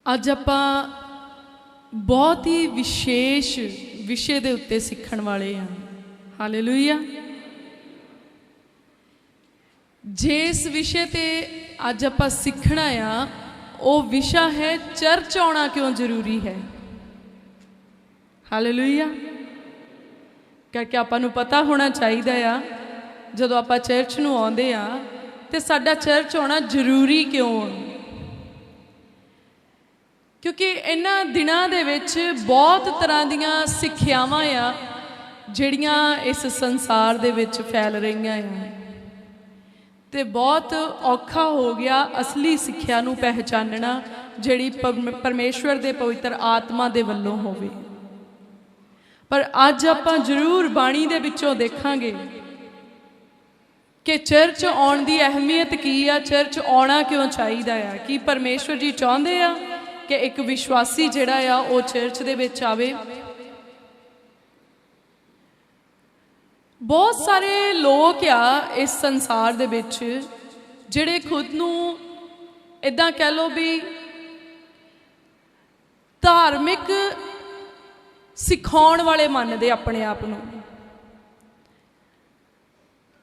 ਅੱਜ ਆਪਾਂ बहुत ही विशेष विषय के उत्ते सीखण वाले हैं। हालेलुया। जिस विषय ते अज आपां सीखना आ वो विषय है चर्च आना क्यों जरूरी है। हालेलुया। क्योंकि आपां नूं पता होना चाहिए आ जदों आपां चर्च नूं आउंदे आ ते साडा चर्च आना जरूरी क्यों है। क्योंकि इन्हां दिनां दे विच बहुत तरह दीयां सिक्ख्यावां आ जिहड़ियां इस संसार दे विच फैल रहीआं आ ते बहुत औखा हो गया असली सिक्ख्या नूं पहचानना जिहड़ी परमेश्वर दे पवित्र आत्मा दे वल्लों होवे। पर अज आपां जरूर बाणी दे विचों देखांगे कि चर्च आउण दी अहमियत की आ, चर्च आउणा क्यों चाहीदा आ। कि परमेश्वर जी चाहुंदे आ कि एक विश्वासी जिहड़ा आ वो चर्च दे विच आवे। बहुत सारे लोग आ इस संसार दे विच जिहड़े खुद नूं इदां कह लो भी धार्मिक सिखाउण वाले मनदे अपने आप नूं,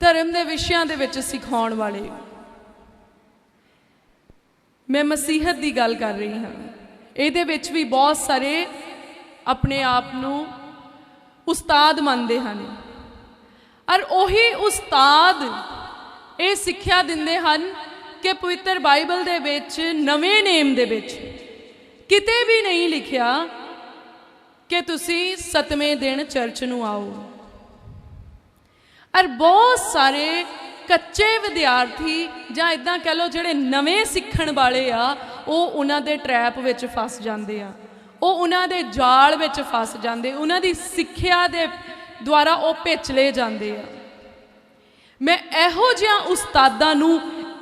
धर्म दे विषयां दे विच सिखाउण वाले। मैं मसीहत की गल कर रही हाँ। ये विच भी बहुत सारे अपने आप नूं उस्ताद मानते हैं और उही उस्ताद ये सिक्ख्या दिंदे हन कि पवित्र बाइबल दे विच नवें नेम दे विच किते भी नहीं लिखिया कि तुसी 7वें दिन चर्च नूं आओ। और बहुत सारे कच्चे विद्यार्थी जां इदां कह लो जिहड़े नवें सीखण वाले आ वो उन्हां दे ट्रैप विच फस जांदे आ, वो उन्हां दे जाल विच फस जांदे, उन्हां दी सिक्ख्या दे द्वारा वो पिछले जांदे आ। मैं इहो जिहा उस्तादां नूं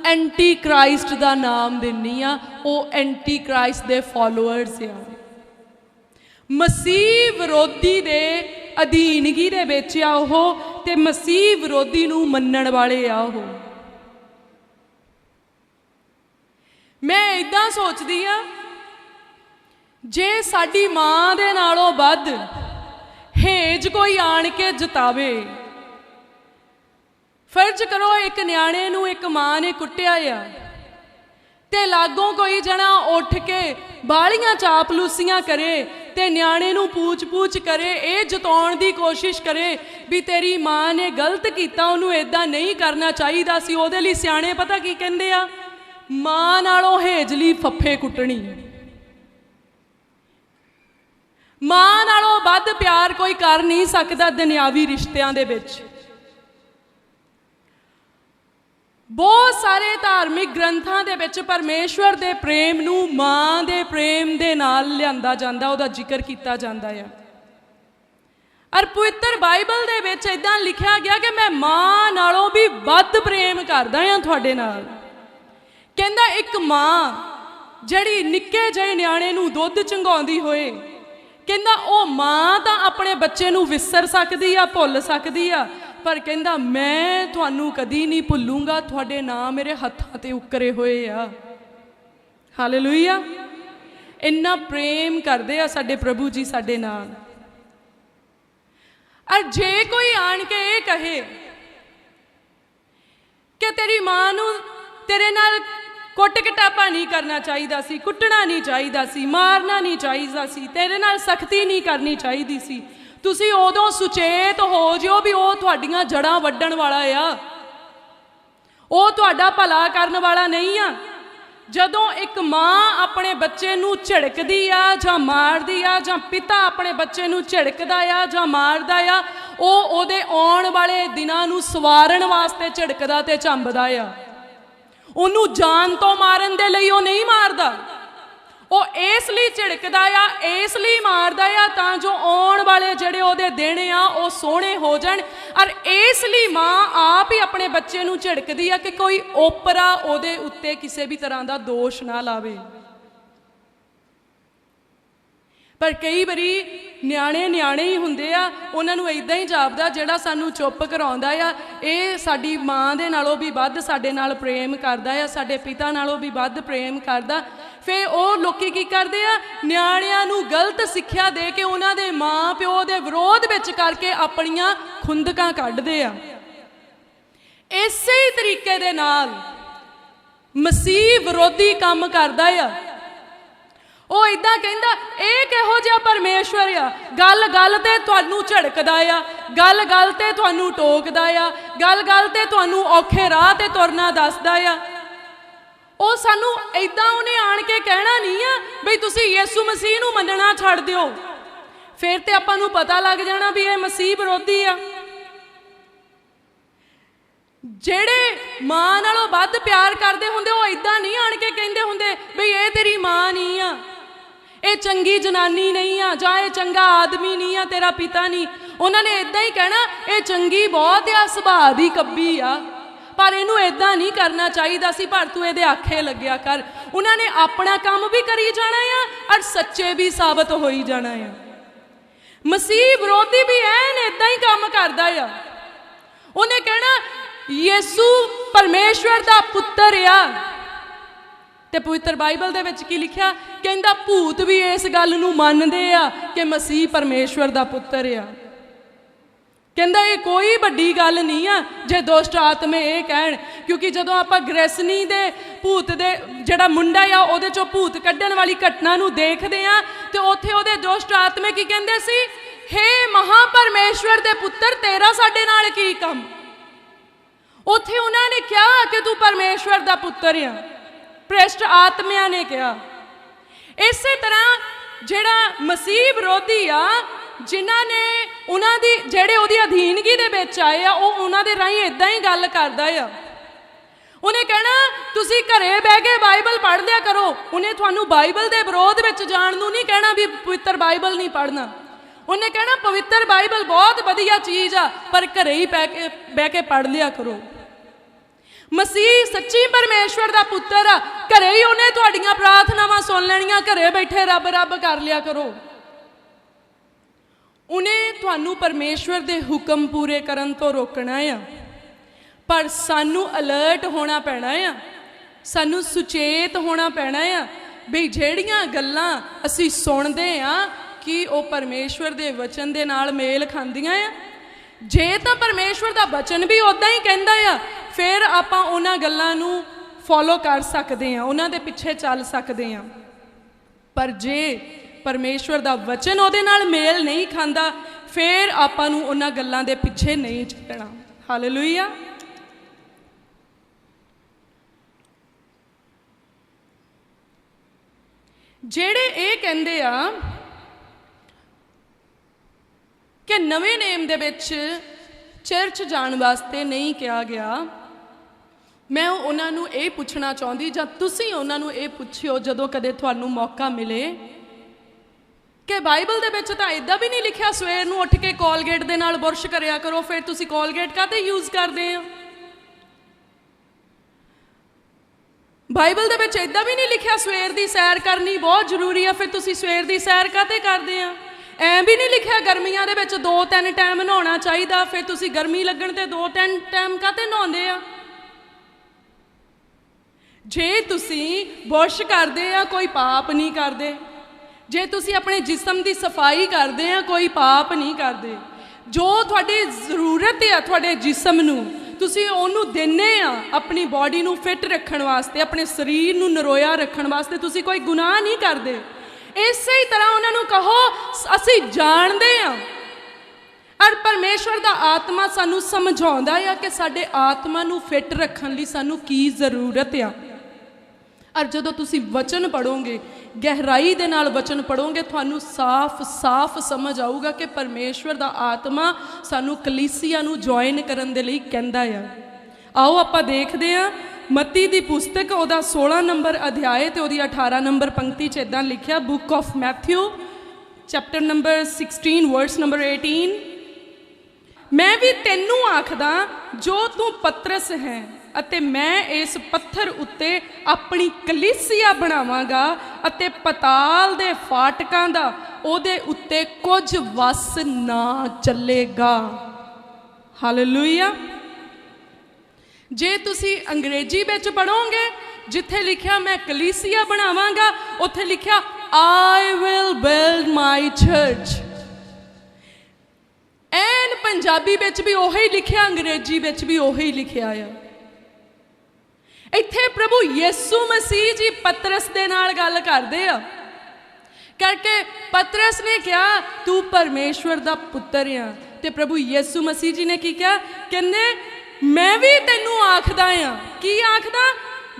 एंटी क्राइस्ट दा नाम दिन्नी आ। वो एंटी क्राइस्ट दे फॉलोअर्स आ, मसीह विरोधी दे अधीनगी दे विच आ ओह ते मसीह विरोधी नूं मन्नण वाले आ ओह। मैं इदां सोचदी आ जे साडी मां दे नालों वध हेज कोई आण के जतावे, फर्ज करो एक न्याणे नूं एक मां ने कुट्टिया आ ते लागों कोई जना उठ के बालियां चापलूसियां करे ते न्याणे नूं पूछ पूछ करे, ये जताउण दी कोशिश करे भी तेरी मां ने गलत कीता, उहनूं इदां नहीं करना चाहिदा सी। उहदे लई सियाणे पता की कहंदे आ, मां नालों हेजली फफे कुटणी। मां नालों वध प्यार कोई कर नहीं सकदा दुनियावी रिश्तियां दे विच। बहुत सारे धार्मिक ग्रंथां दे विच परमेश्वर दे प्रेम नूं मां दे प्रेम दे नाल लिआंदा जांदा, उहदा जिक्र कीता जांदा है। और पवित्र बाइबल दे विच इदां लिखिया गया कि मैं मां नालों भी वध प्रेम करदा हां तुहाडे नाल। कहंदा एक मां जिहड़ी निक्के जिहे न्याणे नूं दुध चंगाउंदी होए, कहंदा ओ मां तां अपने बच्चे नूं विसर सकदी आ, भुल सकदी आ, पर कहंदा मैं तुहानूं कदी नहीं भुल्लूंगा, तुहाडे नाम मेरे हत्थां ते उकरे होए आ। हालेलुया। इन्ना प्रेम करदे आ साडे प्रभु जी साडे नाल। और जे कोई आण के ये कहे कि तेरी मां नूं तेरे नाल कुट कटापा नहीं करना चाहिदा सी, कुटना नहीं चाहिदा सी, मारना नहीं चाहिदा सी, तेरे नाल सख्ती नहीं करनी चाहिदी सी, तुसी उदों सुचेत हो जिओ भी वो तुहाडीआं जड़ां वड्डण वाला आ, वो तुहाडा भला करन वाला नहीं आ। जदों एक मां अपने बच्चे नूं झिड़कदी आ जां मारदी आ, जां पिता अपने बच्चे नूं झिड़कदा आ जां मारदा आ, वो ओदे आउण वाले दिनां नूं सवारण वास्ते झिड़कदा ते झंबदा आ। उहनूं जान तो मारन दे लई वो नहीं मारदा, वो इसलिए झिड़कदा आ, इसलिए मारदा आ तां जो आउण वाले जिहड़े ओहदे दिन आ वो सोहणे हो जाण। और इसलिए मां आप ही अपने बच्चे नूं झिड़कदी आ कि कोई ओपरा ओहदे उत्ते किसी भी तरह का दोष ना लावे। पर कई बारी न्याणे न्याणे ही हुंदे आ, उन्हां नूं इदां ही जापदा जिहड़ा सानूं चुप कराउंदा आ, ये साडी मां दे नालों भी वध साडे नाल प्रेम करदा आ, साडे पिता नालों भी वध प्रेम करदा। ਫਿਰ ਉਹ ਲੋਕੀ ਕੀ ਕਰਦੇ ਆ, ਨਿਆਣਿਆਂ ਨੂੰ ਗਲਤ ਸਿੱਖਿਆ ਦੇ ਕੇ ਉਹਨਾਂ ਦੇ ਮਾਂ ਪਿਓ ਦੇ ਵਿਰੋਧ ਵਿੱਚ ਕਰਕੇ ਆਪਣੀਆਂ ਖੁੰਦਕਾਂ ਕੱਢਦੇ ਆ। ਇਸੇ ਹੀ ਤਰੀਕੇ ਦੇ ਨਾਲ ਮਸੀਹ ਵਿਰੋਧੀ ਕੰਮ ਕਰਦਾ ਆ। ਉਹ ਇਦਾਂ ਕਹਿੰਦਾ, ਇਹ ਕਿਹੋ ਜਿਹਾ ਪਰਮੇਸ਼ਵਰ ਆ, ਗੱਲ ਗੱਲ ਤੇ ਤੁਹਾਨੂੰ ਝੜਕਦਾ ਆ, ਗੱਲ ਗੱਲ ਤੇ ਤੁਹਾਨੂੰ ਟੋਕਦਾ ਆ, ਗੱਲ ਗੱਲ ਤੇ ਤੁਹਾਨੂੰ ਔਖੇ ਰਾਹ ਤੇ ਤੁਰਨਾ ਦੱਸਦਾ ਆ। ਉਹ ਸਾਨੂੰ ਇਦਾਂ ਉਹਨੇ ਆਣ ਕੇ ਕਹਿਣਾ ਨਹੀਂ ਆ ਬਈ ਤੁਸੀਂ ਯਿਸੂ ਮਸੀਹ ਨੂੰ ਮੰਨਣਾ ਛੱਡ ਦਿਓ, ਫਿਰ ਤੇ ਆਪਾਂ ਨੂੰ ਪਤਾ ਲੱਗ ਜਾਣਾ ਵੀ ਇਹ ਮਸੀਹ ਵਿਰੋਧੀ ਆ। ਜਿਹੜੇ ਮਾਂ ਨਾਲੋਂ ਵੱਧ ਪਿਆਰ ਕਰਦੇ ਹੁੰਦੇ ਉਹ ਇਦਾਂ ਨਹੀਂ ਆਣ ਕੇ ਕਹਿੰਦੇ ਹੁੰਦੇ ਬਈ ਇਹ ਤੇਰੀ ਮਾਂ ਨਹੀਂ ਆ, ਇਹ ਚੰਗੀ ਜਨਾਨੀ ਨਹੀਂ ਆ, ਜਾਂ ਇਹ ਚੰਗਾ ਆਦਮੀ ਨਹੀਂ ਆ, ਤੇਰਾ ਪਿਤਾ ਨਹੀਂ। ਉਹਨਾਂ ਨੇ ਇਦਾਂ ਹੀ ਕਹਿਣਾ ਇਹ ਚੰਗੀ ਬਹੁਤ ਆ, ਸੁਭਾਅ ਦੀ ਕੱਬੀ ਆ, ਪਰ ਇਹਨੂੰ ਇਦਾਂ ਨਹੀਂ ਕਰਨਾ ਚਾਹੀਦਾ ਸੀ, ਪਰ ਤੂੰ ਇਹਦੇ ਆਖੇ ਲੱਗਿਆ ਕਰ। ਉਹਨਾਂ ਨੇ ਆਪਣਾ ਕੰਮ ਵੀ ਕਰੀ ਜਾਣਾ ਆ ਔਰ ਸੱਚੇ ਵੀ ਸਾਬਤ ਹੋਈ ਜਾਣਾ ਆ। ਮਸੀਹ ਵਿਰੋਧੀ ਵੀ ਐਨ ਇਦਾਂ ਹੀ ਕੰਮ ਕਰਦਾ ਆ। ਉਹਨੇ ਕਹਿਣਾ ਯਿਸੂ ਪਰਮੇਸ਼ਵਰ ਦਾ ਪੁੱਤਰ ਆ, ਤੇ ਪਵਿੱਤਰ ਬਾਈਬਲ ਦੇ ਵਿੱਚ ਕੀ ਲਿਖਿਆ, ਕਹਿੰਦਾ ਭੂਤ ਵੀ ਇਸ ਗੱਲ ਨੂੰ ਮੰਨਦੇ ਆ ਕਿ ਮਸੀਹ ਪਰਮੇਸ਼ਵਰ ਦਾ ਪੁੱਤਰ ਆ। ਕਹਿੰਦਾ ਇਹ ਕੋਈ ਵੱਡੀ ਗੱਲ ਨਹੀਂ ਆ ਜੇ ਦੁਸ਼ਟ ਆਤਮੇ ਇਹ ਕਹਿਣ, ਕਿਉਂਕਿ ਜਦੋਂ ਆਪਾਂ ਗ੍ਰੈਸਨੀ ਦੇ ਭੂਤ ਦੇ ਜਿਹੜਾ ਮੁੰਡਾ ਆ ਉਹਦੇ ਚੋਂ ਭੂਤ ਕੱਢਣ ਵਾਲੀ ਘਟਨਾ ਨੂੰ ਦੇਖਦੇ ਆ, ਤੇ ਉੱਥੇ ਉਹਦੇ ਦੁਸ਼ਟ ਆਤਮੇ ਕੀ ਕਹਿੰਦੇ ਸੀ, ਹੇ ਮਹਾ ਪਰਮੇਸ਼ਵਰ ਦੇ ਪੁੱਤਰ ਤੇਰਾ ਸਾਡੇ ਨਾਲ ਕੀ ਕੰਮ। ਉੱਥੇ ਉਹਨਾਂ ਨੇ ਕਿਹਾ ਕਿ ਤੂੰ ਪਰਮੇਸ਼ਵਰ ਦਾ ਪੁੱਤਰ ਆ, ਭ੍ਰਿਸ਼ਟ ਆਤਮਿਆਂ ਨੇ ਕਿਹਾ। ਇਸੇ ਤਰ੍ਹਾਂ ਜਿਹੜਾ ਮਸੀਹ ਵਿਰੋਧੀ ਆ, ਜਿਨ੍ਹਾਂ ਨੇ ਉਹਨਾਂ ਦੀ ਜਿਹੜੇ ਉਹਦੀ ਅਧੀਨਗੀ ਦੇ ਵਿੱਚ ਆਏ ਆ, ਉਹ ਉਹਨਾਂ ਦੇ ਰਾਹੀਂ ਇਦਾਂ ਹੀ ਗੱਲ ਕਰਦਾ ਆ। ਉਹਨੇ ਕਹਿਣਾ ਤੁਸੀਂ ਘਰੇ ਬਹਿ ਕੇ ਬਾਈਬਲ ਪੜ੍ਹ ਲਿਆ ਕਰੋ। ਉਹਨੇ ਤੁਹਾਨੂੰ ਬਾਈਬਲ ਦੇ ਵਿਰੋਧ ਵਿੱਚ ਜਾਣ ਨੂੰ ਨਹੀਂ ਕਹਿਣਾ ਵੀ ਪਵਿੱਤਰ ਬਾਈਬਲ ਨਹੀਂ ਪੜ੍ਹਨਾ। ਉਹਨੇ ਕਹਿਣਾ ਪਵਿੱਤਰ ਬਾਈਬਲ ਬਹੁਤ ਵਧੀਆ ਚੀਜ਼ ਆ, ਪਰ ਘਰੇ ਹੀ ਬਹਿ ਕੇ ਪੜ੍ਹ ਲਿਆ ਕਰੋ। ਮਸੀਹ ਸੱਚੀ ਪਰਮੇਸ਼ਵਰ ਦਾ ਪੁੱਤਰ ਆ, ਘਰੇ ਹੀ ਉਹਨੇ ਤੁਹਾਡੀਆਂ ਪ੍ਰਾਰਥਨਾਵਾਂ ਸੁਣ ਲੈਣੀਆਂ, ਘਰੇ ਬੈਠੇ ਰੱਬ ਰੱਬ ਕਰ ਲਿਆ ਕਰੋ। ਉਹਨੇ ਤੁਹਾਨੂੰ ਪਰਮੇਸ਼ਵਰ ਦੇ ਹੁਕਮ ਪੂਰੇ ਕਰਨ ਤੋਂ ਰੋਕਣਾ ਆ, ਪਰ ਸਾਨੂੰ ਅਲਰਟ ਹੋਣਾ ਪੈਣਾ ਆ, ਸਾਨੂੰ ਸੁਚੇਤ ਹੋਣਾ ਪੈਣਾ ਆ ਵੀ ਜਿਹੜੀਆਂ ਗੱਲਾਂ ਅਸੀਂ ਸੁਣਦੇ ਆ ਕਿ ਉਹ ਪਰਮੇਸ਼ਵਰ ਦੇ ਵਚਨ ਦੇ ਨਾਲ ਮੇਲ ਖਾਂਦੀਆਂ ਆ। ਜੇ ਤਾਂ ਪਰਮੇਸ਼ਵਰ ਦਾ ਵਚਨ ਵੀ ਉੱਦਾਂ ਹੀ ਕਹਿੰਦਾ ਆ, ਫਿਰ ਆਪਾਂ ਉਹਨਾਂ ਗੱਲਾਂ ਨੂੰ ਫੋਲੋ ਕਰ ਸਕਦੇ ਹਾਂ, ਉਹਨਾਂ ਦੇ ਪਿੱਛੇ ਚੱਲ ਸਕਦੇ ਹਾਂ। ਪਰ ਜੇ ਪਰਮੇਸ਼ਵਰ ਦਾ ਵਚਨ ਉਹਦੇ ਨਾਲ ਮੇਲ ਨਹੀਂ ਖਾਂਦਾ, ਫਿਰ ਆਪਾਂ ਨੂੰ ਉਹਨਾਂ ਗੱਲਾਂ ਦੇ ਪਿੱਛੇ ਨਹੀਂ ਚੱਲਣਾ। ਹਾਲੇਲੂਇਆ। ਜਿਹੜੇ ਇਹ ਕਹਿੰਦੇ ਆ ਕਿ ਨਵੇਂ ਨੇਮ ਦੇ ਵਿੱਚ ਚਰਚ ਜਾਣ ਵਾਸਤੇ ਨਹੀਂ ਕਿਹਾ ਗਿਆ, ਮੈਂ ਉਹਨਾਂ ਨੂੰ ਇਹ ਪੁੱਛਣਾ ਚਾਹੁੰਦੀ, ਜਾਂ ਤੁਸੀਂ ਉਹਨਾਂ ਨੂੰ ਇਹ ਪੁੱਛਿਓ ਜਦੋਂ ਕਦੇ ਤੁਹਾਨੂੰ ਮੌਕਾ ਮਿਲੇ, ਕਿ ਬਾਈਬਲ ਦੇ ਵਿੱਚ ਤਾਂ ਇਦਾਂ ਵੀ ਨਹੀਂ ਲਿਖਿਆ ਸਵੇਰ ਨੂੰ ਉੱਠ ਕੇ ਕੋਲਗੇਟ ਦੇ ਨਾਲ ਬੁਰਸ਼ ਕਰਿਆ ਕਰੋ, ਫਿਰ ਤੁਸੀਂ ਕੋਲਗੇਟ ਕਾਹਤੇ ਯੂਜ਼ ਕਰਦੇ ਆ। ਬਾਈਬਲ ਦੇ ਵਿੱਚ ਇਦਾਂ ਵੀ ਨਹੀਂ ਲਿਖਿਆ ਸਵੇਰ ਦੀ ਸੈਰ ਕਰਨੀ ਬਹੁਤ ਜ਼ਰੂਰੀ ਆ, ਫਿਰ ਤੁਸੀਂ ਸਵੇਰ ਦੀ ਸੈਰ ਕਾਹਤੇ ਕਰਦੇ ਆ। ਐਂ ਵੀ ਨਹੀਂ ਲਿਖਿਆ ਗਰਮੀਆਂ ਦੇ ਵਿੱਚ 2-3 ਟਾਈਮ ਨਹਾਉਣਾ ਚਾਹੀਦਾ, ਫਿਰ ਤੁਸੀਂ ਗਰਮੀ ਲੱਗਣ ਤੇ 2-3 ਟਾਈਮ ਕਾਹਤੇ ਨਹਾਉਂਦੇ ਆ। ਜੇ ਤੁਸੀਂ ਬੁਰਸ਼ ਕਰਦੇ ਆ ਕੋਈ ਪਾਪ ਨਹੀਂ ਕਰਦੇ, ਜੇ ਤੁਸੀਂ ਆਪਣੇ ਜਿਸਮ ਦੀ ਸਫਾਈ ਕਰਦੇ ਆ ਕੋਈ ਪਾਪ ਨਹੀਂ ਕਰਦੇ। ਜੋ ਤੁਹਾਡੀ ਜ਼ਰੂਰਤ ਆ ਤੁਹਾਡੇ ਜਿਸਮ ਨੂੰ, ਤੁਸੀਂ ਉਹਨੂੰ ਦਿੰਦੇ ਆ ਆਪਣੀ ਬਾਡੀ ਨੂੰ ਫਿੱਟ ਰੱਖਣ ਵਾਸਤੇ, ਆਪਣੇ ਸਰੀਰ ਨੂੰ ਨਰੋਇਆ ਰੱਖਣ ਵਾਸਤੇ, ਤੁਸੀਂ ਕੋਈ ਗੁਨਾਹ ਨਹੀਂ ਕਰਦੇ। ਇਸੇ ਹੀ ਤਰ੍ਹਾਂ ਉਹਨਾਂ ਨੂੰ ਕਹੋ ਅਸੀਂ ਜਾਣਦੇ ਆ, ਔਰ ਪਰਮੇਸ਼ਵਰ ਦਾ ਆਤਮਾ ਸਾਨੂੰ ਸਮਝਾਉਂਦਾ ਆ ਕਿ ਸਾਡੇ ਆਤਮਾ ਨੂੰ ਫਿੱਟ ਰੱਖਣ ਲਈ ਸਾਨੂੰ ਕੀ ਜ਼ਰੂਰਤ ਆ। ਔਰ ਜਦੋਂ ਤੁਸੀਂ ਵਚਨ ਪੜ੍ਹੋਗੇ, ਗਹਿਰਾਈ ਦੇ ਨਾਲ ਵਚਨ ਪੜ੍ਹੋਗੇ, ਤੁਹਾਨੂੰ ਸਾਫ਼ ਸਮਝ ਆਊਗਾ ਕਿ ਪਰਮੇਸ਼ਵਰ ਦਾ ਆਤਮਾ ਸਾਨੂੰ ਕਲੀਸਿਆ ਨੂੰ ਜੁਆਇਨ ਕਰਨ ਦੇ ਲਈ ਕਹਿੰਦਾ ਆ। ਆਓ ਆਪਾਂ ਦੇਖਦੇ ਹਾਂ ਮੱਤੀ ਦੀ ਪੁਸਤਕ ਉਹਦਾ 16 ਨੰਬਰ ਅਧਿਆਇ ਤੇ ਉਹਦੀ 18 ਨੰਬਰ ਪੰਕਤੀ 'ਚ ਇੱਦਾਂ ਲਿਖਿਆ, book of Matthew chapter number 16 verse number 18। ਮੈਂ ਵੀ ਤੈਨੂੰ ਆਖਦਾ ਜੋ ਤੂੰ ਪਤਰਸ ਹੈ ਅਤੇ ਮੈਂ ਇਸ ਪੱਥਰ ਉੱਤੇ ਆਪਣੀ ਕਲੀਸਿਆ ਬਣਾਵਾਂਗਾ ਅਤੇ ਪਤਾਲ ਦੇ ਫਾਟਕਾਂ ਦਾ ਉਹਦੇ ਉੱਤੇ ਕੁਝ ਵਸ ਨਾ ਚੱਲੇਗਾ। ਹਾਲੇਲੂਇਆ। ਜੇ ਤੁਸੀਂ ਅੰਗਰੇਜ਼ੀ ਵਿੱਚ ਪੜ੍ਹੋਗੇ ਜਿੱਥੇ ਲਿਖਿਆ ਮੈਂ ਕਲੀਸਿਆ ਬਣਾਵਾਂਗਾ, ਉੱਥੇ ਲਿਖਿਆ I will build my church। ਐਨ ਪੰਜਾਬੀ ਵਿੱਚ ਵੀ ਉਹੀ ਲਿਖਿਆ, ਅੰਗਰੇਜ਼ੀ ਵਿੱਚ ਵੀ ਉਹੀ ਲਿਖਿਆ ਆ। ਇੱਥੇ ਪ੍ਰਭੂ ਯਿਸੂ ਮਸੀਹ ਜੀ ਪਤਰਸ ਦੇ ਨਾਲ ਗੱਲ ਕਰਦੇ ਆ, ਕਰਕੇ ਪਤਰਸ ਨੇ ਕਿਹਾ ਤੂੰ ਪਰਮੇਸ਼ਵਰ ਦਾ ਪੁੱਤਰ ਆ, ਤੇ ਪ੍ਰਭੂ ਯਿਸੂ ਮਸੀਹ ਜੀ ਨੇ ਕੀ ਕਿਹਾ? ਕਹਿੰਦੇ ਮੈਂ ਵੀ ਤੈਨੂੰ ਆਖਦਾ ਆ। ਕੀ ਆਖਦਾ?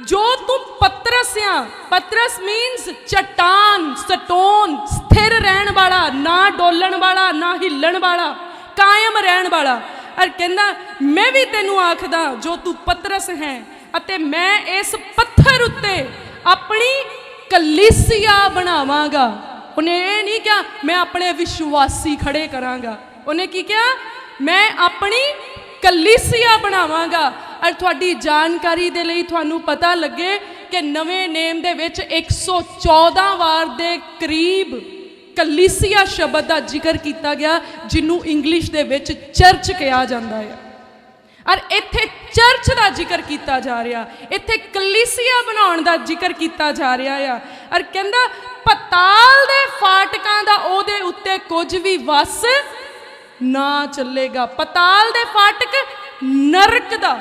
ਜੋ ਤੂੰ ਪਤਰਸ ਆ। ਪਤਰਸ ਮੀਨਸ ਚਟਾਨ, ਸਟੋਨ, ਸਥਿਰ ਰਹਿਣ ਵਾਲਾ, ਨਾ ਡੋਲਣ ਵਾਲਾ, ਨਾ ਹਿੱਲਣ ਵਾਲਾ, ਕਾਇਮ ਰਹਿਣ ਵਾਲਾ। ਔਰ ਕਹਿੰਦਾ ਮੈਂ ਵੀ ਤੈਨੂੰ ਆਖਦਾ ਜੋ ਤੂੰ ਪਤਰਸ ਹੈ, ਅਤੇ ਮੈਂ ਇਸ ਪੱਥਰ ਉੱਤੇ ਆਪਣੀ ਕਲੀਸਿਆ ਬਣਾਵਾਂਗਾ। ਉਹਨੇ ਇਹ ਨਹੀਂ ਕਿਹਾ ਮੈਂ ਆਪਣੇ ਵਿਸ਼ਵਾਸੀ ਖੜੇ ਕਰਾਂਗਾ, ਉਹਨੇ ਕੀ ਕਿਹਾ? ਮੈਂ ਆਪਣੀ ਕਲੀਸਿਆ ਬਣਾਵਾਂਗਾ। ਔਰ ਤੁਹਾਡੀ ਜਾਣਕਾਰੀ ਦੇ ਲਈ ਤੁਹਾਨੂੰ ਪਤਾ ਲੱਗੇ ਕਿ ਨਵੇਂ ਨੇਮ ਦੇ ਵਿੱਚ 114 ਵਾਰ ਦੇ ਕਰੀਬ ਕਲੀਸਿਆ ਸ਼ਬਦ ਦਾ ਜ਼ਿਕਰ ਕੀਤਾ ਗਿਆ, ਜਿਹਨੂੰ ਇੰਗਲਿਸ਼ ਦੇ ਵਿੱਚ ਚਰਚ ਕਿਹਾ ਜਾਂਦਾ ਹੈ। ਔਰ ਇੱਥੇ ਚਰਚ ਦਾ ਜ਼ਿਕਰ ਕੀਤਾ ਜਾ ਰਿਹਾ, ਇੱਥੇ ਕਲੀਸਿਆ ਬਣਾਉਣ ਦਾ ਜ਼ਿਕਰ ਕੀਤਾ ਜਾ ਰਿਹਾ ਆ। ਔਰ ਕਹਿੰਦਾ ਪਤਾਲ ਦੇ ਫਾਟਕਾਂ ਦਾ ਉਹਦੇ ਉੱਤੇ ਕੁਝ ਵੀ ਵਸ ਨਾ ਚੱਲੇਗਾ। ਪਤਾਲ ਦੇ ਫਾਟਕ ਨਰਕ ਦਾ,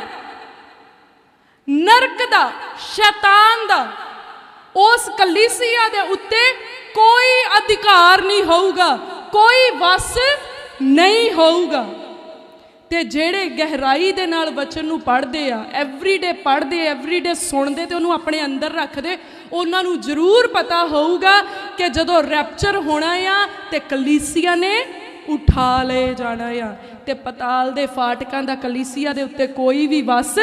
ਨਰਕ ਦਾ, ਸ਼ੈਤਾਨ ਦਾ, ਉਸ ਕਲੀਸਿਆ ਦੇ ਉੱਤੇ ਕੋਈ ਅਧਿਕਾਰ ਨਹੀਂ ਹੋਊਗਾ, ਕੋਈ ਵਸ ਨਹੀਂ ਹੋਊਗਾ। ਤੇ ਜਿਹੜੇ ਗਹਿਰਾਈ ਦੇ ਨਾਲ ਵਚਨ ਨੂੰ ਪੜ੍ਹਦੇ ਆ, ਐਵਰੀਡੇ ਪੜ੍ਹਦੇ, ਐਵਰੀਡੇ ਸੁਣਦੇ ਤੇ ਉਹਨੂੰ ਆਪਣੇ ਅੰਦਰ ਰੱਖਦੇ, ਉਹਨਾਂ ਨੂੰ ਜ਼ਰੂਰ ਪਤਾ ਹੋਊਗਾ ਕਿ ਜਦੋਂ ਰੈਪਚਰ ਹੋਣਾ ਆ ਤੇ ਕਲੀਸਿਆ ਨੇ ਉਠਾ ਲਏ ਜਾਣਾ ਆ, ਤੇ ਪਤਾਲ ਦੇ ਫਾਟਕਾਂ ਦਾ ਕਲੀਸਿਆ ਦੇ ਉੱਤੇ ਕੋਈ ਵੀ ਵਸ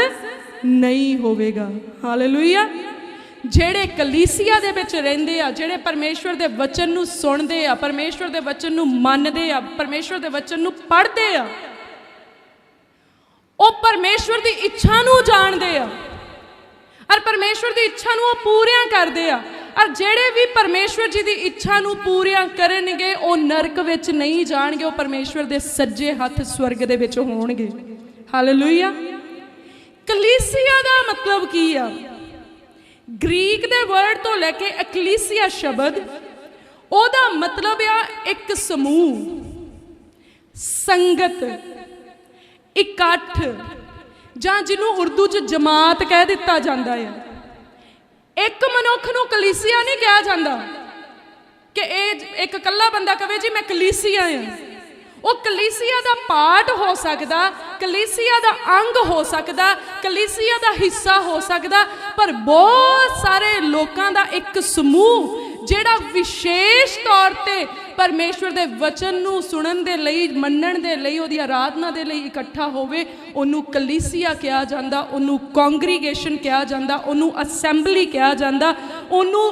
ਨਹੀਂ ਹੋਵੇਗਾ। ਹਾਲੇਲੂਇਆ। ਜਿਹੜੇ ਕਲੀਸਿਆ ਦੇ ਵਿੱਚ ਰਹਿੰਦੇ ਆ, ਜਿਹੜੇ ਪਰਮੇਸ਼ਵਰ ਦੇ ਵਚਨ ਨੂੰ ਸੁਣਦੇ ਆ, ਪਰਮੇਸ਼ਵਰ ਦੇ ਵਚਨ ਨੂੰ ਮੰਨਦੇ ਆ, ਪਰਮੇਸ਼ਵਰ ਦੇ ਵਚਨ ਨੂੰ ਪੜ੍ਹਦੇ ਆ, ਉਹ ਪਰਮੇਸ਼ਵਰ ਦੀ ਇੱਛਾ ਨੂੰ ਜਾਣਦੇ ਆ, ਔਰ ਪਰਮੇਸ਼ਵਰ ਦੀ ਇੱਛਾ ਨੂੰ ਉਹ ਪੂਰੀਆਂ ਕਰਦੇ ਆ। ਔਰ ਜਿਹੜੇ ਵੀ ਪਰਮੇਸ਼ਵਰ ਜੀ ਦੀ ਇੱਛਾ ਨੂੰ ਪੂਰੀਆਂ ਕਰਨਗੇ ਉਹ ਨਰਕ ਵਿੱਚ ਨਹੀਂ ਜਾਣਗੇ, ਉਹ ਪਰਮੇਸ਼ਵਰ ਦੇ ਸੱਜੇ ਹੱਥ ਸਵਰਗ ਦੇ ਵਿੱਚ ਹੋਣਗੇ। ਹਾਲੇਲੂਇਆ। ਕਲੀਸਿਆ ਦਾ ਮਤਲਬ ਕੀ ਆ? ਗ੍ਰੀਕ ਦੇ ਵਰਡ ਤੋਂ ਲੈ ਕੇ ਐਕਲੀਸਿਆ ਸ਼ਬਦ, ਉਹਦਾ ਮਤਲਬ ਆ ਇੱਕ ਸਮੂਹ, ਸੰਗਤ, ਇਕੱਠ, ਜਾਂ ਜਿਹਨੂੰ ਉਰਦੂ 'ਚ ਜਮਾਤ ਕਹਿ ਦਿੱਤਾ ਜਾਂਦਾ ਹੈ। ਇੱਕ ਮਨੁੱਖ ਨੂੰ ਕਲੀਸਿਆ ਨਹੀਂ ਕਿਹਾ ਜਾਂਦਾ ਕਿ ਇਹ ਇੱਕ ਇਕੱਲਾ ਬੰਦਾ ਕਵੇ ਜੀ ਮੈਂ ਕਲੀਸਿਆ ਹਾਂ। ਉਹ ਕਲੀਸਿਆ ਦਾ ਪਾਰਟ ਹੋ ਸਕਦਾ, ਕਲੀਸਿਆ ਦਾ ਅੰਗ ਹੋ ਸਕਦਾ, ਕਲੀਸਿਆ ਦਾ ਹਿੱਸਾ ਹੋ ਸਕਦਾ, ਪਰ ਬਹੁਤ ਸਾਰੇ ਲੋਕਾਂ ਦਾ ਇੱਕ ਸਮੂਹ ਜਿਹੜਾ ਵਿਸ਼ੇਸ਼ ਤੌਰ ਤੇ ਪਰਮੇਸ਼ਵਰ ਦੇ ਵਚਨ ਨੂੰ ਸੁਣਨ ਦੇ ਲਈ, ਮੰਨਣ ਦੇ ਲਈ, ਉਹਦੀ ਆਰਾਧਨਾ ਦੇ ਲਈ ਇਕੱਠਾ ਹੋਵੇ, ਉਹਨੂੰ ਕਲੀਸਿਆ ਕਿਹਾ ਜਾਂਦਾ, ਉਹਨੂੰ ਕੌਂਗਰੀਗੇਸ਼ਨ ਕਿਹਾ ਜਾਂਦਾ, ਉਹਨੂੰ ਅਸੈਂਬਲੀ ਕਿਹਾ ਜਾਂਦਾ, ਉਹਨੂੰ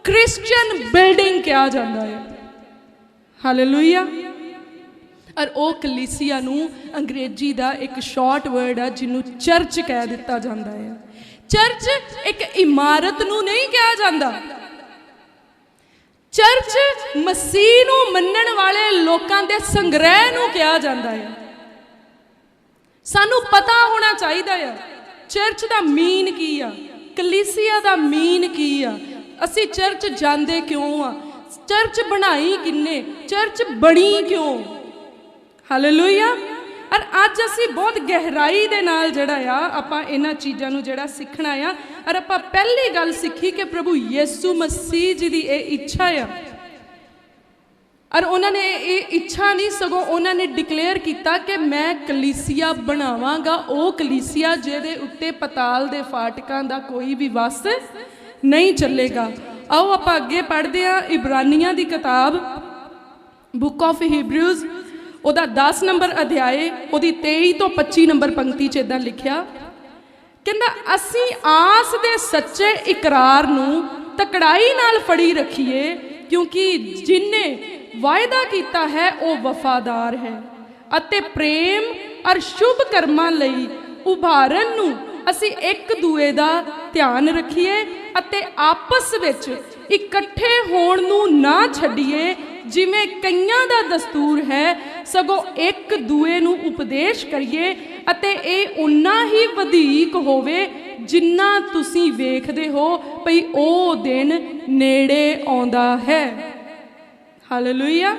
ਕ੍ਰਿਸਚੀਅਨ ਬਿਲਡਿੰਗ ਕਿਹਾ ਜਾਂਦਾ ਹੈ। ਹਾਲੇਲੂਇਆ। ਔਰ ਉਹ ਕਲੀਸਿਆ ਨੂੰ ਅੰਗਰੇਜ਼ੀ ਦਾ ਇੱਕ ਸ਼ਾਰਟ ਵਰਡ ਆ ਜਿਹਨੂੰ ਚਰਚ ਕਹਿ ਦਿੱਤਾ ਜਾਂਦਾ ਹੈ। ਚਰਚ ਇੱਕ ਇਮਾਰਤ ਨੂੰ ਨਹੀਂ ਕਿਹਾ ਜਾਂਦਾ, ਚਰਚ ਮਸੀਹ ਨੂੰ ਮੰਨਣ ਵਾਲੇ ਲੋਕਾਂ ਦੇ ਸੰਗ੍ਰਹਿ ਨੂੰ ਕਿਹਾ ਜਾਂਦਾ ਹੈ। ਸਾਨੂੰ ਪਤਾ ਹੋਣਾ ਚਾਹੀਦਾ ਆ ਚਰਚ ਦਾ ਮੀਨ ਕੀ ਆ, ਕਲੀਸਿਆ ਦਾ ਮੀਨ ਕੀ ਆ, ਅਸੀਂ ਚਰਚ ਜਾਂਦੇ ਕਿਉਂ ਆ, ਚਰਚ ਬਣਾਈ ਕਿੰਨੇ, ਚਰਚ ਬਣੀ ਕਿਉਂ। ਹਾਲੇਲੂਇਆ। ਔਰ ਅੱਜ ਅਸੀਂ ਬਹੁਤ ਗਹਿਰਾਈ ਦੇ ਨਾਲ ਜਿਹੜਾ ਆ ਆਪਾਂ ਇਹਨਾਂ ਚੀਜ਼ਾਂ ਨੂੰ ਜਿਹੜਾ ਸਿੱਖਣਾ ਆ। ਔਰ ਆਪਾਂ ਪਹਿਲੀ ਗੱਲ ਸਿੱਖੀ ਕਿ ਪ੍ਰਭੂ ਯਿਸੂ ਮਸੀਹ ਜੀ ਦੀ ਇਹ ਇੱਛਾ ਆ, ਔਰ ਉਹਨਾਂ ਨੇ ਇਹ ਇੱਛਾ ਨਹੀਂ ਸਗੋਂ ਉਹਨਾਂ ਨੇ ਡਿਕਲੇਅਰ ਕੀਤਾ ਕਿ ਮੈਂ ਕਲੀਸਿਆ ਬਣਾਵਾਂਗਾ, ਉਹ ਕਲੀਸਿਆ ਜਿਹਦੇ ਉੱਤੇ ਪਤਾਲ ਦੇ ਫਾਟਕਾਂ ਦਾ ਕੋਈ ਵੀ ਵਸ ਨਹੀਂ ਚੱਲੇਗਾ। ਆਓ ਆਪਾਂ ਅੱਗੇ ਪੜ੍ਹਦੇ ਹਾਂ ਇਬਰਾਨੀਆਂ ਦੀ ਕਿਤਾਬ, ਬੁੱਕ ਆਫ ਹੀਬਰੂਜ਼, ਉਹਦਾ 10 ਨੰਬਰ ਅਧਿਆਏ, ਉਹਦੀ 23 ਤੋਂ 25 ਨੰਬਰ ਪੰਕਤੀ 'ਚ ਇੱਦਾਂ ਲਿਖਿਆ, ਕਹਿੰਦਾ ਅਸੀਂ ਆਸ ਦੇ ਸੱਚੇ ਇਕਰਾਰ ਨੂੰ ਤਕੜਾਈ ਨਾਲ ਫੜੀ ਰੱਖੀਏ, ਕਿਉਂਕਿ ਜਿਨਨੇ ਵਾਅਦਾ ਕੀਤਾ ਹੈ ਉਹ ਵਫਾਦਾਰ ਹੈ, ਅਤੇ ਪ੍ਰੇਮ ਔਰ ਸ਼ੁਭ ਕਰਮਾਂ ਲਈ ਉਭਾਰਨ ਨੂੰ ਅਸੀਂ ਇੱਕ ਦੂਏ ਦਾ ਧਿਆਨ ਰੱਖੀਏ ਅਤੇ ਆਪਸ ਵਿੱਚ ਇਕੱਠੇ ਹੋਣ ਨੂੰ ਨਾ ਛੱਡੀਏ, ਜਿਵੇਂ ਕਈਆਂ ਦਾ ਦਸਤੂਰ ਹੈ, ਸਗੋਂ ਇੱਕ ਦੂਏ ਨੂੰ ਉਪਦੇਸ਼ ਕਰੀਏ, ਅਤੇ ਇਹ ਉਨਾ ਹੀ ਵਧੀਕ ਹੋਵੇ जिन्ना तुसी वेखदे हो भई ओ दिन नेड़े आउंदा है। हालेलुया।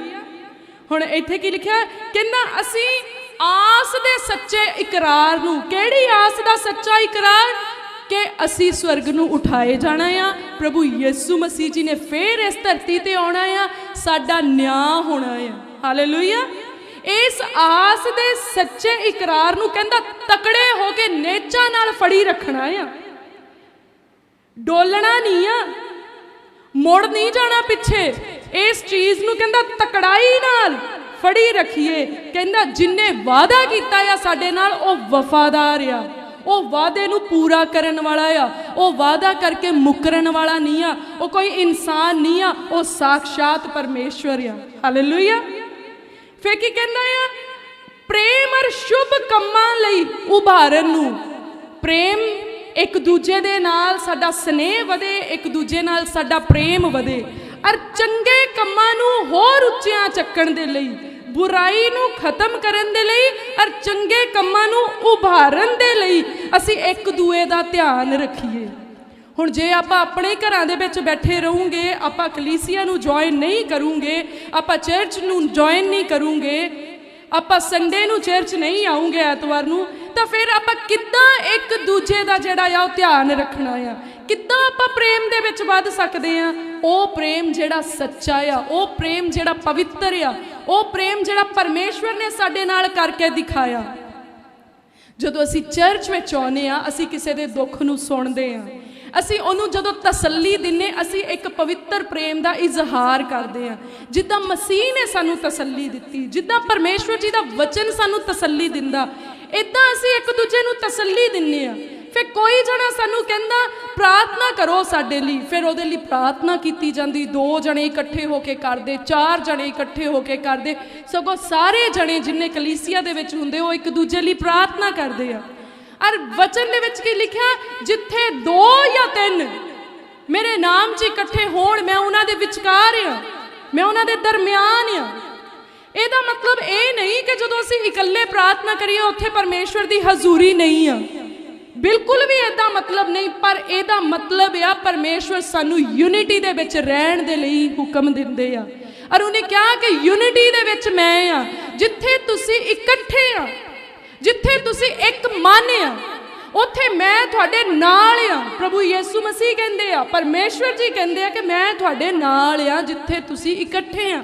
हुण इत्थे की लिखिआ, कहंदा असी आस दे सच्चे इकरार नूं, किहड़ी आस दा सच्चा इकरार कि असी स्वर्ग नूं उठाए जाना आ, प्रभु यीशु मसीह जी ने फिर इस धरती ते आउणा आ, साडा न्याय होना आ। हालेलुया। इस आस दे सच्चे इकरार नूं कहंदा तकड़े हो के नेचा नाल फड़ी रखना आ, डोलना नहीं आ, मुड़ नहीं जाना पिछे। इस चीज नूं कहंदा तकड़ाई नाल फड़ी रखिए। कहंदा जिन्ने वादा कीता आ साडे नाल ओ वफादार आ, ओ वादे नूं पूरा करन वाला आ, ओ वादा करके मुकरन वाला नहीं आ, ओ कोई इंसान नहीं आ, ओ साक्षात परमेश्वर आ। हालेलुया। फिर की कहंदा आ, प्रेम और शुभ कम्मां लई उभारन नूं, प्रेम एक दूजे दे नाल साडा स्नेह वधे, एक दूजे नाल साडा प्रेम वधे, और चंगे कम्मां नूं होर उच्चियां चक्कण दे लई, बुराई नूं खत्म करन दे लई और चंगे कम्मां नूं उभारन दे लई असी एक दूए दा ध्यान रखीए। हुण जे आपां अपने घरां दे विच बैठे रहूंगे, आपां कलीसिया नूं ज्वाइन नहीं करूंगे, आपां चर्च नूं ज्वाइन नहीं करूंगे, आपां संडे नूं चर्च नहीं आऊंगे ऐतवार नूं, तो फिर आपां किद्दां एक दूजे दा जिहड़ा आ ध्यान रखना आ, किद्दां आपां प्रेम दे विच वध सकदे आ। ओ प्रेम जिहड़ा सच्चा आ, ओ प्रेम जिहड़ा पवित्र आ, ओ प्रेम जिहड़ा परमेश्वर ने साडे नाल करके दिखाया। जदों असीं चर्च विच आउंदे आ, असीं किसे दे दुख नूं सुणदे आ, असीं ओनू जदों तसल्ली दिन्ने, असीं एक पवित्र प्रेम का इजहार करते हैं, जिद्दां मसीह ने सानू तसल्ली दिती, जिद्दां परमेश्वर जी का वचन सानू तसल्ली दिंदा, इदां असीं एक दूजे नू तसल्ली दिन्ने आ। फिर कोई जना सानू कहंदा प्रार्थना करो साडे लई, फिर उहदे लई प्रार्थना कीती जांदी, 2 जणे इकट्ठे होके करदे, 4 जणे इकट्ठे होके करदे, सगों सारे जणे जिन्ने कलीसिया दे विच हुंदे ओ एक दूजे लई प्रार्थना करदे आ। और वचन दे विच की लिखिआ, जिथे 2 या 3 मेरे नाम च इकट्ठे होण, मैं उन्हां दे विचकार आ, मैं उन्हां दे दरमियान आ। ਇਹਦਾ मतलब ਇਹ नहीं कि ਜਦੋਂ ਅਸੀਂ ਇਕੱਲੇ प्रार्थना करिए ਉੱਥੇ परमेश्वर की हजूरी नहीं आ, बिल्कुल भी ਇਹਦਾ मतलब नहीं, पर ਇਹਦਾ मतलब आ परमेश्वर सानू यूनिटी ਦੇ ਵਿੱਚ ਰਹਿਣ ਦੇ ਲਈ ਹੁਕਮ ਦਿੰਦੇ ਆ। और उन्हें कहा कि यूनिटी ਦੇ ਵਿੱਚ मैं आ, जिथे तुसी इकट्ठे आ, जिथे तुसी एक मन आ, ਉੱਥੇ मैं ਤੁਹਾਡੇ ਨਾਲ आ। प्रभु यीशु मसीह कहते आ, परमेश्वर जी कहते आ कि मैं ਤੁਹਾਡੇ ਨਾਲ आ जिथे तुसी इकट्ठे आ।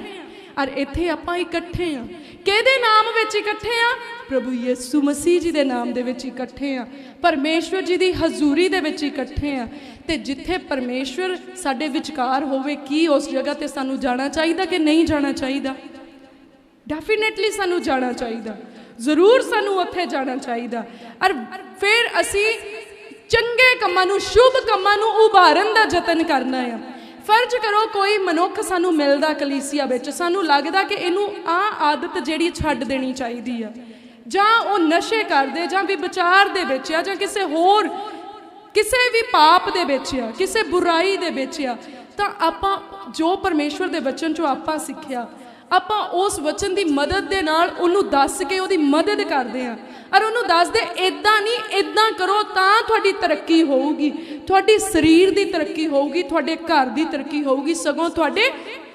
और इत्थे आपां इकट्ठे आ, किहदे नाम विच इकट्ठे आ? प्रभु यीशु मसीह जी दे नाम दे विच इकट्ठे आ, परमेश्वर जी दी हजूरी दे विच इकट्ठे आ। ते जिथे परमेश्वर साडे विचकार होवे, की उस जगह ते सानू जाना चाहिदा कि नहीं जाना चाहिदा? डेफिनेटली सानू जाना चाहिदा, जरूर सानू उत्थे जाना चाहिदा। और फिर असी चंगे कम्मां नू, शुभ कम्मां नू उभारन दा जतन करना है। फर्ज करो कोई मनुख सानू मिलदा कलीसिया विच, सानू लगदा कि इनू आ आदत जिहड़ी छड्ड देनी चाहिदी आ, जां वो नशे करदे, जां विचार दे विच आ, जां किसे होर किसे भी पाप दे विच आ, किसे बुराई दे विच आ, तां आपां जो परमेश्वर दे वचन चों आपां सिੱਖਿਆ, आपां उस वचन की मदद के नाल उन्होंने दस के उसकी मदद करते हैं और उन्होंने दसदे इदां नहीं, इदां करो तां तुहाडी तरक्की होऊगी, तुहाडी शरीर की तरक्की होऊगी, तुहाडे घर की तरक्की होऊगी, सगों तुहाडे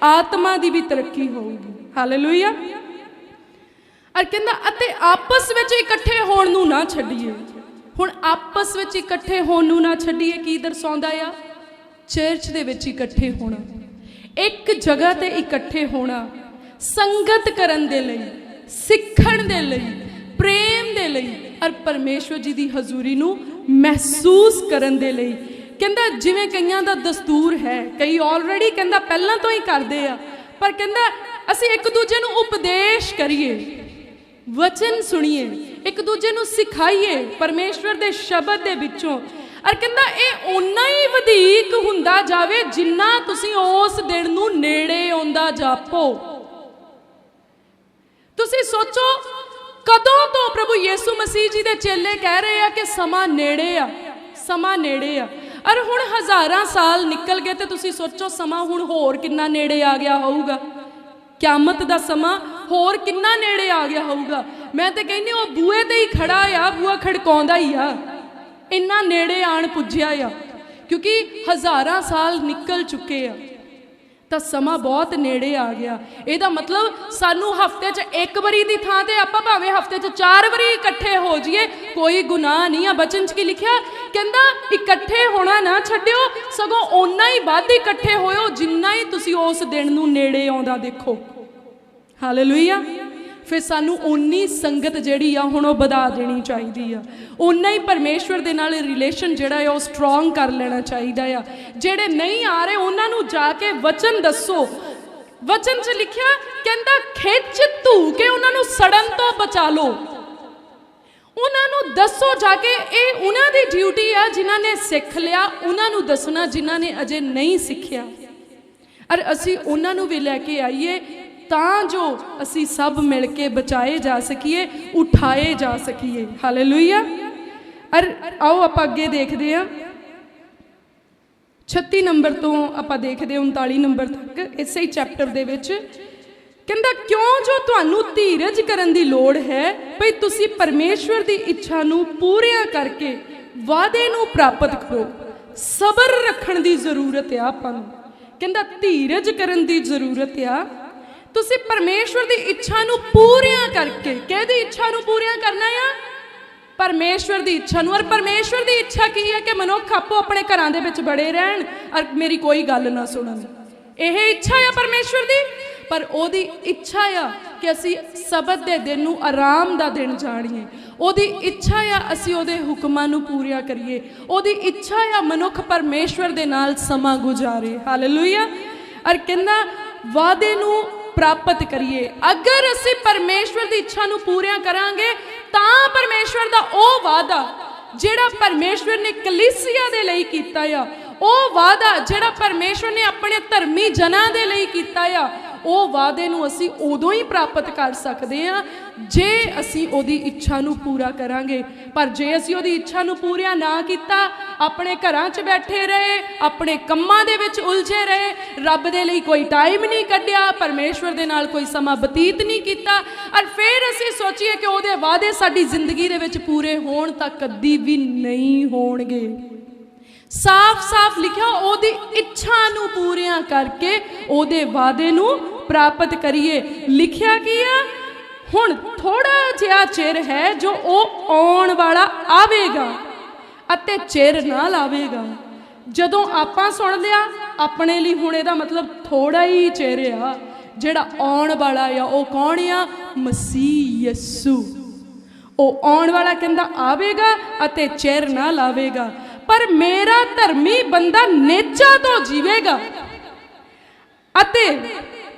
आत्मा की भी तरक्की होऊगी। हालेलुया। और कहंदा अते आपस विच इकट्ठे होण नूं ना छड्डीए। हुण आपस विच इकट्ठे होण नूं ना छड्डीए की दर्शाउंदा आ? चर्च दे विच इकट्ठे होना, एक जगह ते इकट्ठे होना, संगत करन दे लई, सिखण दे लई, प्रेम दे लई और परमेश्वर जी दी हजूरी नूं महसूस करन दे लई। कहंदा जिवें कईयां दा दस्तूर है, कई ऑलरेडी कहंदा पहलां तो ही करदे आ, पर कहंदा असीं एक दूजे नूं उपदेश करिए, वचन सुनिए, एक दूजे नूं सिखाइए परमेश्वर दे शब्द दे विचों। और कहंदा ये उन्ना ही वधीक हुंदा जावे जिन्ना तुसीं उस दिन नूं नेड़े आउंदा जापो। तुसीं सोचो कदों तो प्रभु यीशु मसीह जी दे चेले कह रहे हैं कि समा नेड़े आ, समा नेड़े आ, और हुण हज़ारां साल निकल गए, तो तुसीं सोचो समा हुण होर किन्ना नेड़े आ गया होऊगा, क्यामत दा समा होर किन्ना नेड़े आ गया होऊगा। मैं तो कहनी वो बूहे ते ही खड़ा आ, बूहा खड़काउंदा ही आ। ਇੰਨਾ ਨੇੜੇ ਆਣ ਪੁੱਜਿਆ ਆ, ਕਿਉਂਕਿ ਹਜ਼ਾਰਾਂ ਸਾਲ ਨਿਕਲ ਚੁੱਕੇ ਆ ਤਾਂ ਸਮਾਂ ਬਹੁਤ ਨੇੜੇ ਆ ਗਿਆ। ਇਹਦਾ ਮਤਲਬ ਸਾਨੂੰ ਹਫਤੇ 'ਚ ਇੱਕ ਵਾਰੀ ਦੀ ਥਾਂ ਤੇ ਆਪਾਂ ਭਾਵੇਂ ਹਫਤੇ 'ਚ 4 ਵਾਰੀ ਇਕੱਠੇ ਹੋ ਜਾਈਏ, ਕੋਈ ਗੁਨਾਹ ਨਹੀਂ ਆ। ਬਚਨ 'ਚ ਕੀ ਲਿਖਿਆ? ਕਹਿੰਦਾ ਇਕੱਠੇ ਹੋਣਾ ਨਾ ਛੱਡਿਓ, ਸਗੋਂ ਓਨਾ ਹੀ ਵੱਧ ਇਕੱਠੇ ਹੋਇਓ ਜਿੰਨਾ ਹੀ ਤੁਸੀਂ ਉਸ ਦਿਨ ਨੂੰ ਨੇੜੇ ਆਉਂਦਾ ਦੇਖੋ। ਹਾਲੇਲੂਇਆ। ਫਿਰ ਸਾਨੂੰ ਓਨੀ ਸੰਗਤ ਜਿਹੜੀ ਆ ਹੁਣ ਉਹ ਵਧਾ ਦੇਣੀ ਚਾਹੀਦੀ ਆ, ਓਨਾ ਹੀ ਪਰਮੇਸ਼ਵਰ ਦੇ ਨਾਲ ਰਿਲੇਸ਼ਨ ਜਿਹੜਾ ਆ ਉਹ ਸਟਰੋਂਗ ਕਰ ਲੈਣਾ ਚਾਹੀਦਾ ਆ। ਜਿਹੜੇ ਨਹੀਂ ਆ ਰਹੇ ਉਹਨਾਂ ਨੂੰ ਜਾ ਕੇ ਵਚਨ ਦੱਸੋ। ਵਚਨ 'ਚ ਲਿਖਿਆ ਕਹਿੰਦਾ ਖਿੱਚ ਧੂ ਕੇ ਉਹਨਾਂ ਨੂੰ ਸੜਨ ਤੋਂ ਬਚਾ ਲਓ। ਉਹਨਾਂ ਨੂੰ ਦੱਸੋ ਜਾ ਕੇ, ਇਹ ਉਹਨਾਂ ਦੀ ਡਿਊਟੀ ਆ ਜਿਨ੍ਹਾਂ ਨੇ ਸਿੱਖ ਲਿਆ, ਉਹਨਾਂ ਨੂੰ ਦੱਸਣਾ ਜਿਨ੍ਹਾਂ ਨੇ ਅਜੇ ਨਹੀਂ ਸਿੱਖਿਆ। ਔਰ ਅਸੀਂ ਉਹਨਾਂ ਨੂੰ ਵੀ ਲੈ ਕੇ ਆਈਏ ਤਾਂ ਜੋ ਅਸੀਂ ਸਭ ਮਿਲ ਕੇ ਬਚਾਏ ਜਾ ਸਕੀਏ, ਉਠਾਏ ਜਾ ਸਕੀਏ। ਹਾਲੇਲੂਇਆ। ਔਰ ਆਓ ਆਪਾਂ ਅੱਗੇ ਦੇਖਦੇ ਹਾਂ 36 ਨੰਬਰ ਤੋਂ ਆਪਾਂ ਦੇਖਦੇ 39 ਨੰਬਰ ਤੱਕ ਇਸੇ ਹੀ ਚੈਪਟਰ ਦੇ ਵਿੱਚ। ਕਹਿੰਦਾ ਕਿਉਂ ਜੋ ਤੁਹਾਨੂੰ ਧੀਰਜ ਕਰਨ ਦੀ ਲੋੜ ਹੈ ਭਈ ਤੁਸੀਂ ਪਰਮੇਸ਼ਵਰ ਦੀ ਇੱਛਾ ਨੂੰ ਪੂਰੀਆਂ ਕਰਕੇ ਵਾਅਦੇ ਨੂੰ ਪ੍ਰਾਪਤ ਕਰੋ। ਸਬਰ ਰੱਖਣ ਦੀ ਜ਼ਰੂਰਤ ਆ ਆਪਾਂ ਨੂੰ। ਕਹਿੰਦਾ ਧੀਰਜ ਕਰਨ ਦੀ ਜ਼ਰੂਰਤ ਆ। ਤੁਸੀਂ ਪਰਮੇਸ਼ਵਰ ਦੀ ਇੱਛਾ ਨੂੰ ਪੂਰੀਆਂ ਕਰਕੇ, ਕਿਹਦੀ ਇੱਛਾ ਨੂੰ ਪੂਰੀਆਂ ਕਰਨਾ ਆ? ਪਰਮੇਸ਼ਵਰ ਦੀ ਇੱਛਾ ਨੂੰ। ਔਰ ਪਰਮੇਸ਼ਵਰ ਦੀ ਇੱਛਾ ਕੀ ਹੈ? ਕਿ ਮਨੁੱਖ ਆਪੋ ਆਪਣੇ ਘਰਾਂ ਦੇ ਵਿੱਚ ਬੜੇ ਰਹਿਣ ਔਰ ਮੇਰੀ ਕੋਈ ਗੱਲ ਨਾ ਸੁਣਨ। ਇਹ ਇੱਛਾ ਆ ਪਰਮੇਸ਼ਵਰ ਦੀ। ਪਰ ਉਹਦੀ ਇੱਛਾ ਆ ਕਿ ਅਸੀਂ ਸਬਤ ਦੇ ਦਿਨ ਨੂੰ ਆਰਾਮ ਦਾ ਦਿਨ ਜਾਣੀਏ। ਉਹਦੀ ਇੱਛਾ ਆ ਅਸੀਂ ਉਹਦੇ ਹੁਕਮਾਂ ਨੂੰ ਪੂਰੀਆਂ ਕਰੀਏ। ਉਹਦੀ ਇੱਛਾ ਆ ਮਨੁੱਖ ਪਰਮੇਸ਼ਵਰ ਦੇ ਨਾਲ ਸਮਾਂ ਗੁਜ਼ਾਰੇ। ਹਾਲੇਲੂਇਆ। ਔਰ ਕਹਿੰਦਾ ਵਾਅਦੇ ਨੂੰ ਪ੍ਰਾਪਤ ਕਰੀਏ। ਅਗਰ ਅਸੀਂ ਪਰਮੇਸ਼ਵਰ ਦੀ ਇੱਛਾ ਨੂੰ ਪੂਰੀਆਂ ਕਰਾਂਗੇ ਤਾਂ ਪਰਮੇਸ਼ਵਰ ਦਾ ਉਹ ਵਾਅਦਾ ਜਿਹੜਾ ਪਰਮੇਸ਼ਵਰ ਨੇ ਕਲੀਸਿਆ ਦੇ ਲਈ ਕੀਤਾ ਆ, ਉਹ ਵਾਅਦਾ ਜਿਹੜਾ ਪਰਮੇਸ਼ਵਰ ਨੇ ਆਪਣੇ ਧਰਮੀ ਜਨਾਂ ਦੇ ਲਈ ਕੀਤਾ ਆ, ਉਹ ਵਾਅਦੇ ਨੂੰ ਅਸੀਂ ਉਦੋਂ ਹੀ ਪ੍ਰਾਪਤ ਕਰ ਸਕਦੇ ਹਾਂ ਜੇ ਅਸੀਂ ਉਹਦੀ ਇੱਛਾ ਨੂੰ ਪੂਰਾ ਕਰਾਂਗੇ। ਪਰ ਜੇ ਅਸੀਂ ਉਹਦੀ ਇੱਛਾ ਨੂੰ ਪੂਰਾ ਨਾ ਕੀਤਾ, ਆਪਣੇ ਘਰਾਂ 'ਚ ਬੈਠੇ ਰਹੇ, ਆਪਣੇ ਕੰਮਾਂ ਦੇ ਵਿੱਚ ਉਲਝੇ ਰਹੇ, ਰੱਬ ਦੇ ਲਈ ਕੋਈ ਟਾਈਮ ਨਹੀਂ ਕੱਢਿਆ, ਪਰਮੇਸ਼ਵਰ ਦੇ ਨਾਲ ਕੋਈ ਸਮਾਂ ਬਤੀਤ ਨਹੀਂ ਕੀਤਾ, ਔਰ ਫਿਰ ਅਸੀਂ ਸੋਚੀਏ ਕਿ ਉਹਦੇ ਵਾਅਦੇ ਸਾਡੀ ਜ਼ਿੰਦਗੀ ਦੇ ਵਿੱਚ ਪੂਰੇ ਹੋਣ ਤਾਂ ਕਦੀ ਵੀ ਨਹੀਂ ਹੋਣਗੇ। ਸਾਫ਼-ਸਾਫ਼ ਲਿਖਿਆ ਉਹਦੀ ਇੱਛਾ ਨੂੰ ਪੂਰੀਆਂ ਕਰਕੇ ਉਹਦੇ ਵਾਅਦੇ ਨੂੰ ਪ੍ਰਾਪਤ ਕਰੀਏ। ਲਿਖਿਆ ਕੀ ਆ? ਹੁਣ ਥੋੜਾ ਜਿਹਾ ਚਿਰ ਹੈ ਜੋ ਉਹ ਆਉਣ ਵਾਲਾ ਆਵੇਗਾ ਅਤੇ ਚਿਰ ਨਾਲ ਆਵੇਗਾ। ਜਦੋਂ ਆਪਾਂ ਸੁਣ ਲਿਆ ਆਪਣੇ ਲਈ, ਹੁਣ ਇਹਦਾ ਮਤਲਬ ਥੋੜਾ ਹੀ ਚਿਰ ਆ। ਜਿਹੜਾ ਆਉਣ ਵਾਲਾ ਆ ਉਹ ਕੌਣ ਆ? ਮਸੀਹ ਯਿਸੂ। ਉਹ ਆਉਣ ਵਾਲਾ ਕਹਿੰਦਾ ਆਵੇਗਾ ਅਤੇ ਚਿਰ ਨਾਲ ਆਵੇਗਾ। ਪਰ ਮੇਰਾ ਧਰਮੀ ਬੰਦਾ ਨੇਚਾ ਤੋਂ ਜੀਵੇਗਾ ਅਤੇ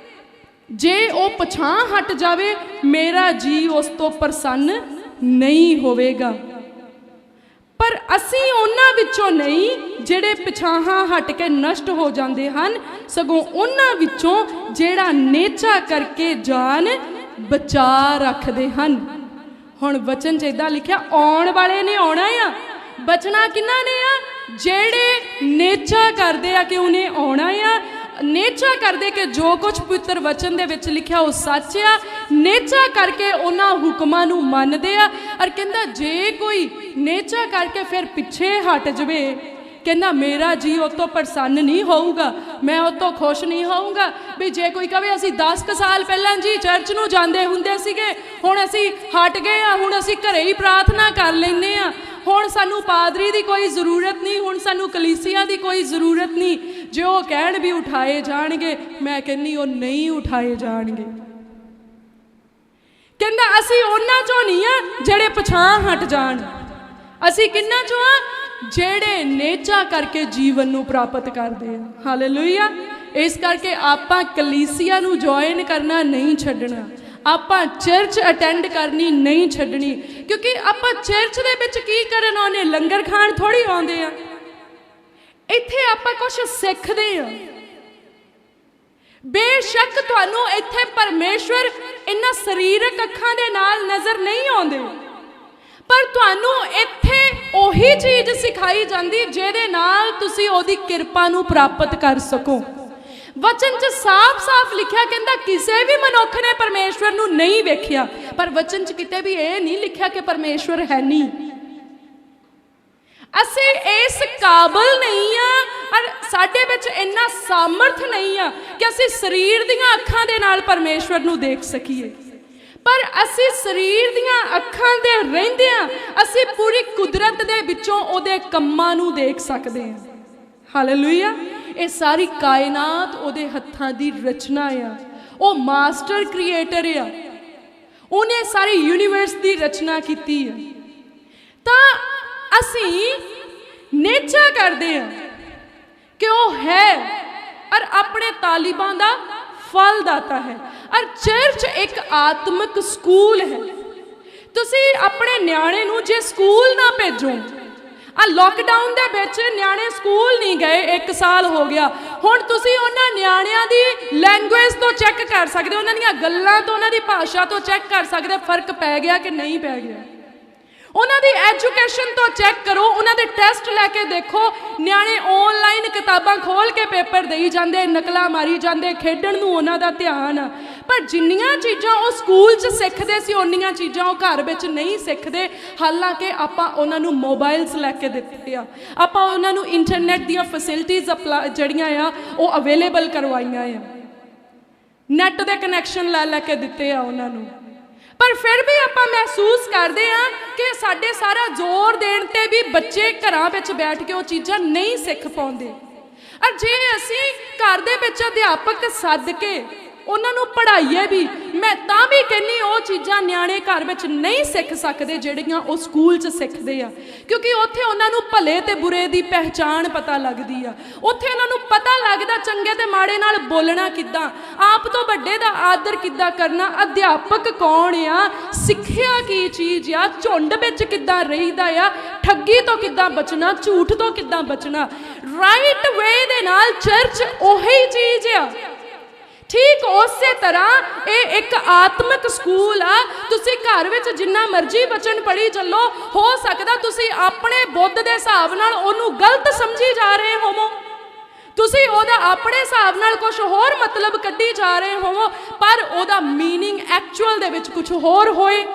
ਜੇ ਉਹ ਪਛਾਂ ਹਟ ਜਾਵੇ ਮੇਰਾ ਜੀ ਉਸ ਤੋਂ ਪ੍ਰਸੰਨ ਨਹੀਂ ਹੋਵੇਗਾ। ਪਰ ਅਸੀਂ ਉਹਨਾਂ ਵਿੱਚੋਂ ਨਹੀਂ ਜਿਹੜੇ ਪਛਾਹਾਂ ਹਟ ਕੇ ਨਸ਼ਟ ਹੋ ਜਾਂਦੇ ਹਨ, ਸਗੋਂ ਉਹਨਾਂ ਵਿੱਚੋਂ ਜਿਹੜਾ ਨੇਚਾ ਕਰਕੇ ਜਾਨ ਬਚਾ ਰੱਖਦੇ ਹਨ। ਹੁਣ ਵਚਨ 'ਚ ਏਦਾਂ ਲਿਖਿਆ ਆਉਣ ਵਾਲੇ ਨੇ ਆਉਣਾ ਆ। ਬਚਣਾ ਕਿਹਨਾਂ ਨੇ ਆ? ਜਿਹੜੇ ਨੇਚਾ ਕਰਦੇ ਆ ਕਿ ਉਹਨੇ ਆਉਣਾ ਆ, ਨੇਚਾ ਕਰਦੇ ਕਿ ਜੋ ਕੁਝ ਪਵਿੱਤਰ ਵਚਨ ਦੇ ਵਿੱਚ ਲਿਖਿਆ ਉਹ ਸੱਚ ਆ, ਨੇਚਾ ਕਰਕੇ ਉਹਨਾਂ ਹੁਕਮਾਂ ਨੂੰ ਮੰਨਦੇ ਆ। ਔਰ ਕਹਿੰਦਾ ਜੇ ਕੋਈ ਨੇਚਾ ਕਰਕੇ ਫਿਰ ਪਿੱਛੇ ਹਟ ਜਾਵੇ, ਕਹਿੰਦਾ ਮੇਰਾ ਜੀ ਉਹ ਤੋਂ ਪ੍ਰਸੰਨ ਨਹੀਂ ਹੋਊਗਾ, ਮੈਂ ਉਹ ਤੋਂ ਖੁਸ਼ ਨਹੀਂ ਹੋਊਗਾ। ਵੀ ਜੇ ਕੋਈ ਕਹੇ ਅਸੀਂ 10 ਸਾਲ ਪਹਿਲਾਂ ਜੀ ਚਰਚ ਨੂੰ ਜਾਂਦੇ ਹੁੰਦੇ ਸੀਗੇ, ਹੁਣ ਅਸੀਂ ਹਟ ਗਏ ਆ, ਹੁਣ ਅਸੀਂ ਘਰੇ ਹੀ ਪ੍ਰਾਰਥਨਾ ਕਰ ਲੈਂਦੇ ਆ, ਹੁਣ ਸਾਨੂੰ ਪਾਦਰੀ ਦੀ ਕੋਈ ਜ਼ਰੂਰਤ ਨਹੀਂ, ਹੁਣ ਸਾਨੂੰ ਕਲੀਸਿਆ ਦੀ ਕੋਈ ਜ਼ਰੂਰਤ ਨਹੀਂ। ਜੇ ਉਹ ਕਹਿਣ ਵੀ ਉਠਾਏ ਜਾਣਗੇ, ਮੈਂ ਕਹਿੰਦੀ ਉਹ ਨਹੀਂ ਉਠਾਏ ਜਾਣਗੇ। ਕਹਿੰਦਾ ਅਸੀਂ ਉਹਨਾਂ ਚੋਂ ਨਹੀਂ ਆ ਜਿਹੜੇ ਪਛਾਣ ਹਟ ਜਾਣ। ਅਸੀਂ ਕਿੰਨਾ ਚੋਂ ਆ? ਜਿਹੜੇ ਨੇਚਾ ਕਰਕੇ ਜੀਵਨ ਨੂੰ ਪ੍ਰਾਪਤ ਕਰਦੇ ਆ। ਹਾਲੇਲੂਇਆ। ਇਸ ਕਰਕੇ ਆਪਾਂ ਕਲੀਸਿਆ ਨੂੰ ਜੁਆਇਨ ਕਰਨਾ ਨਹੀਂ ਛੱਡਣਾ, ਆਪਾਂ ਚਰਚ ਅਟੈਂਡ ਕਰਨੀ ਨਹੀਂ ਛੱਡਣੀ। ਕਿਉਂਕਿ ਆਪਾਂ ਚਰਚ ਦੇ ਵਿੱਚ ਕੀ ਕਰਨ ਆਉਂਦੇ? ਲੰਗਰ ਖਾਣ ਥੋੜੀ ਆਉਂਦੇ ਆ। ਇੱਥੇ ਆਪਾਂ ਕੁਝ ਸਿੱਖਦੇ ਆ। ਬੇਸ਼ੱਕ ਤੁਹਾਨੂੰ ਇੱਥੇ ਪਰਮੇਸ਼ਵਰ ਇਹਨਾਂ ਸਰੀਰਕ ਅੱਖਾਂ ਦੇ ਨਾਲ ਨਜ਼ਰ ਨਹੀਂ ਆਉਂਦੇ, ਪਰ ਤੁਹਾਨੂੰ ਇੱਥੇ ਉਹੀ ਚੀਜ਼ ਸਿਖਾਈ ਜਾਂਦੀ ਜਿਹਦੇ ਨਾਲ ਤੁਸੀਂ ਉਹਦੀ ਕਿਰਪਾ ਨੂੰ ਪ੍ਰਾਪਤ ਕਰ ਸਕੋ। ਵਚਨ 'ਚ ਸਾਫ਼-ਸਾਫ਼ ਲਿਖਿਆ, ਕਹਿੰਦਾ ਕਿਸੇ ਵੀ ਮਨੁੱਖ ਨੇ ਪਰਮੇਸ਼ਵਰ ਨੂੰ ਨਹੀਂ ਵੇਖਿਆ। ਪਰ ਵਚਨ 'ਚ ਕਿਤੇ ਵੀ ਇਹ ਨਹੀਂ ਲਿਖਿਆ ਕਿ ਪਰਮੇਸ਼ਵਰ ਹੈ ਨਹੀਂ। ਅਸੀਂ ਇਸ ਕਾਬਲ ਨਹੀਂ ਆ ਔਰ ਸਾਡੇ ਵਿੱਚ ਇੰਨਾ ਸਾਮਰਥ ਨਹੀਂ ਆ ਕਿ ਅਸੀਂ ਸਰੀਰ ਦੀਆਂ ਅੱਖਾਂ ਦੇ ਨਾਲ ਪਰਮੇਸ਼ਵਰ ਨੂੰ ਦੇਖ ਸਕੀਏ, ਪਰ ਅਸੀਂ ਸਰੀਰ ਦੀਆਂ ਅੱਖਾਂ ਦੇ ਰਹਿੰਦਿਆਂ ਅਸੀਂ ਪੂਰੀ ਕੁਦਰਤ ਦੇ ਵਿੱਚੋਂ ਉਹਦੇ ਕੰਮਾਂ ਨੂੰ ਦੇਖ ਸਕਦੇ ਹਾਂ। ਹਾਲੇਲੂਇਆ। ਇਹ ਸਾਰੀ ਕਾਇਨਾਤ ਉਹਦੇ ਹੱਥਾਂ ਦੀ ਰਚਨਾ ਆ। ਉਹ ਮਾਸਟਰ ਕ੍ਰੀਏਟਰ ਆ, ਉਹਨੇ ਸਾਰੀ ਯੂਨੀਵਰਸ ਦੀ ਰਚਨਾ ਕੀਤੀ ਹੈ। ਤਾਂ ਅਸੀਂ ਨੇਚਾ ਕਰਦੇ ਹਾਂ ਕਿ ਉਹ ਹੈ ਔਰ ਆਪਣੇ ਤਾਲਿਬਾਂ ਦਾ ਫਲ ਦਾਤਾ ਹੈ। ਔਰ ਚਰਚ ਇੱਕ ਆਤਮਿਕ ਸਕੂਲ ਹੈ। ਤੁਸੀਂ ਆਪਣੇ ਨਿਆਣੇ ਨੂੰ ਜੇ ਸਕੂਲ ਨਾ ਭੇਜੋ, ਆ ਲੋਕਡਾਊਨ ਦੇ ਵਿੱਚ ਨਿਆਣੇ ਸਕੂਲ ਨਹੀਂ ਗਏ, 1 ਸਾਲ ਹੋ ਗਿਆ, ਹੁਣ ਤੁਸੀਂ ਉਹਨਾਂ ਨਿਆਣਿਆਂ ਦੀ ਲੈਂਗੁਏਜ ਤੋਂ ਚੈੱਕ ਕਰ ਸਕਦੇ, ਉਹਨਾਂ ਦੀਆਂ ਗੱਲਾਂ ਤੋਂ, ਉਹਨਾਂ ਦੀ ਭਾਸ਼ਾ ਤੋਂ ਚੈੱਕ ਕਰ ਸਕਦੇ ਫਰਕ ਪੈ ਗਿਆ ਕਿ ਨਹੀਂ ਪੈ ਗਿਆ। ਉਹਨਾਂ ਦੀ ਐਜੂਕੇਸ਼ਨ ਤੋਂ ਚੈੱਕ ਕਰੋ, ਉਹਨਾਂ ਦੇ ਟੈਸਟ ਲੈ ਕੇ ਦੇਖੋ। ਨਿਆਣੇ ਆਨਲਾਈਨ ਕਿਤਾਬਾਂ ਖੋਲ ਕੇ ਪੇਪਰ ਦੇਈ ਜਾਂਦੇ, ਨਕਲਾਂ ਮਾਰੀ ਜਾਂਦੇ, ਖੇਡਣ ਨੂੰ ਉਹਨਾਂ ਦਾ ਧਿਆਨ ਆ। ਪਰ ਜਿੰਨੀਆਂ ਚੀਜ਼ਾਂ ਉਹ ਸਕੂਲ 'ਚ ਸਿੱਖਦੇ ਸੀ ਉਨੀਆਂ ਚੀਜ਼ਾਂ ਉਹ ਘਰ ਵਿੱਚ ਨਹੀਂ ਸਿੱਖਦੇ। ਹਾਲਾਂਕਿ ਆਪਾਂ ਉਹਨਾਂ ਨੂੰ ਮੋਬਾਈਲਸ ਲੈ ਕੇ ਦਿੱਤੇ ਆ, ਆਪਾਂ ਉਹਨਾਂ ਨੂੰ ਇੰਟਰਨੈਟ ਦੀਆਂ ਫੈਸਿਲਿਟੀਜ਼ ਜਿਹੜੀਆਂ ਆ ਉਹ ਅਵੇਲੇਬਲ ਕਰਵਾਈਆਂ ਆ, ਨੈਟ ਦੇ ਕਨੈਕਸ਼ਨ ਲੈ ਕੇ ਦਿੱਤੇ ਆ ਉਹਨਾਂ ਨੂੰ। ਪਰ ਫਿਰ ਵੀ ਆਪਾਂ ਮਹਿਸੂਸ ਕਰਦੇ ਹਾਂ ਕਿ ਸਾਡੇ ਸਾਰਾ ਜ਼ੋਰ ਦੇਣ ਤੇ ਵੀ ਬੱਚੇ ਘਰਾਂ ਵਿੱਚ ਬੈਠ ਕੇ ਉਹ ਚੀਜ਼ਾਂ ਨਹੀਂ ਸਿੱਖ ਪਾਉਂਦੇ। ਔਰ ਜੇ ਅਸੀਂ ਘਰ ਦੇ ਵਿੱਚ ਅਧਿਆਪਕ ਸੱਦ ਕੇ ਉਹਨਾਂ ਨੂੰ ਪੜ੍ਹਾਈਏ ਵੀ, ਮੈਂ ਤਾਂ ਵੀ ਕਹਿੰਦੀ ਉਹ ਚੀਜ਼ਾਂ ਨਿਆਣੇ ਘਰ ਵਿੱਚ ਨਹੀਂ ਸਿੱਖ ਸਕਦੇ ਜਿਹੜੀਆਂ ਉਹ ਸਕੂਲ 'ਚ ਸਿੱਖਦੇ ਆ, ਕਿਉਂਕਿ ਉੱਥੇ ਉਹਨਾਂ ਨੂੰ ਭਲੇ ਤੇ ਬੁਰੇ ਦੀ ਪਹਿਚਾਣ ਪਤਾ ਲੱਗਦੀ ਆ। ਉੱਥੇ ਉਹਨਾਂ ਨੂੰ ਪਤਾ ਲੱਗਦਾ ਚੰਗੇ ਤੇ ਮਾੜੇ ਨਾਲ ਬੋਲਣਾ ਕਿੱਦਾਂ, ਆਪ ਤੋਂ ਵੱਡੇ ਦਾ ਆਦਰ ਕਿੱਦਾਂ ਕਰਨਾ, ਅਧਿਆਪਕ ਕੌਣ ਆ, ਸਿੱਖਿਆ ਕੀ ਚੀਜ਼ ਆ, ਝੁੰਡ ਵਿੱਚ ਕਿੱਦਾਂ ਰਹੀਦਾ ਆ, ਠੱਗੀ ਤੋਂ ਕਿੱਦਾਂ ਬਚਣਾ, ਝੂਠ ਤੋਂ ਕਿੱਦਾਂ ਬਚਣਾ। ਰਾਈਟ ਵੇ ਦੇ ਨਾਲ ਚਰਚ ਉਹੀ ਚੀਜ਼ ਆ। ਠੀਕ ਉਸੇ ਤਰ੍ਹਾਂ ਇਹ ਇੱਕ ਆਤਮਿਕ ਸਕੂਲ ਆ। ਤੁਸੀਂ ਘਰ ਵਿੱਚ ਜਿੰਨਾ ਮਰਜ਼ੀ ਵਚਨ ਪੜ੍ਹੀ ਚੱਲੋ, ਹੋ ਸਕਦਾ ਤੁਸੀਂ ਆਪਣੇ ਬੁੱਧ ਦੇ ਹਿਸਾਬ ਨਾਲ ਉਹਨੂੰ ਗਲਤ ਸਮਝੀ ਜਾ ਰਹੇ ਹੋਵੋ, ਤੁਸੀਂ ਉਹਦਾ ਆਪਣੇ ਹਿਸਾਬ ਨਾਲ ਕੁਝ ਹੋਰ ਮਤਲਬ ਕੱਢੀ ਜਾ ਰਹੇ ਹੋਵੋ, ਪਰ ਉਹਦਾ ਮੀਨਿੰਗ ਐਕਚੁਅਲ ਦੇ ਵਿੱਚ ਕੁਝ ਹੋਰ ਹੋਏ।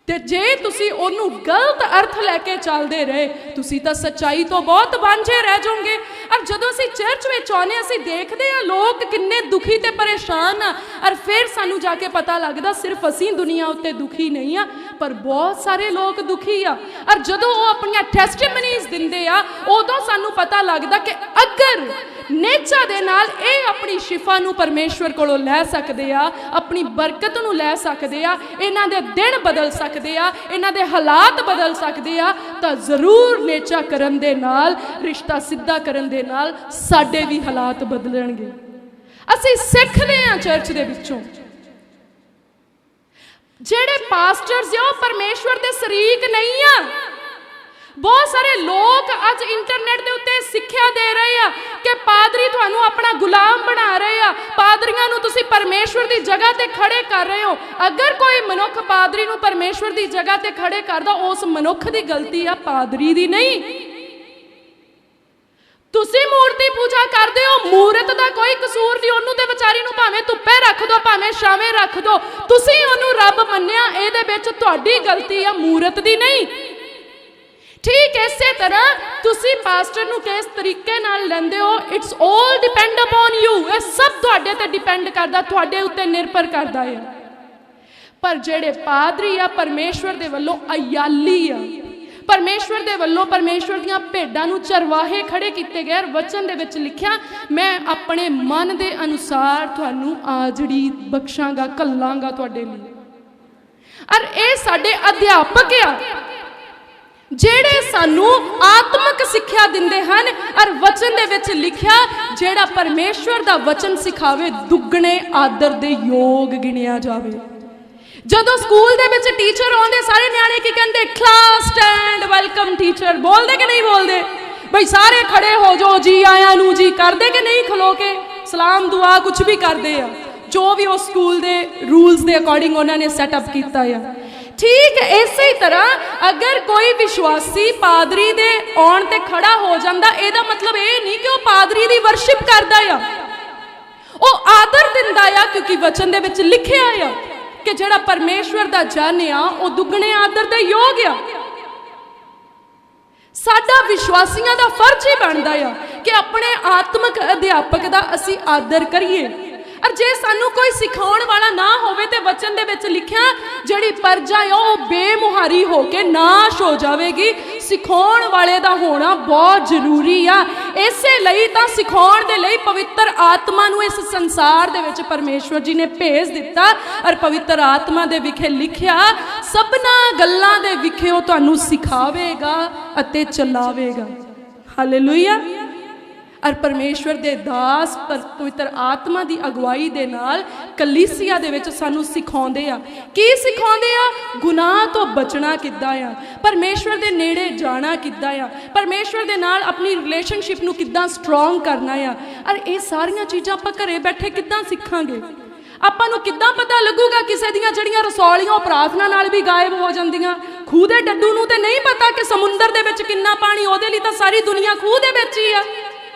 ਤੇ ਜੇ ਤੁਸੀਂ ਉਹਨੂੰ ਗਲਤ ਅਰਥ ਲੈ ਕੇ ਚੱਲਦੇ ਰਹੇ, ਤੁਸੀਂ ਤਾਂ ਸੱਚਾਈ ਤੋਂ ਬਹੁਤ ਵਾਂਝੇ ਰਹਿ ਜਾਓਗੇ। ਔਰ ਜਦੋਂ ਅਸੀਂ ਚਰਚ ਵਿੱਚ ਆਉਂਦੇ, ਅਸੀਂ ਦੇਖਦੇ ਹਾਂ ਲੋਕ ਕਿੰਨੇ ਦੁਖੀ ਤੇ ਪਰੇਸ਼ਾਨ ਆ, ਔਰ ਫਿਰ ਸਾਨੂੰ ਜਾ ਕੇ ਪਤਾ ਲੱਗਦਾ ਸਿਰਫ ਅਸੀਂ ਦੁਨੀਆ ਉੱਤੇ ਦੁਖੀ ਨਹੀਂ ਆ, ਪਰ ਬਹੁਤ ਸਾਰੇ ਲੋਕ ਦੁਖੀ ਆ। ਔਰ ਜਦੋਂ ਉਹ ਆਪਣੀਆਂ ਟੈਸਟੀਮਨੀਜ਼ ਦਿੰਦੇ ਆ, ਉਦੋਂ ਸਾਨੂੰ ਪਤਾ ਲੱਗਦਾ ਕਿ ਅਗਰ ਨੇਚਾ ਦੇ ਨਾਲ ਇਹ ਆਪਣੀ ਸ਼ਿਫਾ ਨੂੰ ਪਰਮੇਸ਼ਵਰ ਕੋਲੋਂ ਲੈ ਸਕਦੇ ਆ, ਆਪਣੀ ਬਰਕਤ ਨੂੰ ਲੈ ਸਕਦੇ ਆ, ਇਹਨਾਂ ਦੇ ਦਿਨ ਬਦਲ ਸਕਦੇ ਆ, ਇਹਨਾਂ ਦੇ ਹਾਲਾਤ ਬਦਲ ਸਕਦੇ ਆ, ਤਾਂ ਜ਼ਰੂਰ ਨੇਚਾ ਕਰਨ ਦੇ ਨਾਲ, ਰਿਸ਼ਤਾ ਸਿੱਧਾ ਕਰਨ ਦੇ ਨਾਲ ਸਾਡੇ ਵੀ ਹਾਲਾਤ ਬਦਲਣਗੇ। ਅਸੀਂ ਸਿੱਖਦੇ ਹਾਂ ਚਰਚ ਦੇ ਵਿੱਚੋਂ। ਜਿਹੜੇ ਪਾਸਟਰਸ ਆ ਉਹ ਪਰਮੇਸ਼ਵਰ ਦੇ ਸ਼ਰੀਕ ਨਹੀਂ ਆ। ਬਹੁਤ ਸਾਰੇ ਲੋਕ ਅੱਜ ਇੰਟਰਨੈਟ ਦੇ ਉੱਤੇ ਸਿੱਖਿਆ ਦੇ ਰਹੇ ਆ ਕਿ ਪਾਦਰੀ ਤੁਹਾਨੂੰ ਆਪਣਾ ਗੁਲਾਮ ਬਣਾ ਰਹੇ ਆ, ਪਾਦਰੀਆਂ ਨੂੰ ਤੁਸੀਂ ਪਰਮੇਸ਼ਵਰ ਦੀ ਜਗ੍ਹਾ ਤੇ ਖੜੇ ਕਰ ਰਹੇ ਹੋ। ਅਗਰ ਕੋਈ ਮਨੁੱਖ ਪਾਦਰੀ ਨੂੰ ਪਰਮੇਸ਼ਵਰ ਦੀ ਜਗ੍ਹਾ ਤੇ ਖੜੇ ਕਰਦਾ, ਉਸ ਮਨੁੱਖ ਦੀ ਗਲਤੀ ਆ, ਪਾਦਰੀ ਦੀ ਨਹੀਂ। ਤੁਸੀਂ ਮੂਰਤੀ ਪੂਜਾ ਕਰਦੇ ਹੋ, ਮੂਰਤ ਦਾ ਕੋਈ ਕਸੂਰ ਨਹੀਂ, ਉਹਨੂੰ ਤੇ ਵਿਚਾਰੀ ਨੂੰ ਭਾਵੇਂ ਧੁੱਪੇ ਰੱਖ ਦੋ, ਭਾਵੇਂ ਛਾਵੇਂ ਰੱਖ ਦੋ, ਤੁਸੀਂ ਉਹਨੂੰ ਰੱਬ ਮੰਨਿਆ, ਇਹਦੇ ਵਿੱਚ ਤੁਹਾਡੀ ਗਲਤੀ ਆ, ਮੂਰਤ ਦੀ ਨਹੀਂ। ਠੀਕ ਇਸੇ ਤਰ੍ਹਾਂ ਤੁਸੀਂ ਪਾਸਟਰ ਨੂੰ ਕਿਸ ਤਰੀਕੇ ਨਾਲ ਲੈਂਦੇ ਹੋ, it's all depend upon you. ਇਹ ਸਭ ਤੁਹਾਡੇ ਤੇ ਡਿਪੈਂਡ ਕਰਦਾ, ਤੁਹਾਡੇ ਉੱਤੇ ਨਿਰਭਰ ਕਰਦਾ ਹੈ। ਪਰ ਜਿਹੜੇ ਪਾਦਰੀ ਆ ਪਰਮੇਸ਼ਵਰ ਦੇ ਵੱਲੋਂ ਅਯਾਲੀ ਆ, ਪਰਮੇਸ਼ਵਰ ਦੇ ਵੱਲੋਂ ਪਰਮੇਸ਼ਵਰ ਦੀਆਂ ਭੇਡਾਂ ਨੂੰ ਚਰਵਾਹੇ ਖੜੇ ਕੀਤੇ ਗਏ। ਵਚਨ ਦੇ ਵਿੱਚ ਲਿਖਿਆ, ਮੈਂ ਆਪਣੇ ਮਨ ਦੇ ਅਨੁਸਾਰ ਤੁਹਾਨੂੰ ਆਜੜੀ ਬਖਸ਼ਾਂਗਾ, ਘੱਲਾਂਗਾ ਤੁਹਾਡੇ ਲਈ। ਔਰ ਇਹ ਸਾਡੇ ਅਧਿਆਪਕ ਆ ਜਿਹੜੇ ਸਾਨੂੰ ਆਤਮਿਕ ਸਿੱਖਿਆ ਦਿੰਦੇ ਹਨ। ਔਰ ਵਚਨ ਦੇ ਵਿੱਚ ਲਿਖਿਆ, ਜਿਹੜਾ ਪਰਮੇਸ਼ਵਰ ਦਾ ਵਚਨ ਸਿਖਾਵੇ ਦੁੱਗਣੇ ਆਦਰ ਦੇ ਯੋਗ ਗਿਣਿਆ ਜਾਵੇ। ਜਦੋਂ ਸਕੂਲ ਦੇ ਵਿੱਚ ਟੀਚਰ ਆਉਂਦੇ, ਸਾਰੇ ਨਿਆਣੇ ਕੀ ਕਹਿੰਦੇ, ਕਲਾਸ ਸਟੈਂਡ, ਵੈਲਕਮ ਟੀਚਰ। ਬੋਲਦੇ ਕਿ ਨਹੀਂ ਬੋਲਦੇ? ਬਈ ਸਾਰੇ ਖੜੇ ਹੋ ਜਾਓ, ਜੀ ਆਇਆਂ ਨੂੰ ਜੀ ਕਰਦੇ ਕਿ ਨਹੀਂ? ਖਲੋ ਕੇ ਸਲਾਮ ਦੁਆ ਕੁਝ ਵੀ ਕਰਦੇ ਆ, ਜੋ ਵੀ ਉਸ ਸਕੂਲ ਦੇ ਰੂਲਸ ਦੇ ਅਕੋਰਡਿੰਗ ਉਹਨਾਂ ਨੇ ਸੈਟਅਪ ਕੀਤਾ ਆ। ਠੀਕ ਇਸੇ ਤਰ੍ਹਾਂ ਅਗਰ ਕੋਈ ਵਿਸ਼ਵਾਸੀ ਪਾਦਰੀ ਦੇ ਆਉਣ ਤੇ ਖੜਾ ਹੋ ਜਾਂਦਾ, ਇਹਦਾ ਮਤਲਬ ਇਹ ਨਹੀਂ ਕਿ ਉਹ ਪਾਦਰੀ ਦੀ ਵਰਸ਼ਿਪ ਕਰਦਾ ਆ, ਉਹ ਆਦਰ ਦਿੰਦਾ ਆ, ਕਿਉਂਕਿ ਵਚਨ ਦੇ ਵਿੱਚ ਲਿਖਿਆ ਆ ਕਿ ਜਿਹੜਾ ਪਰਮੇਸ਼ਵਰ ਦਾ ਜਨ ਆ ਉਹ ਦੁੱਗਣੇ ਆਦਰ ਦੇ ਯੋਗ ਆ। ਸਾਡਾ ਵਿਸ਼ਵਾਸੀਆਂ ਦਾ ਫਰਜ਼ ਹੀ ਬਣਦਾ ਆ ਕਿ ਆਪਣੇ ਆਤਮਿਕ ਅਧਿਆਪਕ ਦਾ ਅਸੀਂ ਆਦਰ ਕਰੀਏ। ਔਰ ਜੇ ਸਾਨੂੰ ਕੋਈ ਸਿਖਾਉਣ ਵਾਲਾ ਨਾ ਹੋਵੇ ਤੇ ਵਚਨ ਦੇ ਵਿੱਚ ਲਿਖਿਆ ਜਿਹੜੀ ਪਰਜਾ ਆ ਉਹ ਬੇਮੁਹਾਰੀ ਹੋ ਕੇ ਨਾਸ਼ ਹੋ ਜਾਵੇਗੀ। ਸਿਖਾਉਣ ਵਾਲੇ ਦਾ ਹੋਣਾ ਬਹੁਤ ਜ਼ਰੂਰੀ ਆ। ਇਸੇ ਲਈ ਤਾਂ ਸਿਖਾਉਣ ਦੇ ਲਈ ਪਵਿੱਤਰ ਆਤਮਾ ਨੂੰ ਇਸ ਸੰਸਾਰ ਦੇ ਵਿੱਚ ਪਰਮੇਸ਼ਵਰ ਜੀ ਨੇ ਭੇਜ ਦਿੱਤਾ। ਔਰ ਪਵਿੱਤਰ ਆਤਮਾ ਦੇ ਵਿਖੇ ਲਿਖਿਆ ਸਭਨਾ ਗੱਲਾਂ ਦੇ ਵਿਖੇ ਉਹ ਤੁਹਾਨੂੰ ਸਿਖਾਵੇਗਾ ਅਤੇ ਚਲਾਵੇਗਾ। ਹਾਲੇਲੂਇਆ। ਔਰ ਪਰਮੇਸ਼ਵਰ ਦੇ ਦਾਸ ਪਵਿੱਤਰ ਆਤਮਾ ਦੀ ਅਗਵਾਈ ਦੇ ਨਾਲ ਕਲੀਸਿਆ ਦੇ ਵਿੱਚ ਸਾਨੂੰ ਸਿਖਾਉਂਦੇ ਆ। ਕੀ ਸਿਖਾਉਂਦੇ ਆ? ਗੁਨਾਹ ਤੋਂ ਬਚਣਾ ਕਿੱਦਾਂ ਆ, ਪਰਮੇਸ਼ਵਰ ਦੇ ਨੇੜੇ ਜਾਣਾ ਕਿੱਦਾਂ ਆ, ਪਰਮੇਸ਼ਵਰ ਦੇ ਨਾਲ ਆਪਣੀ ਰਿਲੇਸ਼ਨਸ਼ਿਪ ਨੂੰ ਕਿੱਦਾਂ ਸਟਰੋਂਗ ਕਰਨਾ ਆ। ਔਰ ਇਹ ਸਾਰੀਆਂ ਚੀਜ਼ਾਂ ਆਪਾਂ ਘਰੇ ਬੈਠੇ ਕਿੱਦਾਂ ਸਿੱਖਾਂਗੇ? ਆਪਾਂ ਨੂੰ ਕਿੱਦਾਂ ਪਤਾ ਲੱਗੂਗਾ ਕਿਸੇ ਦੀਆਂ ਜਿਹੜੀਆਂ ਰਸੌਲੀਆਂ ਪ੍ਰਾਰਥਨਾ ਨਾਲ ਵੀ ਗਾਇਬ ਹੋ ਜਾਂਦੀਆਂ? ਖੂਹ ਦੇ ਡੱਡੂ ਨੂੰ ਤੇ ਨਹੀਂ ਪਤਾ ਕਿ ਸਮੁੰਦਰ ਦੇ ਵਿੱਚ ਕਿੰਨਾ ਪਾਣੀ, ਉਹਦੇ ਲਈ ਤਾਂ ਸਾਰੀ ਦੁਨੀਆ ਖੂਹ ਦੇ ਵਿੱਚ ਹੀ ਆ।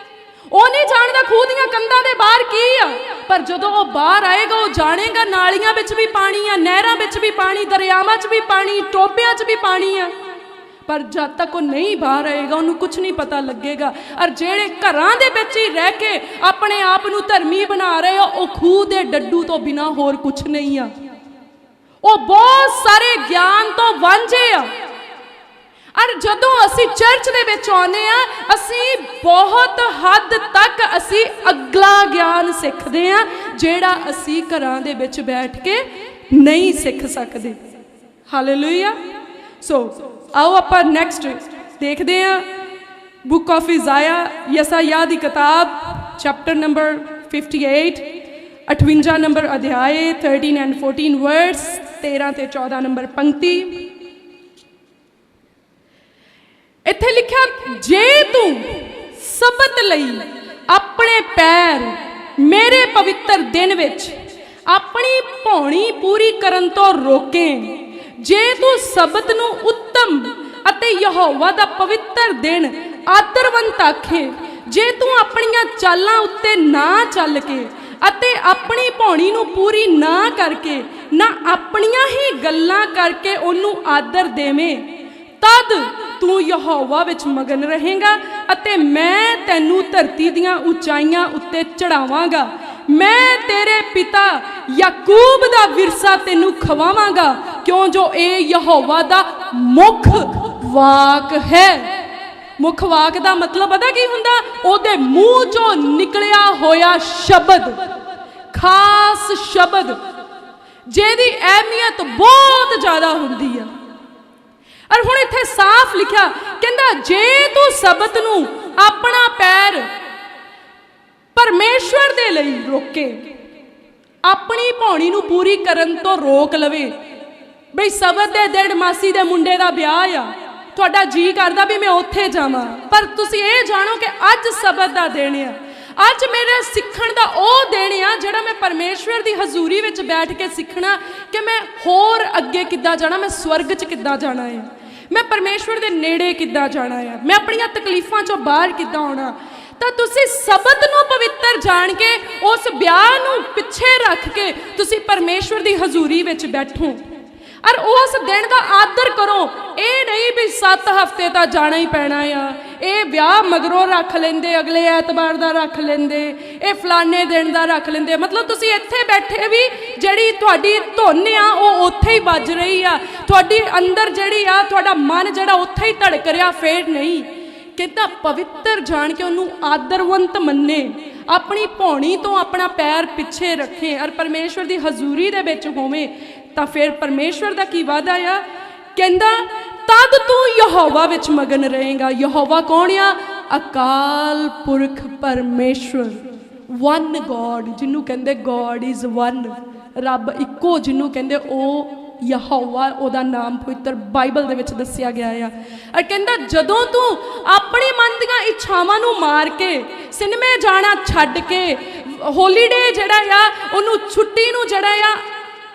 ਉਹ ਨਹੀਂ ਜਾਣਦਾ ਖੂਹ ਦੀਆਂ ਕੰਧਾਂ ਦੇ ਬਾਹਰ ਕੀ ਆ, ਪਰ ਜਦੋਂ ਉਹ ਬਾਹਰ ਆਏਗਾ ਉਹ ਜਾਣੇਗਾ ਨਾਲੀਆਂ ਵਿੱਚ ਵੀ ਪਾਣੀ ਆ, ਨਹਿਰਾਂ ਵਿੱਚ ਵੀ ਪਾਣੀ, ਦਰਿਆਵਾਂ 'ਚ ਵੀ ਪਾਣੀ, ਟੋਬਿਆਂ 'ਚ ਵੀ ਪਾਣੀ ਆ। ਪਰ ਜਦ ਤੱਕ ਉਹ ਨਹੀਂ ਬਾਹਰ ਆਏਗਾ ਉਹਨੂੰ ਕੁਝ ਨਹੀਂ ਪਤਾ ਲੱਗੇਗਾ। ਔਰ ਜਿਹੜੇ ਘਰਾਂ ਦੇ ਵਿੱਚ ਹੀ ਰਹਿ ਕੇ ਆਪਣੇ ਆਪ ਨੂੰ ਧਰਮੀ ਬਣਾ ਰਹੇ ਆ ਉਹ ਖੂਹ ਦੇ ਡੱਡੂ ਤੋਂ ਬਿਨਾਂ ਹੋਰ ਕੁਝ ਨਹੀਂ ਆ। ਉਹ ਬਹੁਤ ਸਾਰੇ ਗਿਆਨ ਤੋਂ ਵਾਂਝੇ ਆ। ਔਰ ਜਦੋਂ ਅਸੀਂ ਚਰਚ ਦੇ ਵਿੱਚ ਆਉਂਦੇ ਆ ਅਸੀਂ ਬਹੁਤ ਹੱਦ ਤੱਕ ਅਸੀਂ ਅਗਲਾ ਗਿਆਨ ਸਿੱਖਦੇ ਆ ਜਿਹੜਾ ਅਸੀਂ ਘਰਾਂ ਦੇ ਵਿੱਚ ਬੈਠ ਕੇ ਨਹੀਂ ਸਿੱਖ ਸਕਦੇ। ਹਾਲੇਲੂਇਆ। ਸੋ ਆਓ ਆਪਾਂ ਨੈਕਸਟ ਦੇਖਦੇ ਆ ਬੁੱਕ ਆਫ ਯਸਾਇਆ ਦੀ ਕਿਤਾਬ ਚੈਪਟਰ ਨੰਬਰ 58 58 ਨੰਬਰ ਅਧਿਆਏ 13 ਐਂਡ 14 ਵਰਸ 13 ਤੇ 14 ਨੰਬਰ ਪੰਕਤੀ। ਇੱਥੇ ਲਿਖਿਆ ਜੇ ਤੂੰ ਸਬਤ ਲਈ ਆਪਣੇ ਪੈਰ ਮੇਰੇ ਪਵਿੱਤਰ ਦਿਨ ਵਿੱਚ ਆਪਣੀ ਭੌਣੀ ਪੂਰੀ ਕਰਨ ਤੋਂ ਰੋਕੇ, ਜੇ ਤੂੰ ਸਬਤ ਨੂੰ ਉੱਤਮ ਅਤੇ ਯਹੋਵਾ ਦਾ ਪਵਿੱਤਰ ਦਿਨ ਆਦਰਵੰਤ ਆਖੇ, ਜੇ ਤੂੰ ਆਪਣੀਆਂ ਚਾਲਾਂ ਉੱਤੇ ਨਾ ਚੱਲ ਕੇ ਅਤੇ ਆਪਣੀ ਭੌਣੀ ਨੂੰ ਪੂਰੀ ਨਾ ਕਰਕੇ ਨਾ ਆਪਣੀਆਂ ਹੀ ਗੱਲਾਂ ਕਰਕੇ ਉਹਨੂੰ ਆਦਰ ਦੇਵੇਂ, ਤਦ ਤੂੰ ਯਹੋਵਾ ਵਿੱਚ ਮਗਨ ਰਹੇਗਾ ਅਤੇ ਮੈਂ ਤੈਨੂੰ ਧਰਤੀ ਦੀਆਂ ਉਚਾਈਆਂ ਉੱਤੇ ਚੜਾਵਾਂਗਾ। ਮੈਂ ਤੇਰੇ ਪਿਤਾ ਯਾਕੂਬ ਦਾ ਵਿਰਸਾ ਤੈਨੂੰ ਖਵਾਵਾਂਗਾ, ਕਿਉਂ ਜੋ ਇਹ ਯਹੋਵਾ ਦਾ ਮੁੱਖ ਵਾਕ ਹੈ। ਮੁੱਖ ਵਾਕ ਦਾ ਮਤਲਬ ਪਤਾ ਕੀ ਹੁੰਦਾ? ਉਹਦੇ ਮੂੰਹ ਚੋਂ ਨਿਕਲਿਆ ਹੋਇਆ ਸ਼ਬਦ, ਖਾਸ ਸ਼ਬਦ ਜਿਹਦੀ ਅਹਿਮੀਅਤ ਬਹੁਤ ਜ਼ਿਆਦਾ ਹੁੰਦੀ ਆ। ਔਰ ਹੁਣ ਇੱਥੇ ਸਾਫ਼ ਲਿਖਿਆ ਕਹਿੰਦਾ ਜੇ ਤੂੰ ਸਬਤ ਨੂੰ ਆਪਣਾ ਪੈਰ ਪਰਮੇਸ਼ਵਰ ਦੇ ਲਈ ਰੋਕੇ, ਆਪਣੀ ਭੌਣੀ ਨੂੰ ਪੂਰੀ ਕਰਨ ਤੋਂ ਰੋਕ ਲਵੇ। ਬਈ ਸਬਤ ਦੇ ਦਿਨ ਮਾਸੀ ਦੇ ਮੁੰਡੇ ਦਾ ਵਿਆਹ ਆ, ਤੁਹਾਡਾ ਜੀ ਕਰਦਾ ਵੀ ਮੈਂ ਉੱਥੇ ਜਾਵਾਂ, ਪਰ ਤੁਸੀਂ ਇਹ ਜਾਣੋ ਕਿ ਅੱਜ ਸਬਤ ਦਾ ਦਿਨ ਆ। ਅੱਜ ਮੇਰੇ ਸਿੱਖਣ ਦਾ ਉਹ ਦਿਨ ਆ ਜਿਹੜਾ ਮੈਂ ਪਰਮੇਸ਼ਵਰ ਦੀ ਹਜ਼ੂਰੀ ਵਿੱਚ ਬੈਠ ਕੇ ਸਿੱਖਣਾ ਕਿ ਮੈਂ ਹੋਰ ਅੱਗੇ ਕਿੱਦਾਂ ਜਾਣਾ, ਮੈਂ ਸਵਰਗ 'ਚ ਕਿੱਦਾਂ ਜਾਣਾ ਹੈ, ਮੈਂ ਪਰਮੇਸ਼ਵਰ ਦੇ ਨੇੜੇ ਕਿੱਦਾਂ ਜਾਣਾ ਆ, ਮੈਂ ਆਪਣੀਆਂ ਤਕਲੀਫਾਂ 'ਚੋਂ ਬਾਹਰ ਕਿੱਦਾਂ ਆਉਣਾ। ਤਾਂ ਤੁਸੀਂ ਸਬਤ ਨੂੰ ਪਵਿੱਤਰ ਜਾਣ ਕੇ ਉਸ ਵਿਆਹ ਨੂੰ ਪਿੱਛੇ ਰੱਖ ਕੇ ਤੁਸੀਂ ਪਰਮੇਸ਼ਵਰ ਦੀ ਹਜ਼ੂਰੀ ਵਿੱਚ ਬੈਠੋ ਔਰ ਉਸ ਦਿਨ ਦਾ ਆਦਰ ਕਰੋ। ਇਹ ਨਹੀਂ ਵੀ 7 ਹਫ਼ਤੇ ਤਾਂ ਜਾਣਾ ਹੀ ਪੈਣਾ ਆ, ਇਹ ਵਿਆਹ ਮਗਰੋਂ ਰੱਖ ਲੈਂਦੇ, ਅਗਲੇ ਐਤਵਾਰ ਦਾ ਰੱਖ ਲੈਂਦੇ, ਇਹ ਫਲਾਣੇ ਦਿਨ ਦਾ ਰੱਖ ਲੈਂਦੇ। ਮਤਲਬ ਤੁਸੀਂ ਇੱਥੇ ਬੈਠੇ ਵੀ ਜਿਹੜੀ ਤੁਹਾਡੀ ਧੁਨ ਆ ਉਹ ਉੱਥੇ ਹੀ ਵੱਜ ਰਹੀ ਆ, ਤੁਹਾਡੀ ਅੰਦਰ ਜਿਹੜੀ ਆ ਤੁਹਾਡਾ ਮਨ ਜਿਹੜਾ ਉੱਥੇ ਹੀ ਧੜਕ ਰਿਹਾ, ਫੇਰ ਨਹੀਂ। ਕਹਿੰਦਾ ਪਵਿੱਤਰ ਜਾਣ ਕੇ ਉਹਨੂੰ ਆਦਰਵੰਤ ਮੰਨੇ, ਆਪਣੀ ਭੌਣੀ ਤੋਂ ਆਪਣਾ ਪੈਰ ਪਿੱਛੇ ਰੱਖੇ ਔਰ ਪਰਮੇਸ਼ਵਰ ਦੀ ਹਜ਼ੂਰੀ ਦੇ ਵਿੱਚ ਹੋਵੇ। ਤਾਂ ਫਿਰ ਪਰਮੇਸ਼ਵਰ ਦਾ ਕੀ ਵਾਅਦਾ ਆ? ਕਹਿੰਦਾ ਤਦ ਤੂੰ ਯਹੋਵਾ ਵਿੱਚ ਮਗਨ ਰਹੇਗਾ। ਯਹੋਵਾ ਕੌਣ ਆ? ਅਕਾਲ ਪੁਰਖ ਪਰਮੇਸ਼ਵਰ, ਵਨ ਗੋਡ, ਜਿਹਨੂੰ ਕਹਿੰਦੇ ਗੋਡ ਇਜ਼ ਵਨ, ਰੱਬ ਇੱਕੋ ਜਿਹਨੂੰ ਕਹਿੰਦੇ ਉਹ ਯਹੋਵਾ, ਉਹਦਾ ਨਾਮ ਪਵਿੱਤਰ ਬਾਈਬਲ ਦੇ ਵਿੱਚ ਦੱਸਿਆ ਗਿਆ ਆ। ਔਰ ਕਹਿੰਦਾ ਜਦੋਂ ਤੂੰ ਆਪਣੀ ਮਨ ਦੀਆਂ ਇੱਛਾਵਾਂ ਨੂੰ ਮਾਰ ਕੇ ਸਿਨੇਮੇ ਜਾਣਾ ਛੱਡ ਕੇ ਹੋਲੀਡੇ ਜਿਹੜਾ ਆ ਉਹਨੂੰ, ਛੁੱਟੀ ਨੂੰ ਜਿਹੜਾ ਆ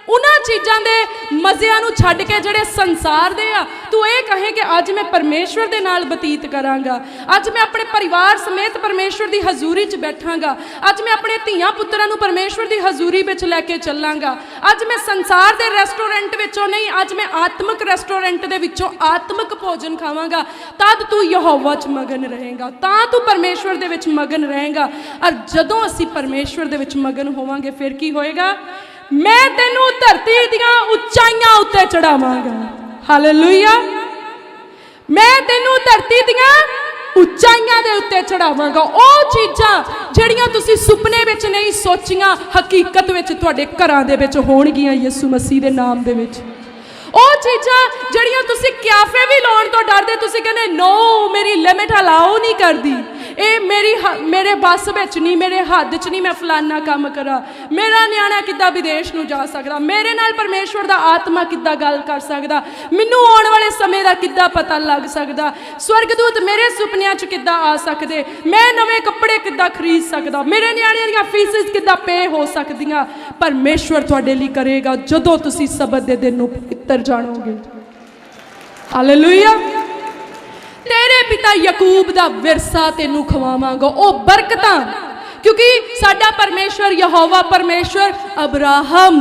उन्हां चीज़ां दे मज़िਆਂ ਨੂੰ ਛੱਡ के ਜਿਹੜੇ संसार दे आ तू ये कहे कि अज मैं परमेश्वर दे नाल बतीत करांगा, अज मैं अपने परिवार समेत परमेश्वर की हजूरी च बैठांगा, अज मैं अपने धीआं पुत्तरां नूं परमेश्वर की हजूरी विच लैके चलांगा, अज मैं संसार दे रेस्टोरेंट विचों नहीं, अज मैं आत्मक रेस्टोरेंट दे विचों आत्मक भोजन खावांगा। तद तू यहोवा च मगन रहेगा, तां तू परमेश्वर दे विच मगन रहेगा। और जदों असीं परमेश्वर दे विच मगन होवांगे फिर की होएगा? मैं तेनू धरती दियां उचाइयां उत्ते चढ़ावांगा। हालेलुया। मैं तेनू धरती दियां उचाइयां दे उत्ते चढ़ावांगा। ओ चीज़ां जिहड़ियां तुसीं सुपने विच नहीं सोचियां हकीकत विच तुहाडे घरां दे विच होणगीआं यीशु मसीह दे नाम दे विच। ਉਹ चीज़ां ਜਿਹੜੀਆਂ ਤੁਸੀਂ ਕਿਆਫੇ भी ਲਾਉਣ ਤੋਂ ਡਰਦੇ, ਤੁਸੀਂ ਕਹਿੰਦੇ नो मेरी लिमिट अलाउ नहीं करती, ये मेरे बस विच नहीं, मेरे हद च नहीं मैं फलाना काम करा, मेरा न्याणा किद्दां विदेश नूं जा सकदा, मेरे नाल परमेश्वर दा आत्मा किद्दां गल कर सकदा, मैनूं आउण वाले समय दा किद्दां पता लग सकदा, स्वर्गदूत मेरे सुपनियां च किद्दां आ सकदे, मैं नवे कपड़े किद्दां खरीद सकदा, मेरे न्याणिਆਂ ਦੀਆਂ फीसिस किद्दां पे हो सकदियां। परमेश्वर तुहाडे लई करेगा जदों तुसीं सबत दे दिन नूं पवित्र जानोगे। हालेलुया। तेरे पिता यकूब दा विरसा तेनू खवावांगा, ओ बरकतां, क्योंकि साडा परमेश्वर यहोवा परमेश्वर अब्राहम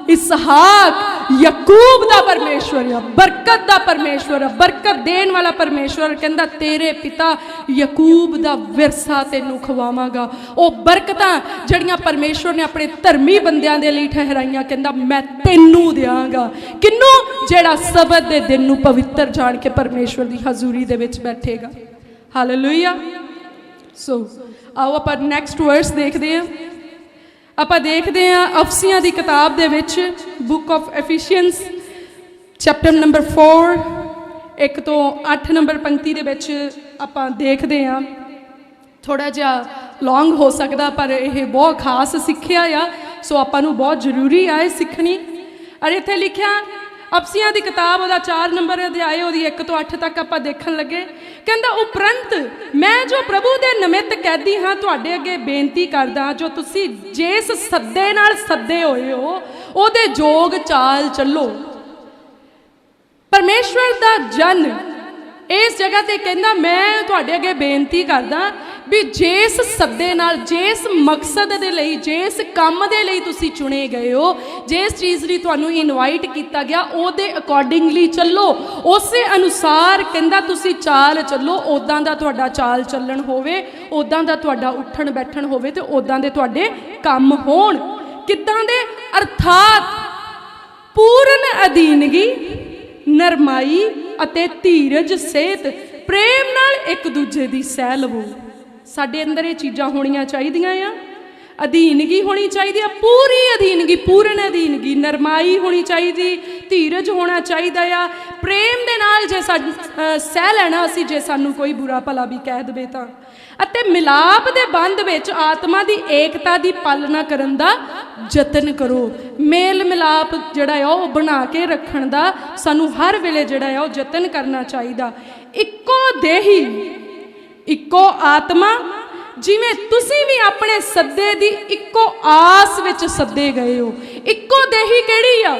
इसहाक यकूब दा परमेश्वर है, बरकत दा परमेश्वर है, बरकत देन वाला परमेश्वर। कहंदा तेरे पिता यकूब दा विरसा तेनू खवावांगा। ओ बरकतां जड़ियां परमेश्वर ने अपने धर्मी बंदियां दे लई ठहराइयां, कहंदा मैं तेनू देवांगा। किन्नू? जेड़ा सबत दे दिन नू पवित्र जान के परमेश्वर दी हजूरी दे विच बैठेगा। हालेलुया। सो आओ आपां नैक्सट वर्स देखदे हां। ਆਪਾਂ ਦੇਖਦੇ ਹਾਂ ਅਫਸੀਆਂ ਦੀ ਕਿਤਾਬ ਦੇ ਵਿੱਚ ਬੁੱਕ ਆਫ ਐਫੀਸ਼ੀਅੰਸ ਚੈਪਟਰ ਨੰਬਰ 4 1 ਤੋਂ 8 ਨੰਬਰ ਪੰਕਤੀ ਦੇ ਵਿੱਚ ਆਪਾਂ ਦੇਖਦੇ ਹਾਂ। ਥੋੜਾ ਜਿਹਾ ਲੌਂਗ ਹੋ ਸਕਦਾ ਪਰ ਇਹ ਬਹੁਤ ਖਾਸ ਸਿੱਖਿਆ ਆ, ਸੋ ਆਪਾਂ ਨੂੰ ਬਹੁਤ ਜ਼ਰੂਰੀ ਆ ਇਹ ਸਿੱਖਣੀ। ਔਰ ਇੱਥੇ ਲਿਖਿਆ ਅਫਸੀਆਂ ਦੀ ਕਿਤਾਬ ਉਹਦਾ 4 ਨੰਬਰ ਅਧਿਆਇ ਉਹਦੀ 1 ਤੋਂ 8 ਤੱਕ ਆਪਾਂ ਦੇਖਣ ਲੱਗੇ। ਕਹਿੰਦਾ ਉਪਰੰਤ ਮੈਂ ਜੋ ਪ੍ਰਭੂ ਦੇ ਨਿਮਿਤ ਕੈਦੀ ਹਾਂ ਤੁਹਾਡੇ ਅੱਗੇ ਬੇਨਤੀ ਕਰਦਾ, ਜੋ ਤੁਸੀਂ ਜਿਸ ਸੱਦੇ ਨਾਲ ਸੱਦੇ ਹੋਏ ਹੋ ਉਹਦੇ ਜੋਗ ਚਾਲ ਚੱਲੋ। परमेश्वर दा जन इस जगह ते कहना मैं तुहाडे अगे बेनती करदा भी जिस सद्दे नाल जिस मकसद दे लई जिस काम दे लई तुसी चुने गए हो जिस चीज़ लई तुहानू इनवाइट किया गया ओदे अकॉर्डिंगली चलो उस अनुसार कहंदा तुसी चाल चलो उदां दा तुहाडा चाल चलन होवे उदां दा तुहाडा उठण बैठण होवे ते उदां दे तुहाडे काम होण किदां दे अर्थात पूर्ण अधीनगी नरमाई अते धीरज सेहत प्रेम नाल एक दूजे दी सह लवो। साडे अंदर ये चीज़ां होणियां चाहीदियां आ। अधीनगी होनी चाहिए पूरी अधीनगी पूर्ण अधीनगी नरमाई होनी चाहिए धीरज होना चाहिए आ प्रेम दे नाल जे सह लैना असी जे सानू कोई बुरा भला भी कह दे तां अते मिलाप दे बंध विच आत्मा दी एकता दी पालना करन दा जतन करो। मेल मिलाप जिहड़ा है वो बना के रखण दा सानू हर वेले जिहड़ा है वो जतन करना चाहिए। इक्को देही इक्को आत्मा जिवें तुसी भी अपने सद्दे दी इक्को आस विच सद्दे गए हो। इक्को देही किहड़ी आ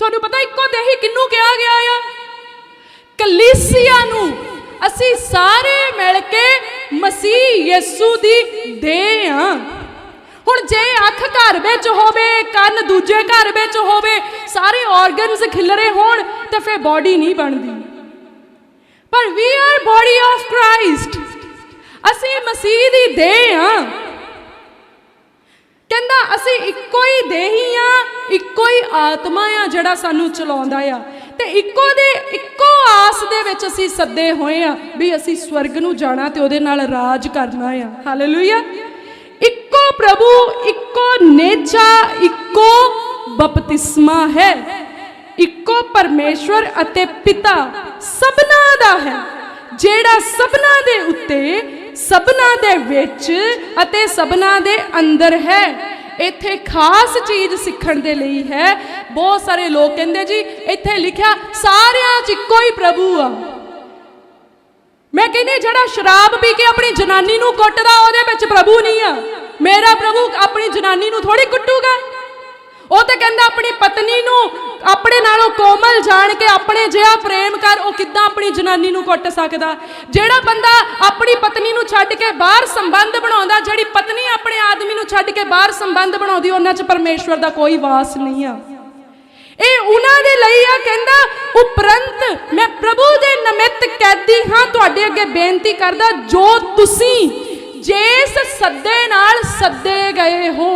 तुहानू पता इक्को देही किन्नू कहा गया आ कलीसिया नू असी सारे मिल के मसीह यीशु दी देह हां। हुण जे अख घर विच होवे कन दूजे घर विच होवे सारे ऑर्गनस खिलरे होण ते फिर बॉडी नहीं बनदी पर we are body of Christ असी मसीह दी देह हां। कहंदा असी इक्को ही देही हां इक्को ही आत्मा आ जिहड़ा सानू चलाउंदा आ ते इक्को दे इक्को आस दे विच असी सद्दे होए आ भी असी स्वर्ग नू जाना ते ओहदे नाल राज करना आ। हालेलुया। इक्को प्रभु इक्को नेचा इक्को बपतिस्मा है इक्को परमेश्वर अते पिता सबना दा है जेड़ा सबना दे उत्ते सबना दे विच अते सबना दे अंदर है। इत्थे खास चीज़ सीखण दे लई है। बहुत सारे लोग कहंदे जी इत्थे लिखिया सारियां च इक्को ही प्रभु आ। मैं कहनी जड़ा शराब पी के अपनी जनानी नू कुटदा ओहदे विच प्रभु नहीं आ। मेरा प्रभु अपनी जनानी नू थोड़ी कुटूगा ਉਹ ਤੇ ਕਹਿੰਦਾ ਆਪਣੀ ਪਤਨੀ ਨੂੰ ਆਪਣੇ ਨਾਲੋਂ ਕੋਮਲ ਜਾਣ ਕੇ ਆਪਣੇ ਜਿਹਾ ਪ੍ਰੇਮ ਕਰ, ਉਹ ਕਿੱਦਾਂ ਆਪਣੀ ਜਨਾਨੀ ਨੂੰ ਕੁੱਟ ਸਕਦਾ? ਜਿਹੜਾ ਬੰਦਾ ਆਪਣੀ ਪਤਨੀ ਨੂੰ ਛੱਡ ਕੇ ਬਾਹਰ ਸੰਬੰਧ ਬਣਾਉਂਦਾ, ਜਿਹੜੀ ਪਤਨੀ ਆਪਣੇ ਆਦਮੀ ਨੂੰ ਛੱਡ ਕੇ ਬਾਹਰ ਸੰਬੰਧ ਬਣਾਉਂਦੀ, ਉਹਨਾਂ 'ਚ ਪਰਮੇਸ਼ਵਰ ਦਾ ਕੋਈ ਵਾਸ ਨਹੀਂ ਆ। ਇਹ ਉਹਨਾਂ ਦੇ ਲਈ ਆ। ਕਹਿੰਦਾ ਉਪਰੰਤ ਮੈਂ ਪ੍ਰਭੂ ਦੇ ਨਿਮਿਤ ਕੈਦੀ ਹਾਂ, ਤੁਹਾਡੇ ਅੱਗੇ ਬੇਨਤੀ ਕਰਦਾ, ਜੋ ਤੁਸੀਂ ਜਿਸ ਸੱਦੇ ਨਾਲ ਸੱਦੇ ਗਏ ਹੋ।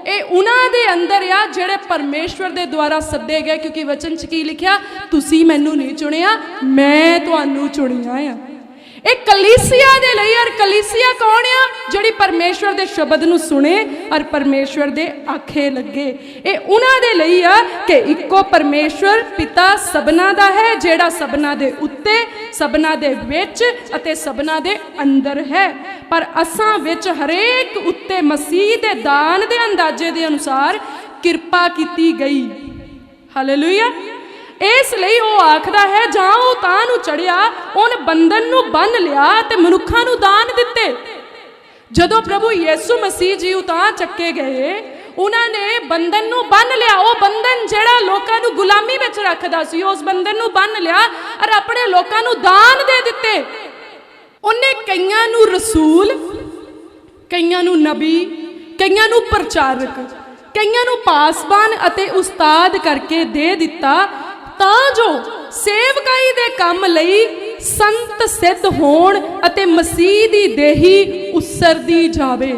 ਇਹ ਉਹਨਾਂ ਦੇ ਅੰਦਰ ਆ ਜਿਹੜੇ ਪਰਮੇਸ਼ਵਰ ਦੇ ਦੁਆਰਾ ਸੱਦੇ ਗਏ, ਕਿਉਂਕਿ ਵਚਨ 'ਚ ਕੀ ਲਿਖਿਆ? ਤੁਸੀਂ ਮੈਨੂੰ ਨਹੀਂ ਚੁਣਿਆ, ਮੈਂ ਤੁਹਾਨੂੰ ਚੁਣਿਆ ਆ। ਇਹ ਕਲੀਸਿਆ ਦੇ ਲਈ। ਔਰ ਕਲੀਸਿਆ ਕੌਣ ਆ? ਜਿਹੜੀ ਪਰਮੇਸ਼ਵਰ ਦੇ ਸ਼ਬਦ ਨੂੰ ਸੁਣੇ ਔਰ ਪਰਮੇਸ਼ਵਰ ਦੇ ਆਖੇ ਲੱਗੇ। ਇਹ ਉਹਨਾਂ ਦੇ ਲਈ ਆ ਕਿ ਇੱਕੋ ਪਰਮੇਸ਼ਵਰ ਪਿਤਾ ਸਭਨਾ ਦਾ ਹੈ, ਜਿਹੜਾ ਸਭਨਾ ਦੇ ਉੱਤੇ, ਸਭਨਾ ਦੇ ਵਿੱਚ ਅਤੇ ਸਭਨਾ ਦੇ ਅੰਦਰ ਹੈ। ਪਰ ਅਸਾਂ ਵਿੱਚ ਹਰੇਕ ਉੱਤੇ ਮਸੀਹ ਦੇ ਦਾਨ ਦੇ ਅੰਦਾਜ਼ੇ ਦੇ ਅਨੁਸਾਰ ਕਿਰਪਾ ਕੀਤੀ ਗਈ। ਹਾਲੇਲੂਇਆ। ਇਸ ਲਈ ਉਹ ਆਖਦਾ ਹੈ, ਜਾਂ ਉਹ ਤਾਂ ਨੂੰ ਚੜਿਆ, ਉਹਨੇ ਬੰਧਨ ਨੂੰ ਬੰਨ ਲਿਆ ਤੇ ਮਨੁੱਖਾਂ ਨੂੰ ਦਾਨ ਦਿੱਤੇ। ਜਦੋਂ ਪ੍ਰਭੂ ਯਿਸੂ ਮਸੀਹ ਜੀ ਉਤਾਂ ਚੱਕੇ ਗਏ, ਉਹਨਾਂ ਨੇ ਬੰਧਨ ਨੂੰ ਬੰਨ ਲਿਆ। ਉਹ ਬੰਧਨ ਜਿਹੜਾ ਲੋਕਾਂ ਨੂੰ ਗੁਲਾਮੀ ਵਿੱਚ ਰੱਖਦਾ ਸੀ, ਉਸ ਬੰਧਨ ਨੂੰ ਬੰਨ ਲਿਆ ਔਰ ਆਪਣੇ ਲੋਕਾਂ ਨੂੰ ਦਾਨ ਦੇ ਦਿੱਤੇ। ਉਹਨੇ ਕਈਆਂ ਨੂੰ ਰਸੂਲ, ਕਈਆਂ ਨੂੰ ਨਬੀ, ਕਈਆਂ ਨੂੰ ਪ੍ਰਚਾਰਕ, ਕਈਆਂ ਨੂੰ ਪਾਸਬਾਨ ਅਤੇ ਉਸਤਾਦ ਕਰਕੇ ਦੇ ਦਿੱਤਾ, ਤਾਂ ਜੋ ਸੇਵਕਾਈ ਦੇ ਕੰਮ ਲਈ ਸੰਤ ਸਿੱਧ ਹੋਣ ਅਤੇ ਮਸੀਹ ਦੀ ਦੇਹੀ ਉਸਰਦੀ ਜਾਵੇ।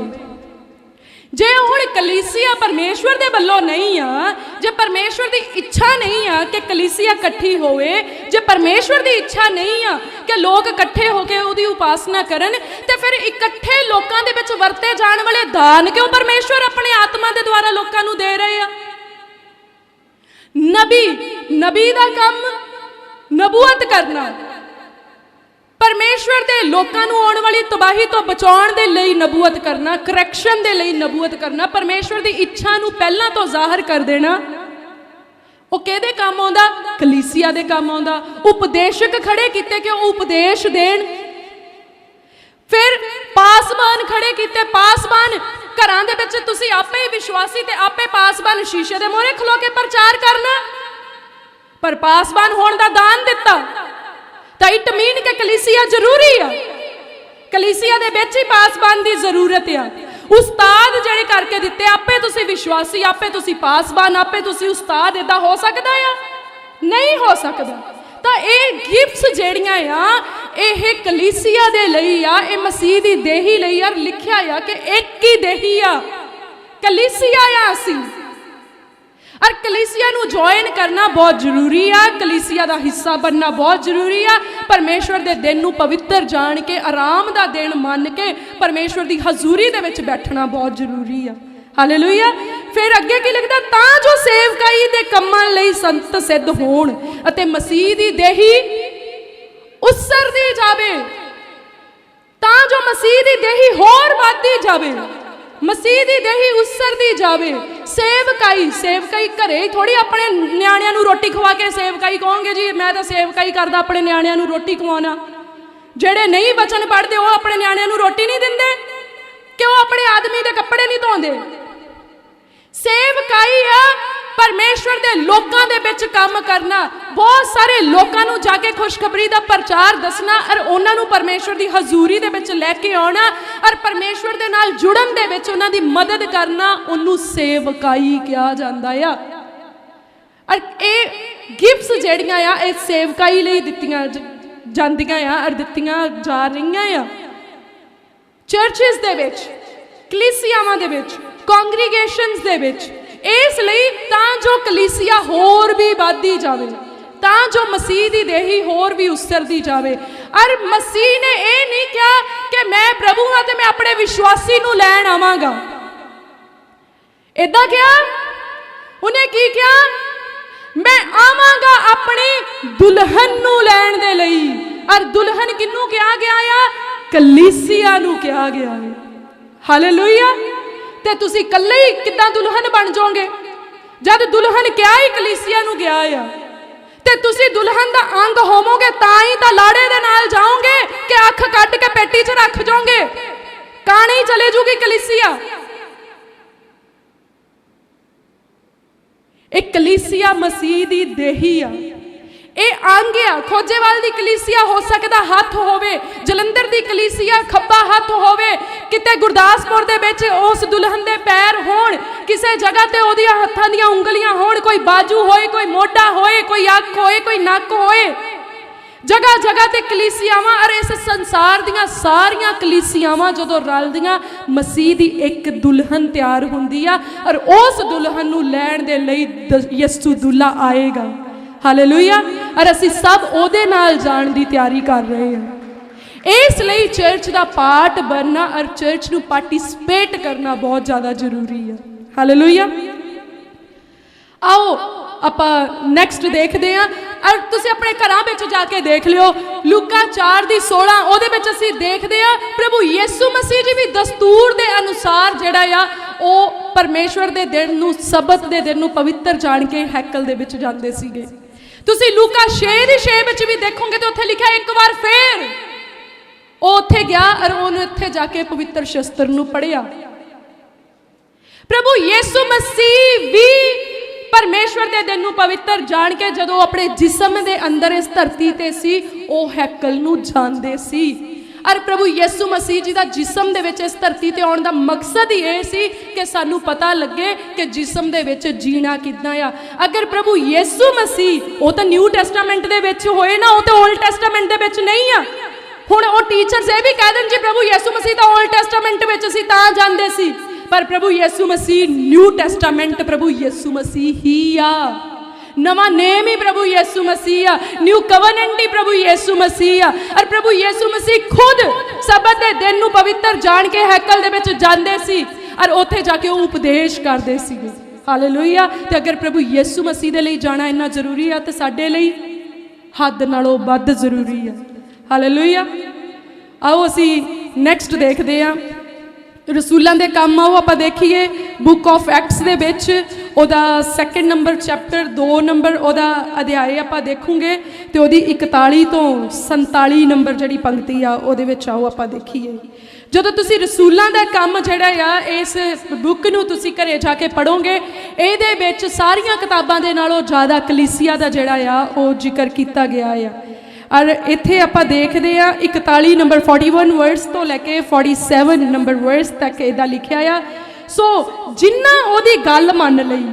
ਜੇ ਹੁਣ ਕਲੀਸਿਆ ਪਰਮੇਸ਼ਵਰ ਦੇ ਵੱਲੋਂ ਨਹੀਂ ਆ, ਜੇ ਪਰਮੇਸ਼ਵਰ ਦੀ ਇੱਛਾ ਨਹੀਂ ਆ ਕਿ ਕਲੀਸਿਆ ਇਕੱਠੀ ਹੋਵੇ, ਜੇ ਪਰਮੇਸ਼ਵਰ ਦੀ ਇੱਛਾ ਨਹੀਂ ਆ ਕਿ ਲੋਕ ਇਕੱਠੇ ਹੋ ਕੇ ਉਹਦੀ ਉਪਾਸਨਾ ਕਰਨ, ਤੇ ਫਿਰ ਇਕੱਠੇ ਲੋਕਾਂ ਦੇ ਵਿੱਚ ਵਰਤੇ ਜਾਣ ਵਾਲੇ ਦਾਨ ਕਿਉਂ ਪਰਮੇਸ਼ਵਰ ਆਪਣੀ ਆਤਮਾ ਦੇ ਦੁਆਰਾ ਲੋਕਾਂ ਨੂੰ ਦੇ ਰਹੇ ਆ? ਨਬੀ ਦਾ ਕੰਮ ਨਬੂਵਤ ਕਰਨਾ, ਪਰਮੇਸ਼ਵਰ ਦੇ ਲੋਕਾਂ ਨੂੰ ਆਉਣ ਵਾਲੀ ਤਬਾਹੀ ਤੋਂ ਬਚਾਉਣ ਦੇ ਲਈ ਨਬੂਵਤ ਕਰਨਾ, ਕਰੈਕਸ਼ਨ ਦੇ ਲਈ ਨਬੂਵਤ ਕਰਨਾ, ਪਰਮੇਸ਼ਵਰ ਦੀ ਇੱਛਾ ਨੂੰ ਪਹਿਲਾਂ ਤੋਂ ਜ਼ਾਹਰ ਕਰ ਦੇਣਾ। ਉਹ ਕਿਹਦੇ ਕੰਮ ਆਉਂਦਾ? ਕਲੀਸਿਆ ਦੇ ਕੰਮ ਆਉਂਦਾ। ਉਪਦੇਸ਼ਕ ਖੜੇ ਕੀਤੇ ਕਿ ਉਹ ਉਪਦੇਸ਼ ਦੇਣ। ਫਿਰ ਪਾਸਬਾਨ ਖੜੇ ਕੀਤੇ। ਪਾਸਬਾਨ ਘਰਾਂ ਦੇ ਵਿੱਚ ਤੁਸੀਂ ਆਪੇ ਹੀ ਵਿਸ਼ਵਾਸੀ ਤੇ ਆਪੇ ਪਾਸਬਾਨ ਸ਼ੀਸ਼ੇ ਦੇ ਮੂਹਰੇ ਖਲੋ ਕੇ ਪ੍ਰਚਾਰ ਕਰਨਾ। ਪਰ ਪਾਸਬਾਨ ਹੋਣ ਦਾ ਦਾਨ ਦਿੱਤਾ ਤਾਂ ਇਟ ਮੀਨ ਕਿ ਕਲੀਸਿਆ ਜ਼ਰੂਰੀ ਆ। ਕਲੀਸਿਆ ਦੇ ਵਿੱਚ ਹੀ ਪਾਸਬਾਨ ਦੀ ਜ਼ਰੂਰਤ ਆ। ਉਸਤਾਦ ਜਿਹੜੇ ਕਰਕੇ ਦਿੱਤੇ, ਆਪੇ ਤੁਸੀਂ ਵਿਸ਼ਵਾਸੀ, ਆਪੇ ਤੁਸੀਂ ਪਾਸਬਾਨ, ਆਪੇ ਤੁਸੀਂ ਉਸਤਾਦ, ਇਦਾਂ ਹੋ ਸਕਦਾ ਆ? ਨਹੀਂ ਹੋ ਸਕਦਾ। ਤਾਂ ਇਹ ਗਿਫਟਸ ਜਿਹੜੀਆਂ ਆ, ਇਹ ਕਲੀਸਿਆ ਦੇ ਲਈ ਆ, ਇਹ ਮਸੀਹ ਦੀ ਦੇਹੀ ਲਈ ਆ। ਲਿਖਿਆ ਆ ਕਿ ਇੱਕ ਹੀ ਦੇਹੀ ਆ, ਕਲੀਸਿਆ ਆ ਅਸੀਂ। ਔਰ ਕਲੀਸਿਆ ਨੂੰ ਜੁਆਇਨ ਕਰਨਾ ਬਹੁਤ ਜ਼ਰੂਰੀ ਆ, ਕਲੀਸਿਆ ਦਾ ਹਿੱਸਾ ਬਣਨਾ ਬਹੁਤ ਜ਼ਰੂਰੀ ਆ। ਪਰਮੇਸ਼ਵਰ ਦੇ ਦਿਨ ਨੂੰ ਪਵਿੱਤਰ ਜਾਣ ਕੇ, ਆਰਾਮ ਦਾ ਦਿਨ ਮੰਨ ਕੇ ਪਰਮੇਸ਼ਵਰ ਦੀ ਹਜ਼ੂਰੀ ਦੇ ਵਿੱਚ ਬੈਠਣਾ ਬਹੁਤ ਜ਼ਰੂਰੀ ਆ। ਹਾਲੇਲੂਇਆ। ਫਿਰ ਅੱਗੇ ਕੀ ਲਿਖਦਾ? ਤਾਂ ਜੋ ਸੇਵਕਾਈ ਦੇ ਕੰਮਾਂ ਲਈ ਸੰਤ ਸਿੱਧ ਹੋਣ ਅਤੇ ਮਸੀਹ ਦੀ ਦੇਹੀ ਉਸਰਦੀ ਜਾਵੇ। ਤਾਂ ਜੋ ਮਸੀਹ ਦੀ ਦੇਹੀ ਹੋਰ ਵੱਧਦੀ ਜਾਵੇ, ਮਸੀਹ ਦੀ ਦੇਹੀ ਉਸਰਦੀ ਜਾਵੇ। ਸੇਵਕਾਈ ਘਰੇ ਹੀ ਥੋੜੀ ਆਪਣੇ ਨਿਆਣਿਆਂ ਨੂੰ ਰੋਟੀ ਖਵਾ ਕੇ ਸੇਵਕਾਈ ਕਹੋਗੇ ਜੀ ਮੈਂ ਤਾਂ ਸੇਵਕਾਈ ਕਰਦਾ, ਆਪਣੇ ਨਿਆਣਿਆਂ ਨੂੰ ਰੋਟੀ ਖਵਾਉਣਾ। ਜਿਹੜੇ ਨਹੀਂ ਵਚਨ ਪੜ੍ਹਦੇ ਉਹ ਆਪਣੇ ਨਿਆਣਿਆਂ ਨੂੰ ਰੋਟੀ ਨਹੀਂ ਦਿੰਦੇ ਕਿ ਉਹ ਆਪਣੇ ਆਦਮੀ ਦੇ ਕੱਪੜੇ ਨਹੀਂ ਧੋਂਦੇ। ਸੇਵਕਾਈ ਆ ਪਰਮੇਸ਼ਵਰ ਦੇ ਲੋਕਾਂ ਦੇ ਵਿੱਚ ਕੰਮ ਕਰਨਾ, ਬਹੁਤ ਸਾਰੇ ਲੋਕਾਂ ਨੂੰ ਜਾ ਕੇ ਖੁਸ਼ਖਬਰੀ ਦਾ ਪ੍ਰਚਾਰ ਦੱਸਣਾ ਔਰ ਉਹਨਾਂ ਨੂੰ ਪਰਮੇਸ਼ਵਰ ਦੀ ਹਜ਼ੂਰੀ ਦੇ ਵਿੱਚ ਲੈ ਕੇ ਆਉਣਾ ਔਰ ਪਰਮੇਸ਼ਵਰ ਦੇ ਨਾਲ ਜੁੜਨ ਦੇ ਵਿੱਚ ਉਹਨਾਂ ਦੀ ਮਦਦ ਕਰਨਾ, ਉਹਨੂੰ ਸੇਵਕਾਈ ਕਿਹਾ ਜਾਂਦਾ ਆ। ਔਰ ਇਹ ਗਿਫਟਸ ਜਿਹੜੀਆਂ ਆ, ਇਹ ਸੇਵਕਾਈ ਲਈ ਦਿੱਤੀਆਂ ਜਾਂਦੀਆਂ ਆ ਔਰ ਦਿੱਤੀਆਂ ਜਾ ਰਹੀਆਂ ਆ ਚਰਚਿਸ ਦੇ ਵਿੱਚ, ਕਲੀਸਿਆਵਾਂ ਦੇ ਵਿੱਚ, ਕੌਂਗਰੀਗੇਸ਼ਨਸ ਦੇ ਵਿੱਚ। ਇਸ ਲਈ ਤਾਂ ਜੋ ਕਲੀਸਿਆ ਹੋਰ ਵੀ ਵੱਧਦੀ ਜਾਵੇ, ਤਾਂ ਜੋ ਮਸੀਹ ਦੀ ਦੇਹੀ ਹੋਰ ਵੀ ਉਸਰਦੀ ਜਾਵੇ। ਔਰ ਮਸੀਹ ਨੇ ਇਹ ਨਹੀਂ ਕਿਹਾ ਕਿ ਮੈਂ ਪ੍ਰਭੂ ਹਾਂ ਤੇ ਮੈਂ ਆਪਣੇ ਵਿਸ਼ਵਾਸੀ ਨੂੰ ਲੈਣ ਆਵਾਂਗਾ। ਏਦਾਂ ਕਿਹਾ? ਉਹਨੇ ਕੀ ਕਿਹਾ? ਮੈਂ ਆਵਾਂਗਾ ਆਪਣੀ ਦੁਲਹਨ ਨੂੰ ਲੈਣ ਦੇ ਲਈ। ਔਰ ਦੁਲਹਨ ਕਿਹਨੂੰ ਕਿਹਾ ਗਿਆ ਆ? ਕਲੀਸਿਆ ਨੂੰ ਕਿਹਾ ਗਿਆ ਹੈ। ਹਾਲੇਲੂਇਆ। ਤੇ ਤੁਸੀਂ ਇਕੱਲੇ ਹੀ ਕਿੱਦਾਂ ਦੁਲਹਨ ਬਣ ਜਾਓਗੇ ਜਦ ਦੁਲਹਨ ਕਿਹਾ ਹੀ ਕਲੀਸਿਆ ਨੂੰ ਗਿਆ ਆ? ਤੇ ਤੁਸੀਂ ਦੁਲਹਨ ਦਾ ਅੰਗ ਹੋਵੋਗੇ ਤਾਂ ਹੀ ਤਾਂ ਲਾੜੇ ਦੇ ਨਾਲ ਜਾਓਗੇ ਕਿ ਅੱਖ ਕੱਢ ਕੇ ਪੇਟੀ 'ਚ ਰੱਖ ਜਾਓਗੇ? ਕਾਣੀ ਚਲੇ ਜੂਗੀ ਕਲੀਸਿਆ। ਇਹ ਕਲੀਸਿया ਮਸੀਹ ਦੀ ਦੇਹੀ ਆ, ਇਹ ਅੰਗ ਆ। ਖੋਜੇਵਾਲ ਦੀ ਕਲੀਸਿया ਹੋ ਸਕਦਾ ਹੱਥ ਹੋਵੇ, ਜਲੰਧਰ ਦੀ ਕਲੀਸਿया ਖੱਬਾ ਹੱਥ ਹੋਵੇ, ਕਿਤੇ ਗੁਰਦਾਸਪੁਰ ਦੇ ਵਿੱਚ ਉਸ ਦੁਲਹਨ ਦੇ ਪੈਰ ਹੋਣ, ਕਿਸੇ ਜਗ੍ਹਾ ਤੇ ਉਹਦੀਆਂ ਹੱਥਾਂ ਦੀਆਂ ਉਂਗਲੀਆਂ ਹੋਣ, ਕੋਈ ਬਾਜੂ ਹੋਏ, ਕੋਈ ਮੋਢਾ ਹੋਏ, ਕੋਈ ਅੱਖ ਹੋਏ, ਕੋਈ ਨੱਕ ਹੋਏ। ਜਗ੍ਹਾ ਜਗ੍ਹਾ ਤੇ ਕਲੀਸਿयावां, ਔਰ ਇਸ ਸੰਸਾਰ ਦੀਆਂ ਸਾਰੀਆਂ ਕਲੀਸਿयावां ਜਦੋਂ ਰਲਦੀਆਂ ਮਸੀਹ ਦੀ ਇੱਕ ਦੁਲਹਨ ਤਿਆਰ ਹੁੰਦੀ ਆ, ਔਰ ਉਸ ਦੁਲਹਨ ਨੂੰ ਲੈਣ ਦੇ ਲਈ ਯਿਸੂ ਦੁੱਲਾ ਆਏਗਾ। ਹਾਲੇਲੂਇਆ। ਔਰ ਅਸੀਂ ਸਭ ਉਹਦੇ ਨਾਲ ਜਾਣ ਦੀ ਤਿਆਰੀ ਕਰ ਰਹੇ ਹਾਂ। ਇਸ ਲਈ ਚਰਚ ਦਾ ਪਾਰਟ ਬਣਨਾ ਔਰ ਚਰਚ ਨੂੰ ਪਾਰਟਿਸਿਪੇਟ ਕਰਨਾ ਬਹੁਤ ਜ਼ਿਆਦਾ ਜ਼ਰੂਰੀ ਹੈ। ਹਾਲੇਲੂਇਆ। ਆਓ ਆਪਾਂ ਨੈਕਸਟ ਦੇਖਦੇ ਹਾਂ, ਔਰ ਤੁਸੀਂ ਆਪਣੇ ਘਰਾਂ ਵਿੱਚ ਜਾ ਕੇ ਦੇਖ ਲਿਓ। ਲੂਕਾ 4:16 ਉਹਦੇ ਵਿੱਚ ਅਸੀਂ ਦੇਖਦੇ ਹਾਂ ਪ੍ਰਭੂ ਯਿਸੂ ਮਸੀਹ ਜੀ ਵੀ ਦਸਤੂਰ ਦੇ ਅਨੁਸਾਰ ਜਿਹੜਾ ਆ ਉਹ ਪਰਮੇਸ਼ਵਰ ਦੇ ਦਿਨ ਨੂੰ, ਸਬਤ ਦੇ ਦਿਨ ਨੂੰ ਪਵਿੱਤਰ ਜਾਣ ਕੇ ਹੈਕਲ ਦੇ ਵਿੱਚ ਜਾਂਦੇ ਸੀਗੇ। ਤੁਸੀਂ ਲੂਕਾ 6:6 ਵਿੱਚ ਵੀ ਦੇਖੋਗੇ ਤੇ ਉੱਥੇ ਲਿਖਿਆ ਇੱਕ ਵਾਰ ਫੇਰ ਉਹ ਉੱਥੇ ਗਿਆ ਔਰ ਉਹਨੂੰ ਇੱਥੇ ਜਾ ਕੇ ਪਵਿੱਤਰ ਸ਼ਸਤਰ ਨੂੰ ਪੜ੍ਹਿਆ। ਪ੍ਰਭੂ ਯਿਸੂ ਮਸੀਹ ਵੀ ਪਰਮੇਸ਼ਵਰ ਦੇ ਦਿਨ ਨੂੰ ਪਵਿੱਤਰ ਜਾਣ ਕੇ ਜਦੋਂ ਆਪਣੇ ਜਿਸਮ ਦੇ ਅੰਦਰ ਇਸ ਧਰਤੀ ਤੇ ਸੀ, ਉਹ ਹੈਕਲ ਨੂੰ ਜਾਂਦੇ ਸੀ। ਔਰ ਪ੍ਰਭੂ ਯਿਸੂ ਮਸੀਹ ਜੀ ਦਾ ਜਿਸਮ ਦੇ ਵਿੱਚ ਇਸ ਧਰਤੀ ਤੇ ਆਉਣ ਦਾ ਮਕਸਦ ਹੀ ਇਹ ਸੀ ਕਿ ਸਾਨੂੰ ਪਤਾ ਲੱਗੇ ਕਿ ਜਿਸਮ ਦੇ ਵਿੱਚ ਜੀਣਾ ਕਿੱਦਾਂ ਆ। ਅਗਰ ਪ੍ਰਭੂ ਯਿਸੂ ਮਸੀਹ, ਉਹ ਤਾਂ ਨਿਊ ਟੈਸਟਾਮੈਂਟ ਦੇ ਵਿੱਚ ਹੋਏ ਨਾ, ਉਹ ਤਾਂ ਓਲਡ ਟੈਸਟਾਮੈਂਟ ਦੇ ਵਿੱਚ ਨਹੀਂ ਆ। ਹੁਣ ਉਹ ਟੀਚਰਸ ਇਹ ਵੀ ਕਹਿ ਦੇਣ ਜੀ ਪ੍ਰਭੂ ਯਿਸੂ ਮਸੀਹ ਤਾਂ ਓਲਡ ਟੈਸਟਾਮੈਂਟ ਵਿੱਚ ਸੀ ਤਾਂ ਜਾਂਦੇ ਸੀ, ਪਰ ਪ੍ਰਭੂ ਯਿਸੂ ਮਸੀਹ ਨਿਊ ਟੈਸਟਾਮੈਂਟ ਪ੍ਰਭੂ ਯਿਸੂ ਮਸੀਹ ਹੀ ਆ। ਨਵਾਂ ਨੇਮ ਹੀ ਪ੍ਰਭੂ ਯਿਸੂ ਮਸੀਹ ਆ, ਨਿਊ ਕਵਨੈਂਟ ਹੀ ਪ੍ਰਭੂ ਯਿਸੂ ਮਸੀਹ ਆ। ਔਰ ਪ੍ਰਭੂ ਯਿਸੂ ਮਸੀਹ ਖੁਦ ਸਬਤ ਦੇ ਦਿਨ ਨੂੰ ਪਵਿੱਤਰ ਜਾਣ ਕੇ ਹੈਕਲ ਦੇ ਵਿੱਚ ਜਾਂਦੇ ਸੀ ਔਰ ਉੱਥੇ ਜਾ ਕੇ ਉਹ ਉਪਦੇਸ਼ ਕਰਦੇ ਸੀਗੇ। ਹਾਲੇਲੂਇਆ। ਤੇ ਅਗਰ ਪ੍ਰਭੂ ਯਿਸੂ ਮਸੀਹ ਦੇ ਲਈ ਜਾਣਾ ਇੰਨਾ ਜ਼ਰੂਰੀ ਆ, ਤੇ ਸਾਡੇ ਲਈ ਹੱਦ ਨਾਲੋਂ ਵੱਧ ਜ਼ਰੂਰੀ ਆ। ਹਾਲੇਲੂਇਆ। ਆਓ ਅਸੀਂ ਨੈਕਸਟ ਦੇਖਦੇ ਹਾਂ ਰਸੂਲਾਂ ਦੇ ਕੰਮ। ਆਓ ਆਪਾਂ ਦੇਖੀਏ ਬੁੱਕ ਆਫ ਐਕਟਸ ਦੇ ਵਿੱਚ ਉਹਦਾ 2 ਨੰਬਰ ਚੈਪਟਰ 2 ਨੰਬਰ ਉਹਦਾ ਅਧਿਆਇ ਆਪਾਂ ਦੇਖੂਗੇ ਤੇ ਉਹਦੀ 41 ਤੋਂ 47 ਨੰਬਰ ਜਿਹੜੀ ਪੰਕਤੀ ਆ ਉਹਦੇ ਵਿੱਚ ਆਓ ਆਪਾਂ ਦੇਖੀਏ। ਜਦੋਂ ਤੁਸੀਂ ਰਸੂਲਾਂ ਦਾ ਕੰਮ ਜਿਹੜਾ ਆ ਇਸ ਬੁੱਕ ਨੂੰ ਤੁਸੀਂ ਘਰੇ ਜਾ ਕੇ ਪੜ੍ਹੋਗੇ, ਇਹਦੇ ਵਿੱਚ ਸਾਰੀਆਂ ਕਿਤਾਬਾਂ ਦੇ ਨਾਲੋਂ ਜ਼ਿਆਦਾ ਕਲੀਸਿਆ ਦਾ ਜਿਹੜਾ ਆ ਉਹ ਜ਼ਿਕਰ ਕੀਤਾ ਗਿਆ ਆ। ਔਰ ਇੱਥੇ ਆਪਾਂ ਦੇਖਦੇ ਆ 41 ਨੰਬਰ 41 ਵਰਸ ਤੋਂ ਲੈ ਕੇ 47 ਨੰਬਰ ਵਰਸ ਤੱਕ ਇਹਦਾ ਲਿਖਿਆ ਆ। ਸੋ ਜਿਨ੍ਹਾਂ ਉਹਦੀ ਗੱਲ ਮੰਨ ਲਈ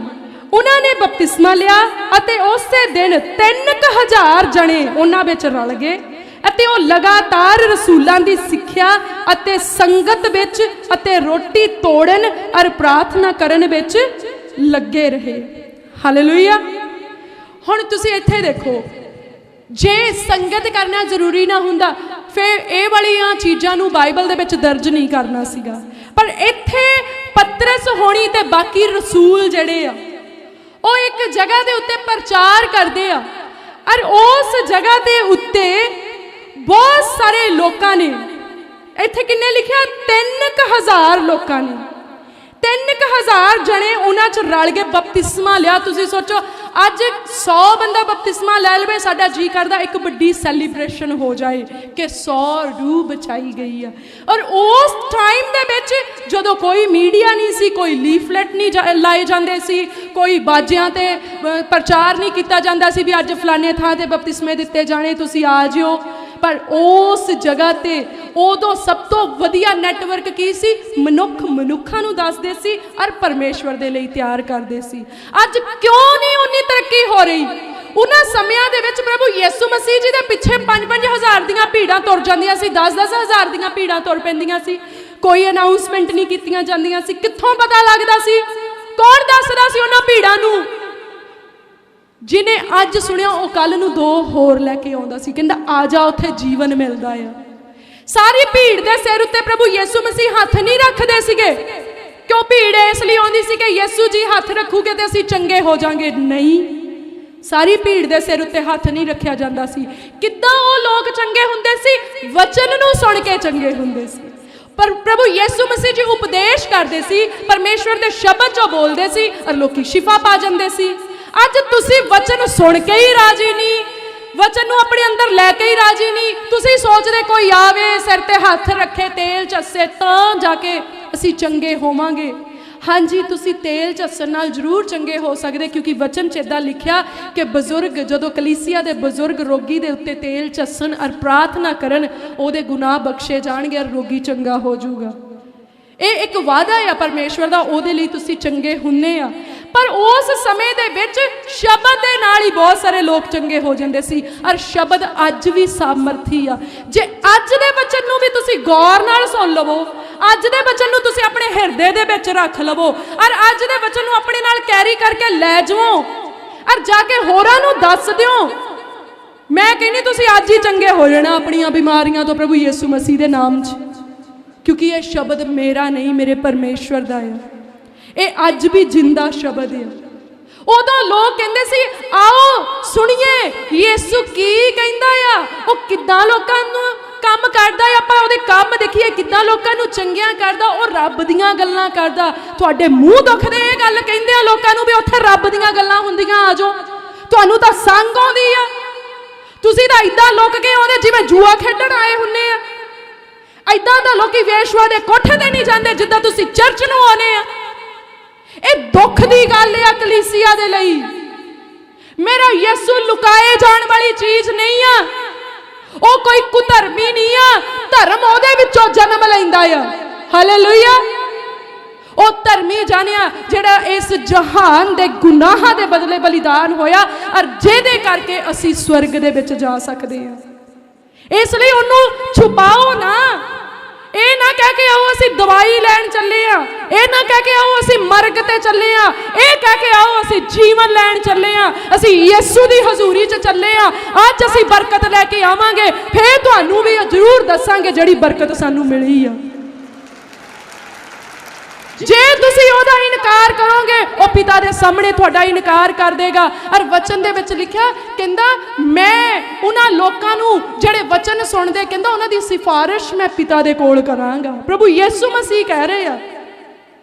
ਉਹਨਾਂ ਨੇ ਬਪਤਿਸਮਾ ਲਿਆ ਅਤੇ ਉਸੇ ਦਿਨ 3000 ਜਣੇ ਉਹਨਾਂ ਵਿੱਚ ਰਲ ਗਏ ਅਤੇ ਉਹ ਲਗਾਤਾਰ ਰਸੂਲਾਂ ਦੀ ਸਿੱਖਿਆ ਅਤੇ ਸੰਗਤ ਵਿੱਚ ਅਤੇ ਰੋਟੀ ਤੋੜਨ ਔਰ ਪ੍ਰਾਰਥਨਾ ਕਰਨ ਵਿੱਚ ਲੱਗੇ ਰਹੇ। ਹਾਲੇਲੂਇਆ। ਹੁਣ ਤੁਸੀਂ ਇੱਥੇ ਦੇਖੋ, ਜੇ ਸੰਗਤ ਕਰਨਾ ਜ਼ਰੂਰੀ ਨਾ ਹੁੰਦਾ ਫਿਰ ਇਹ ਵਾਲੀਆਂ ਚੀਜ਼ਾਂ ਨੂੰ ਬਾਈਬਲ ਦੇ ਵਿੱਚ ਦਰਜ ਨਹੀਂ ਕਰਨਾ ਸੀਗਾ। ਪਰ ਇੱਥੇ ਪਤਰਸ ਹੋਣੀ ਤੇ ਬਾਕੀ ਰਸੂਲ ਜਿਹੜੇ ਆ ਉਹ ਇੱਕ ਜਗ੍ਹਾ ਦੇ ਉੱਤੇ ਪ੍ਰਚਾਰ ਕਰਦੇ ਆ ਔਰ ਉਸ ਜਗ੍ਹਾ ਦੇ ਉੱਤੇ ਬਹੁਤ ਸਾਰੇ ਲੋਕਾਂ ਨੇ, ਇੱਥੇ ਕਿੰਨੇ ਲਿਖਿਆ 3000 ਲੋਕਾਂ ਨੇ, 3000 ਜਣੇ ਉਹਨਾਂ 'ਚ ਰਲ ਕੇ ਬਪਤਿਸਮਾ ਲਿਆ। ਤੁਸੀਂ ਸੋਚੋ ਅੱਜ 100 ਬੰਦਾ ਬਪਤਿਸਮਾ ਲੈ ਲਵੇ, ਸਾਡਾ ਜੀ ਕਰਦਾ ਇੱਕ ਵੱਡੀ ਸੈਲੀਬ੍ਰੇਸ਼ਨ ਹੋ ਜਾਏ ਕਿ 100 ਰੂਹ ਬਚਾਈ ਗਈ ਆ। ਔਰ ਉਸ ਟਾਈਮ ਦੇ ਵਿੱਚ ਜਦੋਂ ਕੋਈ ਮੀਡੀਆ ਨਹੀਂ ਸੀ, ਕੋਈ ਲੀਫਲੈਟ ਨਹੀਂ ਲਾਏ ਜਾਂਦੇ ਸੀ, ਕੋਈ ਬਾਜਿਆਂ ਤੇ ਪ੍ਰਚਾਰ ਨਹੀਂ ਕੀਤਾ ਜਾਂਦਾ ਸੀ ਵੀ ਅੱਜ ਫਲਾਣੇ ਥਾਂ ਤੇ ਬਪਤਿਸਮੇ ਦਿੱਤੇ ਜਾਣੇ, ਤੁਸੀਂ ਆ ਜਿਓ। ਪਰ ਉਸ ਜਗ੍ਹਾ ਤੇ ਉਦੋਂ ਸਭ ਤੋਂ ਵਧੀਆ ਨੈਟਵਰਕ ਕੀ ਸੀ? ਮਨੁੱਖਾਂ ਨੂੰ ਦੱਸਦੇ ਸੀ ਔਰ ਪਰਮੇਸ਼ਵਰ ਦੇ ਲਈ ਤਿਆਰ ਕਰਦੇ ਸੀ। ਅੱਜ ਕਿਉਂ ਨਹੀਂ ਉਨੀ ਤਰੱਕੀ ਹੋ ਰਹੀ? ਉਹਨਾਂ ਸਮਿਆਂ ਦੇ ਵਿੱਚ ਪ੍ਰਭੂ ਯਿਸੂ ਮਸੀਹ ਜੀ ਦੇ ਪਿੱਛੇ 5-5 ਹਜ਼ਾਰ ਦੀਆਂ ਭੀੜਾਂ ਤੁਰ ਜਾਂਦੀਆਂ ਸੀ, 10-10 ਹਜ਼ਾਰ ਦੀਆਂ ਭੀੜਾਂ ਤੁਰ ਪੈਂਦੀਆਂ ਸੀ। ਕੋਈ ਅਨਾਉਂਸਮੈਂਟ ਨਹੀਂ ਕੀਤੀਆਂ ਜਾਂਦੀਆਂ ਸੀ। ਕਿੱਥੋਂ ਪਤਾ ਲੱਗਦਾ ਸੀ? ਕੌਣ ਦੱਸਦਾ ਸੀ ਉਹਨਾਂ ਭੀੜਾਂ ਨੂੰ? ਜਿਹਨੇ ਅੱਜ ਸੁਣਿਆ ਉਹ ਕੱਲ ਨੂੰ 2 ਹੋਰ ਲੈ ਕੇ ਆਉਂਦਾ ਸੀ, ਕਹਿੰਦਾ ਆ ਜਾ ਉੱਥੇ ਜੀਵਨ ਮਿਲਦਾ ਆ। ਸਾਰੀ ਭੀੜ ਦੇ ਸਿਰ ਉੱਤੇ ਪ੍ਰਭੂ ਯਿਸੂ ਮਸੀਹ ਹੱਥ ਨਹੀਂ ਰੱਖਦੇ ਸੀਗੇ। ਕਿਉਂ? ਭੀੜ ਇਸ ਲਈ ਆਉਂਦੀ ਸੀ ਕਿ ਯਿਸੂ ਜੀ ਹੱਥ ਰੱਖੂਗੇ ਤੇ ਅਸੀਂ ਚੰਗੇ ਹੋ ਜਾਾਂਗੇ। ਨਹੀਂ, ਸਾਰੀ ਭੀੜ ਦੇ ਸਿਰ ਉੱਤੇ ਹੱਥ ਨਹੀਂ ਰੱਖਿਆ ਜਾਂਦਾ ਸੀ। ਕਿੱਦਾਂ ਉਹ ਲੋਕ ਚੰਗੇ ਹੁੰਦੇ ਸੀ? ਵਚਨ ਨੂੰ ਸੁਣ ਕੇ ਚੰਗੇ ਹੁੰਦੇ ਸੀ। ਪਰ ਪ੍ਰਭੂ ਯਿਸੂ ਮਸੀਹ ਜੀ ਉਪਦੇਸ਼ ਕਰਦੇ ਸੀ, ਪਰਮੇਸ਼ਵਰ ਦੇ ਸ਼ਬਦ ਚੋਂ ਬੋਲਦੇ ਸੀ ਔਰ ਲੋਕੀ ਸ਼ਿਫਾ ਪਾ ਜਾਂਦੇ ਸੀ। ਅੱਜ ਤੁਸੀਂ ਵਚਨ ਸੁਣ ਕੇ ਹੀ ਰਾਜੀ ਨਹੀਂ, ਵਚਨ ਨੂੰ ਆਪਣੇ ਅੰਦਰ ਲੈ ਕੇ ਹੀ ਰਾਜੀ ਨਹੀਂ। ਤੁਸੀਂ ਸੋਚਦੇ ਕੋਈ ਆਵੇ ਸਿਰ ਤੇ ਹੱਥ ਰੱਖੇ, ਤੇਲ ਚੱਸੇ ਤਾਂ ਜਾ ਕੇ ਅਸੀਂ ਚੰਗੇ ਹੋਵਾਂਗੇ। हाँ जी, तुसी तेल झस्सण नाल जरूर चंगे हो सकदे, क्योंकि वचन च इदां लिखिया कि बजुर्ग जदों कलीसिया दे बजुर्ग रोगी दे उत्ते तेल झस्सण और प्रार्थना करन, ओहदे गुनाह बख्शे जाणगे और रोगी चंगा हो जाऊगा। ये एक वादा है परमेश्वर का, ओहदे लई तुसी चंगे हुंदे आ। पर उस समय दे विच शब्द दे नाल ही बहुत सारे लोग चंगे हो जांदे सी, और शब्द अज भी सामर्थी आ। जे अज दे वचन नूं भी तुसी गौर नाल सुन लवो, अज दे वचन नूं तुसी अपने हिरदे दे विच रख लवो, और अज दे वचन नूं अपने नाल कैरी करके लै जाओ और जाके होरां नूं दस दिओ, मैं कहनी तुसी अज ही चंगे हो जाना अपनियां बीमारियां तो प्रभु यीशु मसीह दे नाम च, क्योंकि ये शब्द मेरा नहीं मेरे परमेश्वर दा है। ये अज भी जिंदा शब्द है। उदों लोग कहंदे सी आओ सुनिए यीशु की कहंदा आ, वो किद्दां लोकां नूं काम करदा है, आपां ओहदे काम देखिए किद्दां लोकां नूं चंगियां करदा, ओ रब दीयां गल्लां करदा। तुहाडे मूँह दुखदे ये गल कहंदे आ लोकां नूं भी उत्थे रब दीयां गल्लां हुंदियां, आ जाओ तुहानूं तां संग आउंदी आ, तुसीं तां इदां लुक के आउंदे जिवें जुआ खेडण आए हुंदे आ। इदां दा लोकी वेश्वा दे कोठे ते नहीं जांदे जिद्दां तुसीं चर्च नूं आउंदे आ। ये दुख दी गल है कलीसिया दे लई। मेरा यीशु लुकाए जाण वाली चीज नहीं आ, ओ कोई कुधर्मी नहीं आ, धर्म ओहदे विचों जन्म लैंदा आ। हालेलुया। ओ धर्मी जानिया जेड़ा इस जहान दे गुनाहां दे बदले बलिदान होया, और जेदे करके असीं स्वर्ग दे विच जा सकदे आ। इसलिए उन्हों छुपाओ ना, ये ना कह के आओ असी दवाई लैन चले आ, ये ना कह के आओ असी मरग ते चले आ, ये कह के आओ असी जीवन लैन चले आ, असी यीशु दी हजूरी च चले आ। अज असी बरकत लैके आवांगे, फिर तुहानूं भी जरूर दसांगे जिहड़ी बरकत सानूं मिली आ। जे तुसी ओहदा इनकार करोगे, ओ पिता दे सामने तुहाडा इनकार कर देगा। और वचन दे विच लिखिया कहंदा मैं उन्हां लोकां नूं जिहड़े वचन सुणदे, कहंदा उन्हां दी सिफारिश मैं पिता दे कोल करांगा। प्रभु यीशु मसीह कह रहे आ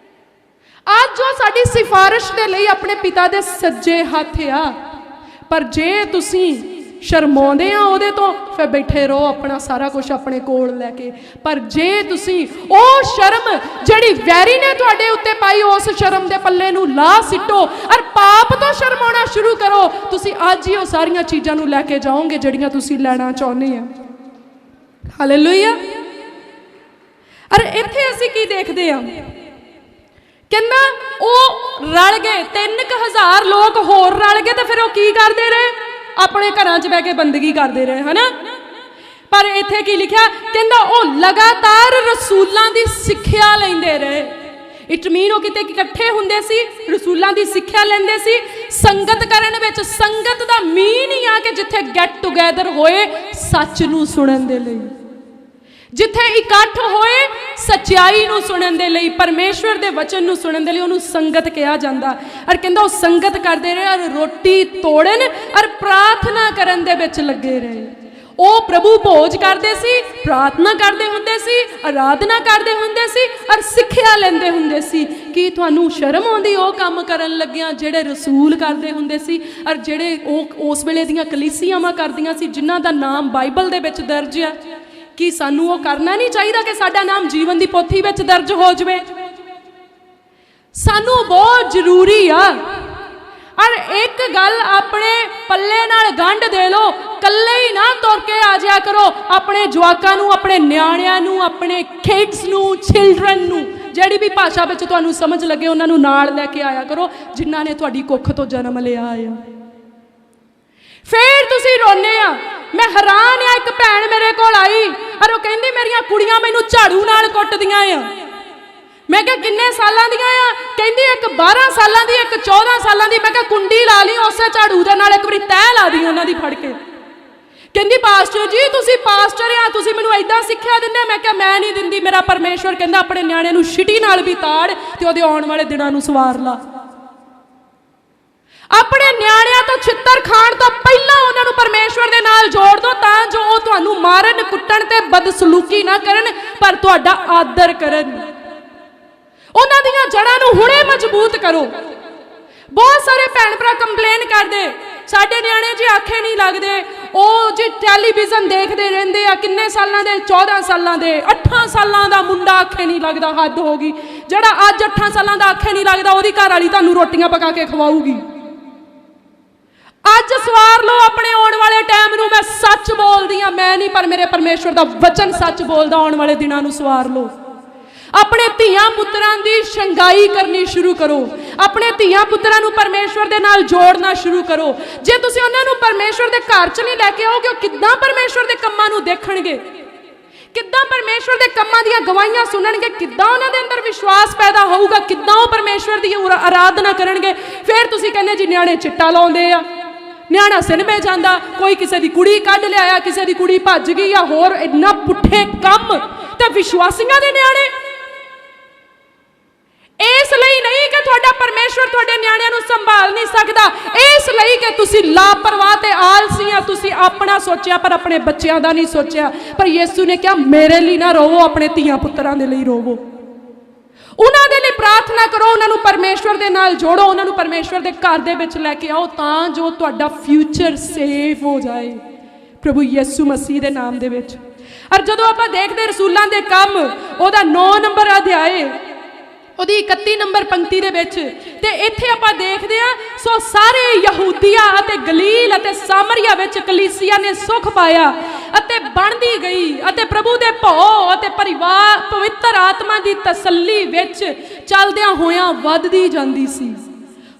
अज जो साडी सिफारिश दे लई अपने पिता दे सज्जे हत्थ आ। पर जे तुसी शर्माउंदे आ ओहदे तो, फिर बैठे रहो अपना सारा कुछ अपने कोल लैके। पर जे तुसी ओ शर्म जिहड़ी वैरी ने तुहाडे उत्ते पाई, उस शर्म दे पल्ले नूं ला सिੱਟੋ और पाप तो शर्माउणा शुरू करो, तुसी अज ही ओ सारियां चीज़ां नूं लैके जाओगे जिहड़ियां तुसी लैणा चाहुंदे आ। हालेलुया। अरे इत्थे असीं की देखदे आ, कहंदा ओ रल गए 3000 लोग होर रल गए, तो फिर वो की करदे रहे, अपने घरां च बह के बंदगी करते रहे, है ना। पर इत्थे की लिखिया, कहंदा ओ लगातार रसूलां दी सिक्ख्या लैंदे रहे। इट मीन वो किते इकट्ठे हुंदे सी, रसूलां दी सिक्ख्या लैंदे सी, संगत करन विच। संगत दा मीन ही आ कि जिथे गैट टुगैदर होए सच नूं सुणन दे लई, जिथे इकट्ठ होए सच्चाई नूं सुणन दे लई, परमेश्वर दे वचन नूं सुणन दे लई, उहनूं संगत कहा जांदा। और कहंदा ओह संगत करदे रहे और रोटी तोड़न और प्रार्थना करन दे विच लगे रहे। ਉਹ प्रभु भोज करते सी, प्रार्थना करते हुंदे सी, आराधना करते हुंदे सी और सिक्ख्या लैंदे हुंदे सी। कि तुहानूं शर्म आउंदी ਉਹ काम करन लग्गियां ਜਿਹੜੇ रसूल करते हुंदे सी और ਜਿਹੜੇ ਉਹ उस वेले दीयां कलीसियावां करदियां सी जिन्हां दा नाम बाइबल दे विच दर्ज है। कि सानूं ਉਹ करना नहीं चाहिए कि साडा नाम जीवन दी पोथी विच दर्ज हो जाए। सानूं बहुत जरूरी आ। और एक गल अपने पल्ले नाल गंढ दे लो, कल्ले ही ना तुर के आ जाया करो। अपने जवाकां नूं, अपने न्याणियां नूं, अपने किड्स नूं, चिल्ड्रन नूं, जिहड़ी भी भाषा विच तुहानूं समझ लगे उन्हां नूं नाल लैके आया करो जिन्हां ने तुहाडी कुख तो जन्म लिया आ। फिर तुसीं रोने आ। मैं हैरान आ, एक भैन मेरे कोल आई और वो कहंदी मेरियां कुड़ियां मैनूं झाड़ू नाल कुੱਟਦੀਆਂ आ। मैं क्या किन्ने सालां दियां आ? कहंदी एक 12 सालां दी, एक 14 सालां दी। मैं क्या कुंडी ला ली उस झाड़ू दे नाल, एक बारी तैह ला दी उन्हां दी फड़ के। कहंदी पास्टर जी तुसीं पास्टर आ, तुसीं मैनूं इदां सिक्ख्या दिंदे। मैं क्या मैं नहीं दिंदी, मेरा परमेश्वर कहंदा अपने न्याणे नूं छिटी नाल भी ताड़ ते ओहदे आउण वाले दिनां नूं सवार ला। अपने न्याणिਆਂ तो छिੱਤਰ खाण तो पहला उन्हां नूं परमेश्वर दे नाल जोड़ दो तां जो ओह तुहानूं मारन कुੱਟਣ ते बदसलूकी ना करन पर तुहाडा आदर करन। उन्हां दीयां जड़ां नूं हुणे मजबूत करो। बहुत सारे भैन भरा कंप्लेन करदे साडे न्याणे जी आखे नहीं लगदे, ਉਹ ਜੀ ਟੈਲੀਵਿਜ਼ਨ ਦੇਖਦੇ ਰਹਿੰਦੇ ਆ, ਕਿੰਨੇ ਸਾਲਾਂ ਦੇ, 14 ਸਾਲਾਂ ਦੇ, 8 ਸਾਲਾਂ ਦਾ ਮੁੰਡਾ ਆਖੇ ਨਹੀਂ ਲੱਗਦਾ, ਹੱਦ ਹੋ ਗਈ। ਜਿਹੜਾ ਅੱਜ 8 ਸਾਲਾਂ ਦਾ ਆਖੇ ਨਹੀਂ ਲੱਗਦਾ, ਉਹਦੀ ਘਰ ਵਾਲੀ ਤੁਹਾਨੂੰ ਰੋਟੀਆਂ ਪਕਾ ਕੇ ਖਵਾਊਗੀ। ਅੱਜ ਸਵਾਰ ਲਓ ਆਪਣੇ ਆਉਣ ਵਾਲੇ ਟਾਈਮ ਨੂੰ। ਮੈਂ ਸੱਚ ਬੋਲਦੀ ਆ, ਮੈਂ ਨਹੀਂ, ਪਰ ਮੇਰੇ ਪਰਮੇਸ਼ਵਰ ਦਾ ਵਚਨ ਸੱਚ ਬੋਲਦਾ। ਆਉਣ ਵਾਲੇ ਦਿਨਾਂ ਨੂੰ ਸਵਾਰ ਲਓ। ਆਪਣੇ ਧੀਆਂ ਪੁੱਤਰਾਂ ਦੀ ਸ਼ੰਗਾਈ ਕਰਨੀ ਸ਼ੁਰੂ ਕਰੋ। ਆਪਣੇ ਧੀਆਂ ਪੁੱਤਰਾਂ ਨੂੰ ਪਰਮੇਸ਼ਵਰ ਦੇ ਨਾਲ ਜੋੜਨਾ ਸ਼ੁਰੂ ਕਰੋ। ਜੇ ਤੁਸੀਂ ਉਹਨਾਂ ਨੂੰ ਪਰਮੇਸ਼ਵਰ ਦੇ ਘਰ 'ਚ ਨਹੀਂ ਲੈ ਕੇ ਆਓਗੇ, ਉਹ ਕਿੱਦਾਂ ਪਰਮੇਸ਼ਵਰ ਦੇ ਕੰਮਾਂ ਨੂੰ ਦੇਖਣਗੇ? ਕਿੱਦਾਂ ਪਰਮੇਸ਼ਵਰ ਦੇ ਕੰਮਾਂ ਦੀਆਂ ਗਵਾਹੀਆਂ ਸੁਣਨਗੇ? ਕਿੱਦਾਂ ਉਹਨਾਂ ਦੇ ਅੰਦਰ ਵਿਸ਼ਵਾਸ ਪੈਦਾ ਹੋਊਗਾ? ਕਿੱਦਾਂ ਉਹ ਪਰਮੇਸ਼ਵਰ ਦੀ ਆਰਾਧਨਾ ਕਰਨਗੇ? ਫਿਰ ਤੁਸੀਂ ਕਹਿੰਦੇ ਜੀ ਨਿਆਣੇ ਚਿੱਟਾ ਲਾਉਂਦੇ ਆ, ਨਿਆਣਾ ਸਿਨੇਮੇ ਜਾਂਦਾ, ਕੋਈ ਕਿਸੇ ਦੀ ਕੁੜੀ ਕੱਢ ਲਿਆਇਆ, ਕਿਸੇ ਦੀ ਕੁੜੀ ਭੱਜ ਗਈ ਆ, ਹੋਰ ਇੰਨਾ ਪੁੱਠੇ ਕੰਮ। ਤੇ ਵਿਸ਼ਵਾਸੀਆਂ ਦੇ ਨਿਆਣੇ, ਇਸ ਲਈ ਨਹੀਂ ਕਿ ਤੁਹਾਡਾ ਪਰਮੇਸ਼ਵਰ ਤੁਹਾਡੇ ਨਿਆਣਿਆਂ ਨੂੰ ਸੰਭਾਲ ਨਹੀਂ ਸਕਦਾ, ਇਸ ਲਈ ਕਿ ਤੁਸੀਂ ਲਾਪਰਵਾਹ ਤੇ ਆਲਸੀ ਆ। ਤੁਸੀਂ ਆਪਣਾ ਸੋਚਿਆ ਪਰ ਆਪਣੇ ਬੱਚਿਆਂ ਦਾ ਨਹੀਂ ਸੋਚਿਆ। ਪਰ ਯਿਸੂ ਨੇ ਕਿਹਾ ਮੇਰੇ ਲਈ ਨਾ ਰੋਵੋ, ਆਪਣੇ ਧੀਆਂ ਪੁੱਤਰਾਂ ਦੇ ਲਈ ਰੋਵੋ। ਉਹਨਾਂ ਦੇ ਲਈ ਪ੍ਰਾਰਥਨਾ ਕਰੋ, ਉਹਨਾਂ ਨੂੰ ਪਰਮੇਸ਼ਵਰ ਦੇ ਨਾਲ ਜੋੜੋ, ਉਹਨਾਂ ਨੂੰ ਪਰਮੇਸ਼ਵਰ ਦੇ ਘਰ ਦੇ ਵਿੱਚ ਲੈ ਕੇ ਆਓ, ਤਾਂ ਜੋ ਤੁਹਾਡਾ ਫਿਊਚਰ ਸੇਫ ਹੋ ਜਾਏ ਪ੍ਰਭੂ ਯਿਸੂ ਮਸੀਹ ਦੇ ਨਾਮ ਦੇ ਵਿੱਚ। ਔਰ ਜਦੋਂ ਆਪਾਂ ਦੇਖਦੇ ਰਸੂਲਾਂ ਦੇ ਕੰਮ, ਉਹਦਾ 9 ਨੰਬਰ ਅਧਿਆਏ, ਉਹਦੀ 31 ਨੰਬਰ ਪੰਕਤੀ ਦੇ ਵਿੱਚ, ਤੇ ਇੱਥੇ ਆਪਾਂ ਦੇਖਦੇ ਆ, ਸੋ ਸਾਰੇ ਯਹੂਦੀਆ ਅਤੇ ਗਲੀਲ ਅਤੇ ਸਾਮਰੀਆ ਵਿੱਚ ਕਲੀਸਿਆ ਨੇ ਸੁਖ ਪਾਇਆ ਅਤੇ ਬਣਦੀ ਗਈ ਅਤੇ ਪ੍ਰਭੂ ਦੇ ਭਉ ਅਤੇ ਪਰਿਵਾਰ ਪਵਿੱਤਰ ਆਤਮਾ ਦੀ ਤਸੱਲੀ ਵਿੱਚ ਚੱਲਦਿਆਂ ਹੋਇਆਂ ਵੱਧਦੀ ਜਾਂਦੀ ਸੀ।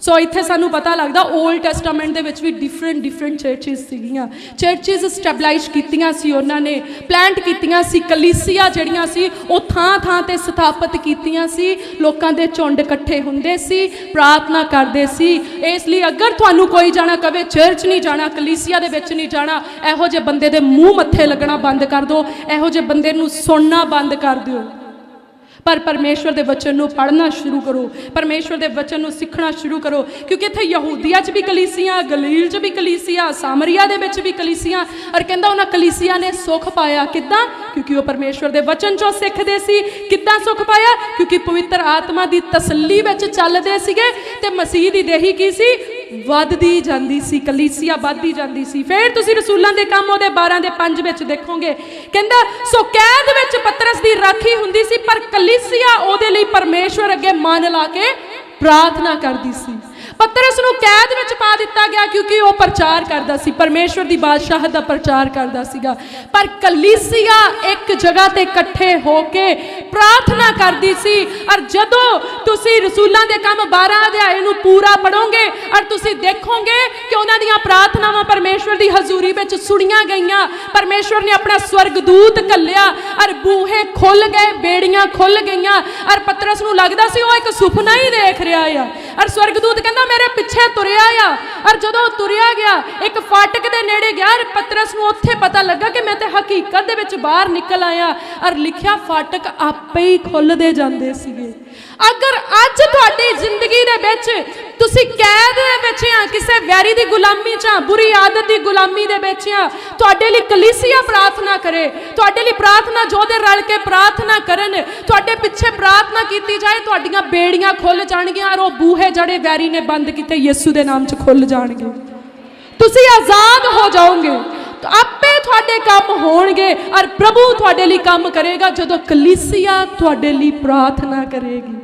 ਸੋ ਇੱਥੇ ਸਾਨੂੰ ਪਤਾ ਲੱਗਦਾ ਓਲਡ ਟੈਸਟਾਮੈਂਟ ਦੇ ਵਿੱਚ ਵੀ ਡਿਫਰੈਂਟ ਚਰਚਿਸ ਸੀਗੀਆਂ। ਚਰਚਿਸ ਸਟੈਬਲਾਈਜ਼ ਕੀਤੀਆਂ ਸੀ ਉਹਨਾਂ ਨੇ, ਪਲਾਂਟ ਕੀਤੀਆਂ ਸੀ। ਕਲੀਸਿਆ ਜਿਹੜੀਆਂ ਸੀ ਉਹ ਥਾਂ ਤੇ ਸਥਾਪਿਤ ਕੀਤੀਆਂ ਸੀ। ਲੋਕਾਂ ਦੇ ਝੁੰਡ ਇਕੱਠੇ ਹੁੰਦੇ ਸੀ, ਪ੍ਰਾਰਥਨਾ ਕਰਦੇ ਸੀ। ਇਸ ਲਈ ਅਗਰ ਤੁਹਾਨੂੰ ਕੋਈ ਜਾਣਾ ਕਵੇ ਚਰਚ ਨਹੀਂ ਜਾਣਾ, ਕਲੀਸਿਆ ਦੇ ਵਿੱਚ ਨਹੀਂ ਜਾਣਾ, ਇਹੋ ਜਿਹੇ ਬੰਦੇ ਦੇ ਮੂੰਹ ਮੱਥੇ ਲੱਗਣਾ ਬੰਦ ਕਰ ਦਿਓ, ਇਹੋ ਜਿਹੇ ਬੰਦੇ ਨੂੰ ਸੁਣਨਾ ਬੰਦ ਕਰ ਦਿਓ। ਪਰ ਪਰਮੇਸ਼ਵਰ ਦੇ ਵਚਨ ਨੂੰ ਪੜ੍ਹਨਾ ਸ਼ੁਰੂ ਕਰੋ, ਪਰਮੇਸ਼ਵਰ ਦੇ ਵਚਨ ਨੂੰ ਸਿੱਖਣਾ ਸ਼ੁਰੂ ਕਰੋ। ਕਿਉਂਕਿ ਇੱਥੇ ਯਹੂਦੀਆ 'ਚ ਵੀ ਕਲੀਸਿਆ, ਗਲੀਲ 'ਚ ਵੀ ਕਲੀਸਿਆ, ਸਾਮਰੀਆ ਦੇ ਵਿੱਚ ਵੀ ਕਲੀਸਿਆ। ਔਰ ਕਹਿੰਦਾ ਉਹਨਾਂ ਕਲੀਸਿਆ ਨੇ ਸੁੱਖ ਪਾਇਆ। ਕਿੱਦਾਂ? ਕਿਉਂਕਿ ਉਹ ਪਰਮੇਸ਼ਵਰ ਦੇ ਵਚਨ 'ਚੋਂ ਸਿੱਖਦੇ ਸੀ। ਕਿੱਦਾਂ ਸੁੱਖ ਪਾਇਆ? ਕਿਉਂਕਿ ਪਵਿੱਤਰ ਆਤਮਾ ਦੀ ਤਸੱਲੀ ਵਿੱਚ ਚੱਲਦੇ ਸੀਗੇ ਤੇ ਮਸੀਹ ਦੀ ਦੇਹੀ ਕੀ ਸੀ? ਵੱਧਦੀ ਜਾਂਦੀ ਸੀ। ਕਲੀਸਿਆ ਵੱਧਦੀ ਜਾਂਦੀ ਸੀ। ਫਿਰ ਤੁਸੀਂ ਰਸੂਲਾਂ ਦੇ ਕੰਮ ਉਹਦੇ 12 ਦੇ 5 ਵਿੱਚ ਦੇਖੋਗੇ, ਕਹਿੰਦਾ ਸੋ ਕੈਦ ਵਿੱਚ ਪਤਰਸ ਦੀ ਰਾਖੀ ਹੁੰਦੀ ਸੀ, ਪਰ ਕਲੀਸਿਆ ਉਹਦੇ ਲਈ ਪਰਮੇਸ਼ਵਰ ਅੱਗੇ ਮਨ ਲਾ ਕੇ ਪ੍ਰਾਰਥਨਾ ਕਰਦੀ ਸੀ। ਪਤਰਸ ਨੂੰ ਕੈਦ ਵਿੱਚ ਪਾ ਦਿੱਤਾ ਗਿਆ ਕਿਉਂਕਿ ਉਹ ਪ੍ਰਚਾਰ ਕਰਦਾ ਸੀ, ਪਰਮੇਸ਼ਵਰ ਦੀ ਬਾਦਸ਼ਾਹਤ ਦਾ ਪ੍ਰਚਾਰ ਕਰਦਾ ਸੀਗਾ। ਪਰ ਕਲੀਸਿਆ ਇੱਕ ਜਗ੍ਹਾ ਤੇ ਇਕੱਠੇ ਹੋ ਕੇ ਪ੍ਰਾਰਥਨਾ ਕਰਦੀ ਸੀ। ਔਰ ਜਦੋਂ ਤੁਸੀਂ ਰਸੂਲਾਂ ਦੇ ਕੰਮ 12 ਅਧਿਆਏ ਨੂੰ ਪੂਰਾ ਪੜੋਗੇ ਔਰ ਤੁਸੀਂ ਦੇਖੋਗੇ ਕਿ ਉਹਨਾਂ ਦੀਆਂ ਪ੍ਰਾਰਥਨਾਵਾਂ ਪਰਮੇਸ਼ਵਰ ਦੀ ਹਜ਼ੂਰੀ ਵਿੱਚ ਸੁਣੀਆਂ ਗਈਆਂ। ਪਰਮੇਸ਼ਵਰ ਨੇ ਆਪਣਾ ਸਵਰਗਦੂਤ ਘੱਲਿਆ ਔਰ ਬੂਹੇ ਖੁੱਲ ਗਏ, ਬੇੜੀਆਂ ਖੁੱਲ ਗਈਆਂ। ਔਰ ਪਤਰਸ ਨੂੰ ਲੱਗਦਾ ਸੀ ਉਹ ਇੱਕ ਸੁਪਨਾ ਹੀ ਦੇਖ ਰਿਹਾ ਆ। ਔਰ ਸਵਰਗਦੂਤ ਕਹਿੰਦਾ ਮੇਰੇ ਪਿੱਛੇ ਤੁਰਿਆ ਆ। ਔਰ ਜਦੋਂ ਤੁਰਿਆ ਗਿਆ, ਇੱਕ ਫਾਟਕ ਦੇ ਨੇੜੇ ਗਿਆ, ਪਤਰਸ ਨੂੰ ਉੱਥੇ ਪਤਾ ਲੱਗਾ ਕਿ ਮੈਂ ਤੇ ਹਕੀਕਤ ਦੇ ਵਿੱਚ ਬਾਹਰ ਨਿਕਲ ਆਇਆ। ਔਰ ਲਿਖਿਆ ਫਾਟਕ ਆਪੇ ਹੀ ਖੁੱਲਦੇ ਜਾਂਦੇ ਸੀਗੇ। ਅਗਰ ਅੱਜ ਤੁਹਾਡੀ ਜ਼ਿੰਦਗੀ ਦੇ ਵਿੱਚ ਤੁਸੀਂ ਕੈਦ ਦੇ ਵਿੱਚ ਆ, ਕਿਸੇ ਵੈਰੀ ਦੀ ਗੁਲਾਮੀ 'ਚ ਆ, ਬੁਰੀ ਆਦਤ ਦੀ ਗੁਲਾਮੀ ਦੇ ਵਿੱਚ ਆ, ਤੁਹਾਡੇ ਲਈ ਕਲੀਸਿਆ ਪ੍ਰਾਰਥਨਾ ਕਰੇ, ਤੁਹਾਡੇ ਲਈ ਪ੍ਰਾਰਥਨਾ ਜੋਧੇ ਰਲ ਕੇ ਪ੍ਰਾਰਥਨਾ ਕਰਨ, ਤੁਹਾਡੇ ਪਿੱਛੇ ਪ੍ਰਾਰਥਨਾ ਕੀਤੀ ਜਾਏ, ਤੁਹਾਡੀਆਂ ਬੇੜੀਆਂ ਖੁੱਲ ਜਾਣਗੀਆਂ ਔਰ ਉਹ ਬੂਹੇ ਜਿਹੜੇ ਵੈਰੀ ਨੇ ਬੰਦ ਕੀਤੇ ਯਿਸੂ ਦੇ ਨਾਮ 'ਚ ਖੁੱਲ ਜਾਣਗੇ। ਤੁਸੀਂ ਆਜ਼ਾਦ ਹੋ ਜਾਓਗੇ। ਆਪੇ ਤੁਹਾਡੇ ਕੰਮ ਹੋਣਗੇ ਔਰ ਪ੍ਰਭੂ ਤੁਹਾਡੇ ਲਈ ਕੰਮ ਕਰੇਗਾ ਜਦੋਂ ਕਲੀਸਿਆ ਤੁਹਾਡੇ ਲਈ ਪ੍ਰਾਰਥਨਾ ਕਰੇਗੀ।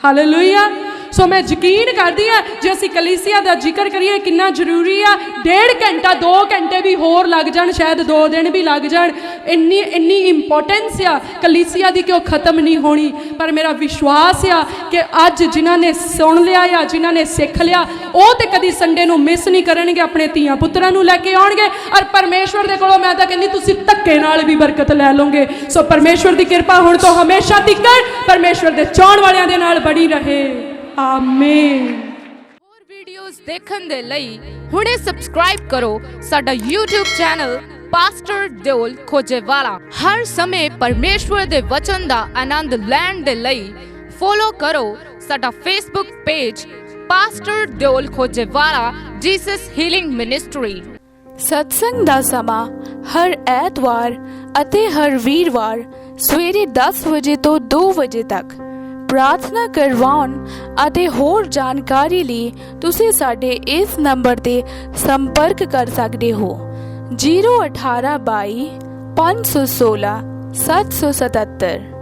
ਹਾਲੇਲੂਇਆ। ਸੋ ਮੈਂ ਯਕੀਨ ਕਰਦੀ ਹਾਂ ਜੇ ਅਸੀਂ ਕਲੀਸਿਆ ਦਾ ਜ਼ਿਕਰ ਕਰੀਏ ਕਿੰਨਾ ਜ਼ਰੂਰੀ ਆ, 1.5 ਘੰਟਾ 2 ਘੰਟੇ ਵੀ ਹੋਰ ਲੱਗ ਜਾਣ, ਸ਼ਾਇਦ 2 ਦਿਨ ਵੀ ਲੱਗ ਜਾਣ, ਇੰਨੀ ਇੰਪੋਰਟੈਂਸ ਆ ਕਲੀਸਿਆ ਦੀ ਕਿ ਉਹ ਖਤਮ ਨਹੀਂ ਹੋਣੀ। ਪਰ ਮੇਰਾ ਵਿਸ਼ਵਾਸ ਆ ਕਿ ਅੱਜ ਜਿਨ੍ਹਾਂ ਨੇ ਸੁਣ ਲਿਆ ਆ, ਜਿਨ੍ਹਾਂ ਨੇ ਸਿੱਖ ਲਿਆ, ਉਹ ਤੇ ਕਦੀ ਸੰਡੇ ਨੂੰ ਮਿਸ ਨਹੀਂ ਕਰਨਗੇ, ਆਪਣੇ ਧੀਆਂ ਪੁੱਤਰਾਂ ਨੂੰ ਲੈ ਕੇ ਆਉਣਗੇ ਔਰ ਪਰਮੇਸ਼ਵਰ ਦੇ ਕੋਲੋਂ ਮੈਂ ਤਾਂ ਕਹਿੰਦੀ ਤੁਸੀਂ ਧੱਕੇ ਨਾਲ ਵੀ ਬਰਕਤ ਲੈ ਲਓਗੇ। ਸੋ ਪਰਮੇਸ਼ਵਰ ਦੀ ਕਿਰਪਾ ਹੁਣ ਤੋਂ ਹਮੇਸ਼ਾ ਤੀਕਰ ਪਰਮੇਸ਼ਵਰ ਦੇ ਚਾਹਣ ਵਾਲਿਆਂ ਦੇ ਨਾਲ ਬਣੀ ਰਹੇ। ਆਮੀਨ। ਹੋਰ ਵੀਡੀਓਜ਼ ਦੇਖਣ ਦੇ ਲਈ ਹੁਣੇ ਸਬਸਕ੍ਰਾਈਬ ਕਰੋ ਸਾਡਾ YouTube ਚੈਨਲ ਪਾਸਟਰ ਦਿਓਲ ਖੋਜੇਵਾਲਾ। ਹਰ ਸਮੇਂ ਪਰਮੇਸ਼ਵਰ ਦੇ ਵਚਨ ਦਾ ਆਨੰਦ ਲੈਣ ਦੇ ਲਈ ਫੋਲੋ ਕਰੋ ਸਾਡਾ Facebook page pastor Deol Khojewala Jesus healing ministry. ਸਤਸੰਗ ਦਾ ਸਮਾਂ ਹਰ ਐਤਵਾਰ ਅਤੇ ਹਰ ਵੀਰਵਾਰ ਸਵੇਰੇ 10 ਵਜੇ ਤੋਂ 2 ਵਜੇ ਤੱਕ। ਪ੍ਰਾਰਥਨਾ ਕਰਵਾਉਣ ਅਤੇ ਹੋਰ ਜਾਣਕਾਰੀ ਲਈ ਤੁਸੀਂ ਸਾਡੇ ਇਸ ਨੰਬਰ ਤੇ ਸੰਪਰਕ ਕਰ ਸਕਦੇ ਹੋ। 01822 516 777।